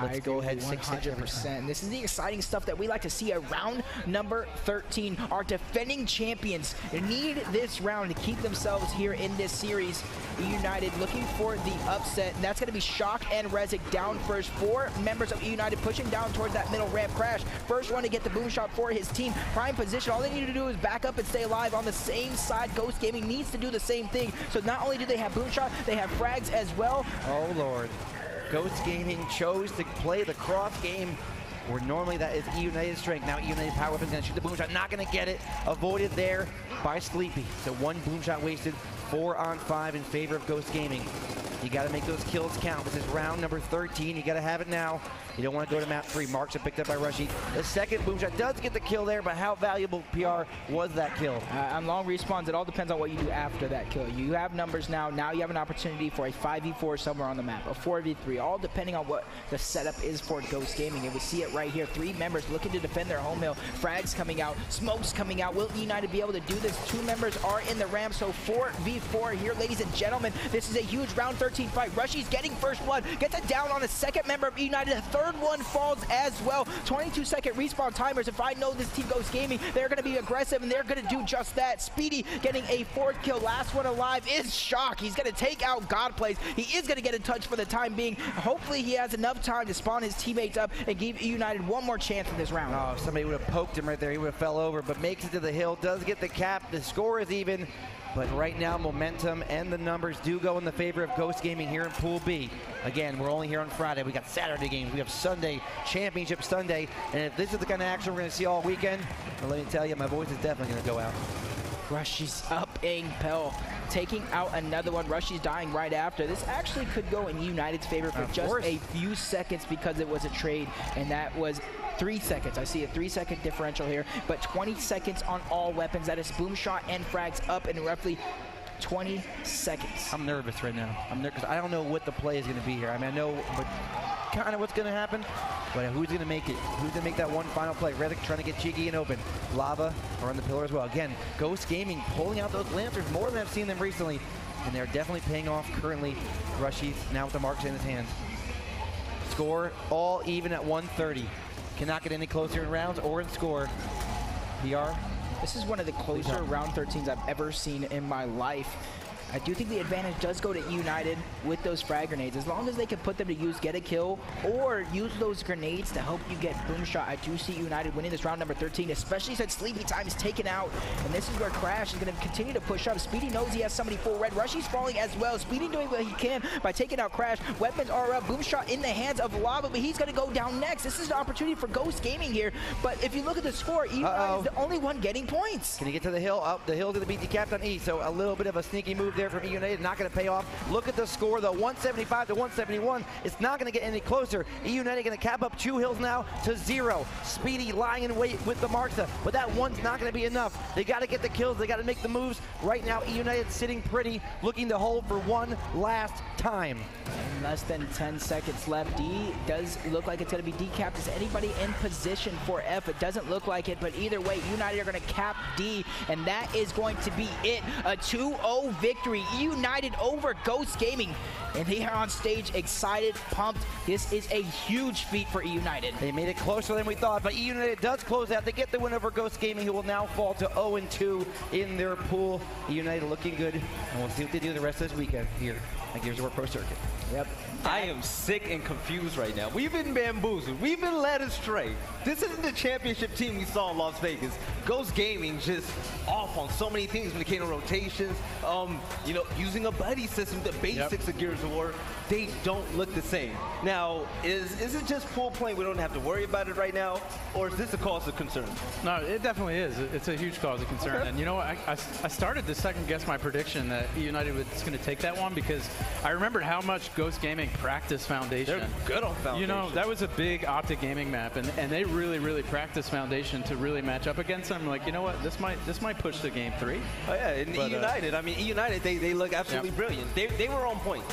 Let's go ahead 100%. This is the exciting stuff that we like to see at round number 13. Our defending champions need this round to keep themselves here in this series. United looking for the upset, and that's going to be Shock and Rezik down first. 4 members of United pushing down towards that middle ramp. Crash, first one to get the boom shot for his team. Prime position. All they need to do is back up and stay alive on the same side. Ghost Gaming needs to do the same thing. So not only do they have boom shot, they have frags as well. Oh, Lord. Ghost Gaming chose to play the cross game where normally that is Eunited's strength. Now Eunited's power weapon's going to shoot the boom shot. Not going to get it. Avoided there by Sleepy. So 1 boom shot wasted. 4 on 5 in favor of Ghost Gaming. You got to make those kills count. This is round number 13. You got to have it now. You don't want to go to map 3. Marks are picked up by Rushy. The second boom shot does get the kill there, but how valuable PR was that kill? On long respawns, it all depends on what you do after that kill. You have numbers now. Now you have an opportunity for a 5v4 somewhere on the map, a 4v3, all depending on what the setup is for Ghost Gaming. And we see it right here. 3 members looking to defend their home hill. Frags coming out, smokes coming out. Will United be able to do this? 2 members are in the ramp, so 4v4 here, ladies and gentlemen. This is a huge round 13 fight. Rushy's getting first blood, gets it down on a second member of United. The third one falls as well. 22-second respawn timers. If I know this team Ghost Gaming, they're going to be aggressive, and they're going to do just that. Speedy getting a 4th kill. Last one alive is Shock. He's going to take out Godplays. He is going to get a touch for the time being. Hopefully he has enough time to spawn his teammates up and give United one more chance in this round. Oh, somebody would have poked him right there. He would have fell over, but makes it to the hill. Does get the cap. The score is even. But right now, momentum and the numbers do go in the favor of Ghost Gaming here in Pool B. Again, we're only here on Friday. We got Saturday games. We have Sunday, Championship Sunday. And if this is the kind of action we're going to see all weekend, well, let me tell you, my voice is definitely going to go out. Rushy's up-ing Pell, taking out another one. Rushy's dying right after. This actually could go in United's favor for just a few seconds because it was a trade, and that was 3 seconds. I see a 3-second differential here, but 20 seconds on all weapons. That is boom shot and frags up in roughly 20 seconds. I'm nervous right now. I'm nervous because I don't know what the play is going to be here. I mean, I know kind of what's going to happen, but who's going to make it? Who's going to make that one final play? Rezik trying to get cheeky and open. Lava are on the pillar as well. Again, Ghost Gaming pulling out those lancers more than I've seen them recently, and they're definitely paying off currently. Rushy's now with the marks in his hands. Score all even at 130. Cannot get any closer in rounds or in score. PR. This is one of the closer round 13s I've ever seen in my life. I do think the advantage does go to United with those frag grenades. As long as they can put them to use, get a kill, or use those grenades to help you get boom shot. I do see United winning this round number 13, especially since Sleepy Time is taken out. And this is where Crash is going to continue to push up. Speedy knows he has somebody full red. Rushy's falling as well. Speedy doing what he can by taking out Crash. Weapons are up. Boom shot in the hands of Lava, but he's going to go down next. This is an opportunity for Ghost Gaming here. But if you look at the score, United is the only one getting points. Can he get to the hill? Up the hill to the BT capped on E. So a little bit of a sneaky move move there from Eunited, not going to pay off. Look at the score, though, 175 to 171. It's not going to get any closer. Eunited going to cap up 2 hills now to 0. Speedy lying in wait with the Martha, but that one's not going to be enough. They got to get the kills. They got to make the moves. Right now, Eunited sitting pretty, looking to hold for one last time. And less than 10 seconds left. D does look like it's going to be decapped. Is anybody in position for F? It doesn't look like it, but either way, United are going to cap D, and that is going to be it. A 2-0 victory. United over Ghost Gaming, and they are on stage excited, pumped. This is a huge feat for United. They made it closer than we thought, but United does close out. They get the win over Ghost Gaming, who will now fall to 0-2 in their pool. United looking good, and we'll see what they do the rest of this weekend here at Gears of War Pro Circuit. Yep. I am sick and confused right now. We've been bamboozled. We've been led astray. This isn't the championship team we saw in Las Vegas. Ghost Gaming just off on so many things when it came to rotations. You know, using a buddy system, the basics of Gears of War, they don't look the same. Now, is it just pool playing? We don't have to worry about it right now, or is this a cause of concern? No, it definitely is. It's a huge cause of concern. Okay. And you know what? I started to second guess my prediction that United was going to take that one because I remembered how much Ghost Gaming practice Foundation. They're good on Foundation. You know, that was a big Optic Gaming map, and they really practiced Foundation to really match up against them. Like, you know what? This might push to game 3. Oh yeah, and Eunited. I mean, Eunited. They look absolutely brilliant. They were on point.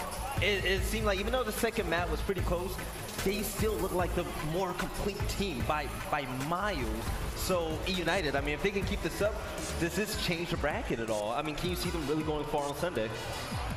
It seemed like even though the second map was pretty close, they still look like the more complete team by miles. So Eunited, I mean, if they can keep this up, does this change the bracket at all? I mean, can you see them really going far on Sunday?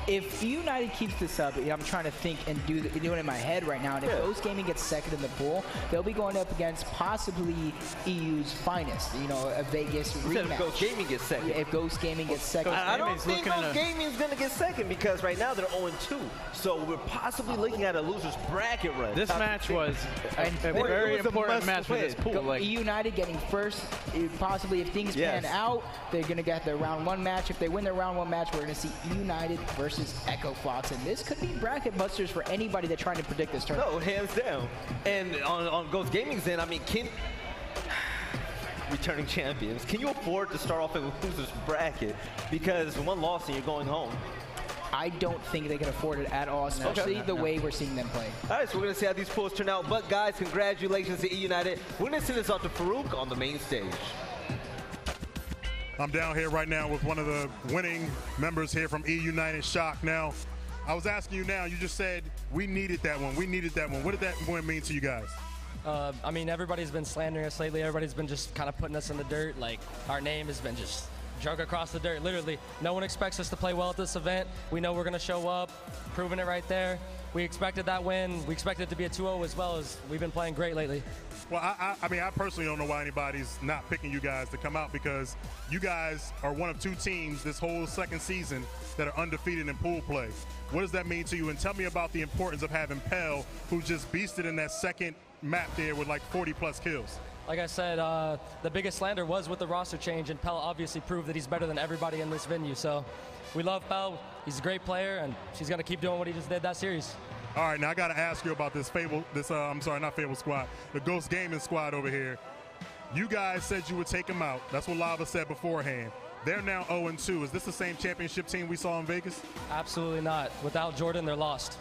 If United keeps this up, I'm trying to think and do it in my head right now, and if Ghost Gaming gets second in the pool, they'll be going up against possibly EU's finest, you know, a Vegas rematch. If Ghost Gaming gets second. If Ghost Gaming gets second. I don't think Ghost Gaming's going to get second because right now they're 0-2. So we're possibly looking at a loser's bracket run. This match was a very important match for this pool. Like, United getting first, possibly if things pan out, they're going to get their round 1 match. If they win their round 1 match, we're going to see United versus Echo Fox, and this could be bracket busters for anybody that's trying to predict this tournament. No, hands down. And on Ghost Gaming's end, I mean, returning champions, can you afford to start off in a loser's bracket? Because one loss and you're going home. I don't think they can afford it at all, especially the way we're seeing them play. All right, so we're going to see how these pools turn out. But guys, congratulations to Eunited. We're going to send this out to Farouk on the main stage. I'm down here right now with one of the winning members here from Eunited, Shock. Now, I was asking you now, you just said we needed that one. We needed that one. What did that win mean to you guys? I mean, everybody's been slandering us lately. Everybody's been just kind of putting us in the dirt. Like, our name has been just drug across the dirt, literally. No one expects us to play well at this event. We know we're going to show up, proving it right there. We expected that win. We expected it to be a 2-0 as well, as we've been playing great lately. Well, I mean, I personally don't know why anybody's not picking you guys to come out, because you guys are one of 2 teams this whole second season that are undefeated in pool play. What does that mean to you? And tell me about the importance of having Pell, who just beasted in that second map there with like 40+ kills. Like I said, the biggest slander was with the roster change, and Pell obviously proved that he's better than everybody in this venue. So we love Pell. He's a great player, and he's going to keep doing what he just did that series. All right, now I got to ask you about this Fable, I'm sorry, not Fable squad, the Ghost Gaming squad over here. You guys said you would take them out. That's what Lava said beforehand. They're now 0-2. Is this the same championship team we saw in Vegas? Absolutely not. Without Jordan, they're lost.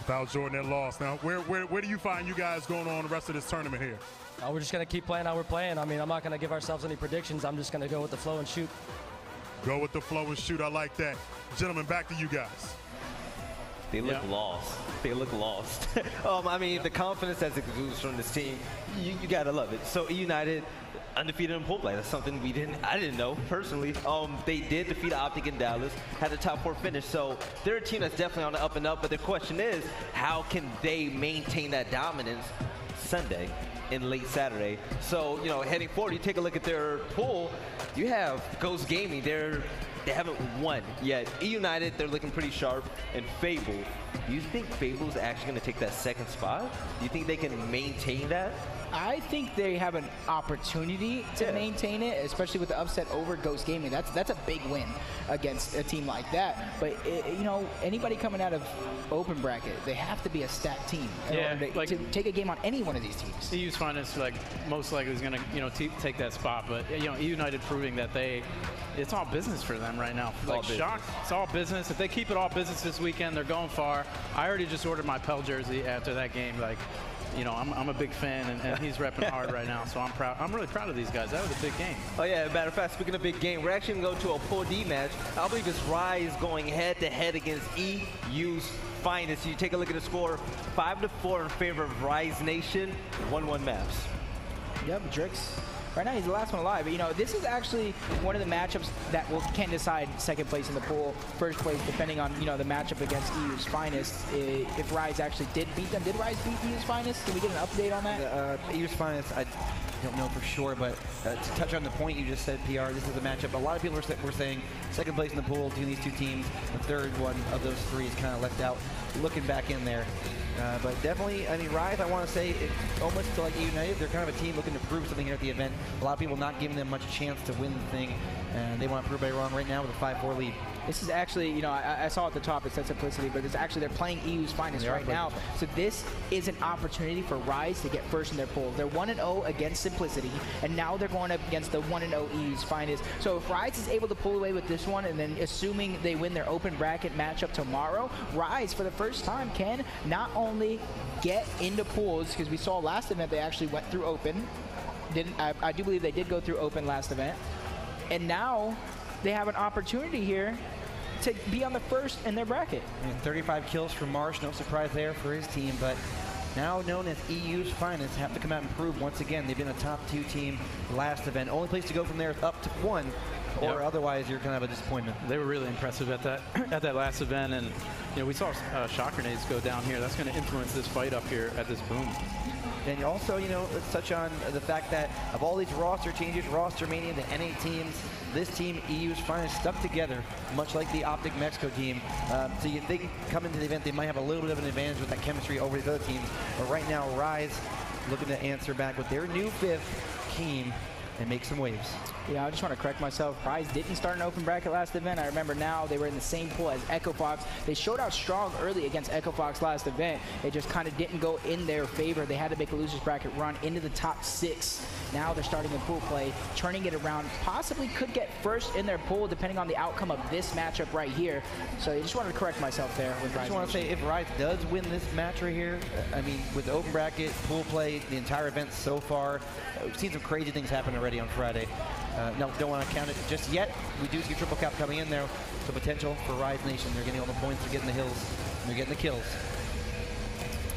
Without Jordan, they're lost. Now, where do you find you guys going on the rest of this tournament here? We're just going to keep playing how we're playing. I mean, I'm not going to give ourselves any predictions. I'm just going to go with the flow and shoot. Go with the flow and shoot. I like that. Gentlemen, back to you guys. They look lost. They look lost. I mean, the confidence that exudes from this team, you gotta love it. So Eunited, undefeated in pool play. That's something I didn't know personally. They did defeat Optic in Dallas, had a top 4 finish. So they're a team that's definitely on the up and up. But the question is, how can they maintain that dominance Sunday and late Saturday? So, you know, heading forward, you take a look at their pool. You have Ghost Gaming. They haven't won yet. Eunited, they're looking pretty sharp. And Fable, Do you think Fable's actually going to take that second spot? Do you think they can maintain that? I think they have an opportunity to maintain it, especially with the upset over Ghost Gaming. That's a big win against a team like that. But you know, anybody coming out of open bracket, they have to be a stacked team to take a game on any one of these teams. EU's Finest, like, most likely is going to take that spot, but you know, Eunited proving that it's all business for them right now. Like Shock, it's all business. If they keep it all business this weekend, they're going far. I already just ordered my Pell jersey after that game. Like, you know, I'm a big fan, and he's repping hard right now, so I'm proud. I'm really proud of these guys. That was a big game. Oh yeah, matter of fact, speaking of big game, we're actually going to go to a Pool D match. I believe it's Rise going head-to-head against EU's Finest. You take a look at the score, 5-4 in favor of Rise Nation, 1-1 maps. Yep, Drix. Right now, he's the last one alive. But, you know, this is actually one of the matchups that can decide second place in the pool, first place, depending on, you know, the matchup against EU's Finest. If Rise actually did beat them. Did Rise beat EU's Finest? Can we get an update on that? EU's Finest, I don't know for sure, but to touch on the point you just said, PR, this is a matchup. A lot of people were saying second place in the pool between these two teams. The third one of those three is kind of left out, looking back in there. But definitely, I mean, Rise, I want to say, almost to like Eunited, they're kind of a team looking to prove something here at the event. A lot of people not giving them much chance to win the thing, and they want to prove everybody wrong right now with a 5-4 lead. This is actually, you know, I saw at the top it said Simplicity, but it's actually, they're playing EU's Finest right now. So this is an opportunity for Rise to get first in their pool. They're 1-0 against Simplicity, and now they're going up against the 1-0 EU's Finest. So if Rise is able to pull away with this one, and then assuming they win their open bracket matchup tomorrow, Rise, for the first time, can not only get into pools, because we saw last event they actually went through open. I do believe they did go through open last event. And now they have an opportunity here to be on the first in their bracket. I mean, 35 kills for Marsh, no surprise there for his team, but now known as EU's Finest have to come out and prove once again they've been a top 2 team last event. Only place to go from there is up to 1, or otherwise you're kind of a disappointment. They were really impressive at that last event, and you know, we saw shock grenades go down here. That's going to influence this fight up here at this boom. And also, you know, let's touch on the fact that of all these roster changes, roster mania, the NA teams, this team, EU's Finest, stuck together, much like the Optic Mexico team. So you think coming to the event, they might have a little bit of an advantage with that chemistry over the other teams. But right now, Rise looking to answer back with their new 5th team and make some waves. Yeah, I just want to correct myself. Rise didn't start an open bracket last event. I remember now they were in the same pool as Echo Fox. They showed out strong early against Echo Fox last event. It just kind of didn't go in their favor. They had to make a loser's bracket run into the top 6. Now they're starting in pool play, turning it around. Possibly could get first in their pool depending on the outcome of this matchup right here. So I just wanted to correct myself there with Rise. I just want to say, if Rise does win this match right here, I mean, with the open bracket, pool play, the entire event so far, we've seen some crazy things happen already on Friday. No, don't want to count it just yet. We do see Triple Cap coming in there. The potential for Rise Nation. They're getting all the points, they're getting the hills, and they're getting the kills.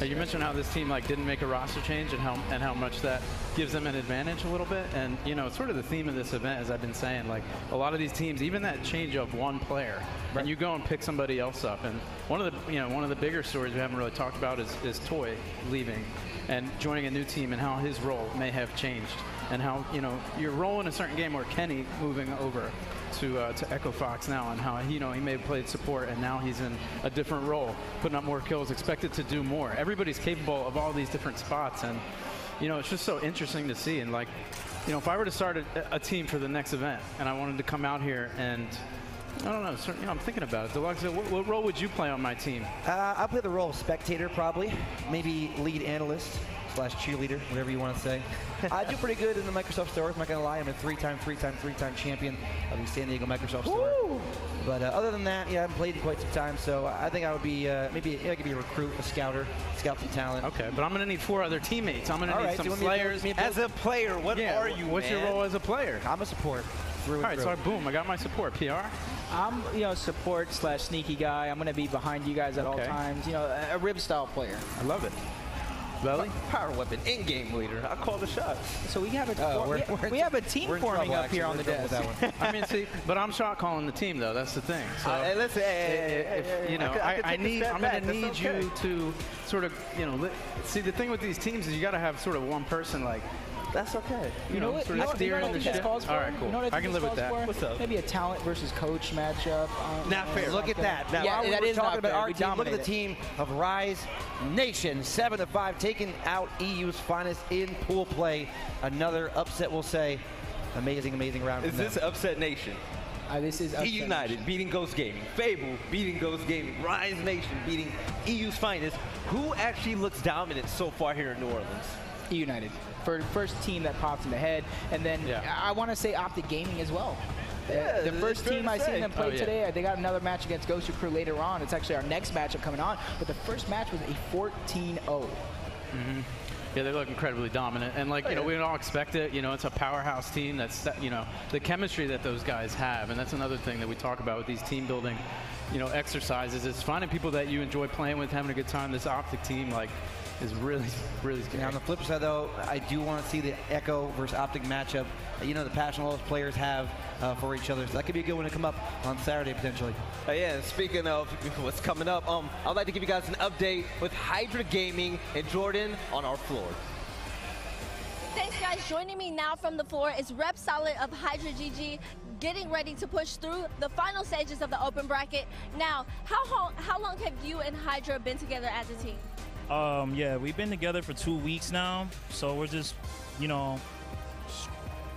You mentioned how this team didn't make a roster change and how much that gives them an advantage a little bit. And you know, it's sort of the theme of this event, as I've been saying. Like a lot of these teams, even that change of one player, and you go and pick somebody else up. And one of the bigger stories we haven't really talked about is Toy leaving and joining a new team, and how his role may have changed, and how, you know, you're rolling a certain game, or Kenny moving over to Echo Fox now, and how he may have played support, and now he's in a different role, putting up more kills, expected to do more. Everybody's capable of all these different spots, and you know, it's just so interesting to see. And like, you know, if I were to start a team for the next event, and I wanted to come out here and I don't know, you know, I'm thinking about it. Deluxe, what role would you play on my team? I'll play the role of spectator, probably. Maybe lead analyst / cheerleader, whatever you want to say. I do pretty good in the Microsoft Store, I'm not going to lie. I'm a three-time champion of the San Diego Microsoft Store. But other than that, yeah, I haven't played in quite some time, so I think I would be, maybe I could be a recruit, a scouter, scout some talent. Okay, but I'm going to need 4 other teammates. I'm going to need some slayers. As a player, what are you, What's your role as a player? I'm a support. All right, so boom, I got my support. PR? I'm, you know, support / sneaky guy. I'm going to be behind you guys at all times. You know, a rib style player. I love it. Belly? Power weapon, in-game leader. I call the shots. So we have a we have a team forming up here on the desk. I mean, see, but I'm shot calling the team though. That's the thing. So listen, you know, I'm going to need you to sort of, you know, see, the thing with these teams is you got to have sort of one person like That's okay. You know what? You know what I think this calls for? All right, cool. You know what I can live with that. What's up? Maybe a talent versus coach matchup. Not fair. Look at that. Now, Yeah, while that we're is talking not about fair. our We team, look at the dominated. team of Rise Nation, 7-5, taking out EU's finest in pool play. Another upset, we'll say. Amazing, amazing round. Is from them. this Upset Nation? This is Upset Eunited Nation. beating Ghost Gaming, Fable beating Ghost Gaming, Rise Nation beating EU's finest. Who actually looks dominant so far here in New Orleans? Eunited. For first team that pops in the head, and then I want to say Optic Gaming as well. Yeah, the first it's fair team to I say. seen them play today, they got another match against Ghost Crew later on. It's actually our next matchup coming on, but the first match was a 14-0. Yeah, they look incredibly dominant, and like you know, we all expect it. You know, it's a powerhouse team. That's you know, the chemistry that those guys have, and that's another thing that we talk about with these team building, you know, exercises. Is finding people that you enjoy playing with, having a good time. This Optic team, like, is really scary. Now, on the flip side, though, I do want to see the Echo versus Optic matchup. You know, the passion all those players have for each other. So that could be a good one to come up on Saturday, potentially. Yeah, speaking of what's coming up, I'd like to give you guys an update with Hydra Gaming and Jordan on our floor. Thanks, guys. Joining me now from the floor is Rep Solid of Hydra GG, getting ready to push through the final stages of the open bracket. Now, how long have you and Hydra been together as a team? Yeah, we've been together for 2 weeks now, so we're just, you know,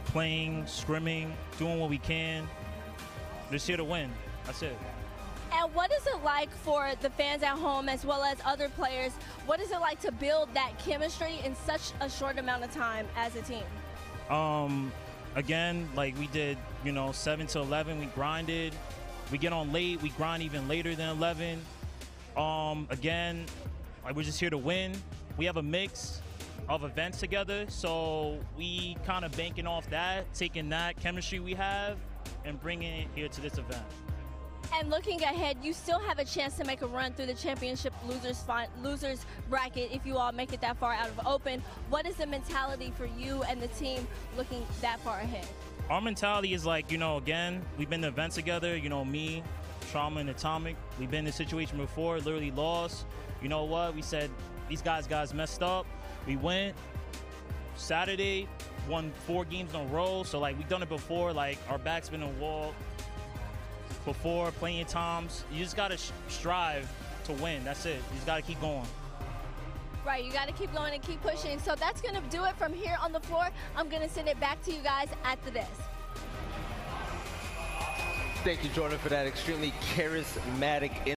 playing, scrimming, doing what we can. Just here to win. That's it. And what is it like for the fans at home as well as other players? What is it like to build that chemistry in such a short amount of time as a team? Again, like we did, you know, 7 to 11, we grinded. We get on late, we grind even later than 11. Again, like we're just here to win. We have a mix of events together, so we kind of banking off that, taking that chemistry we have and bringing it here to this event. And looking ahead, you still have a chance to make a run through the championship losers bracket if you all make it that far out of open. What is the mentality for you and the team looking that far ahead? Our mentality is like, you know, again, we've been to events together, you know, me, Trauma, and Atomic. We've been in this situation before, literally lost. You know what? We said, these guys messed up. We went Saturday, won 4 games in a row. So, like, we've done it before. Like, our back's been on the wall before, plenty of times. You just got to strive to win. That's it. You just got to keep going. Right, you got to keep going and keep pushing. So that's going to do it from here on the floor. I'm going to send it back to you guys at the desk. Thank you, Jordan, for that extremely charismatic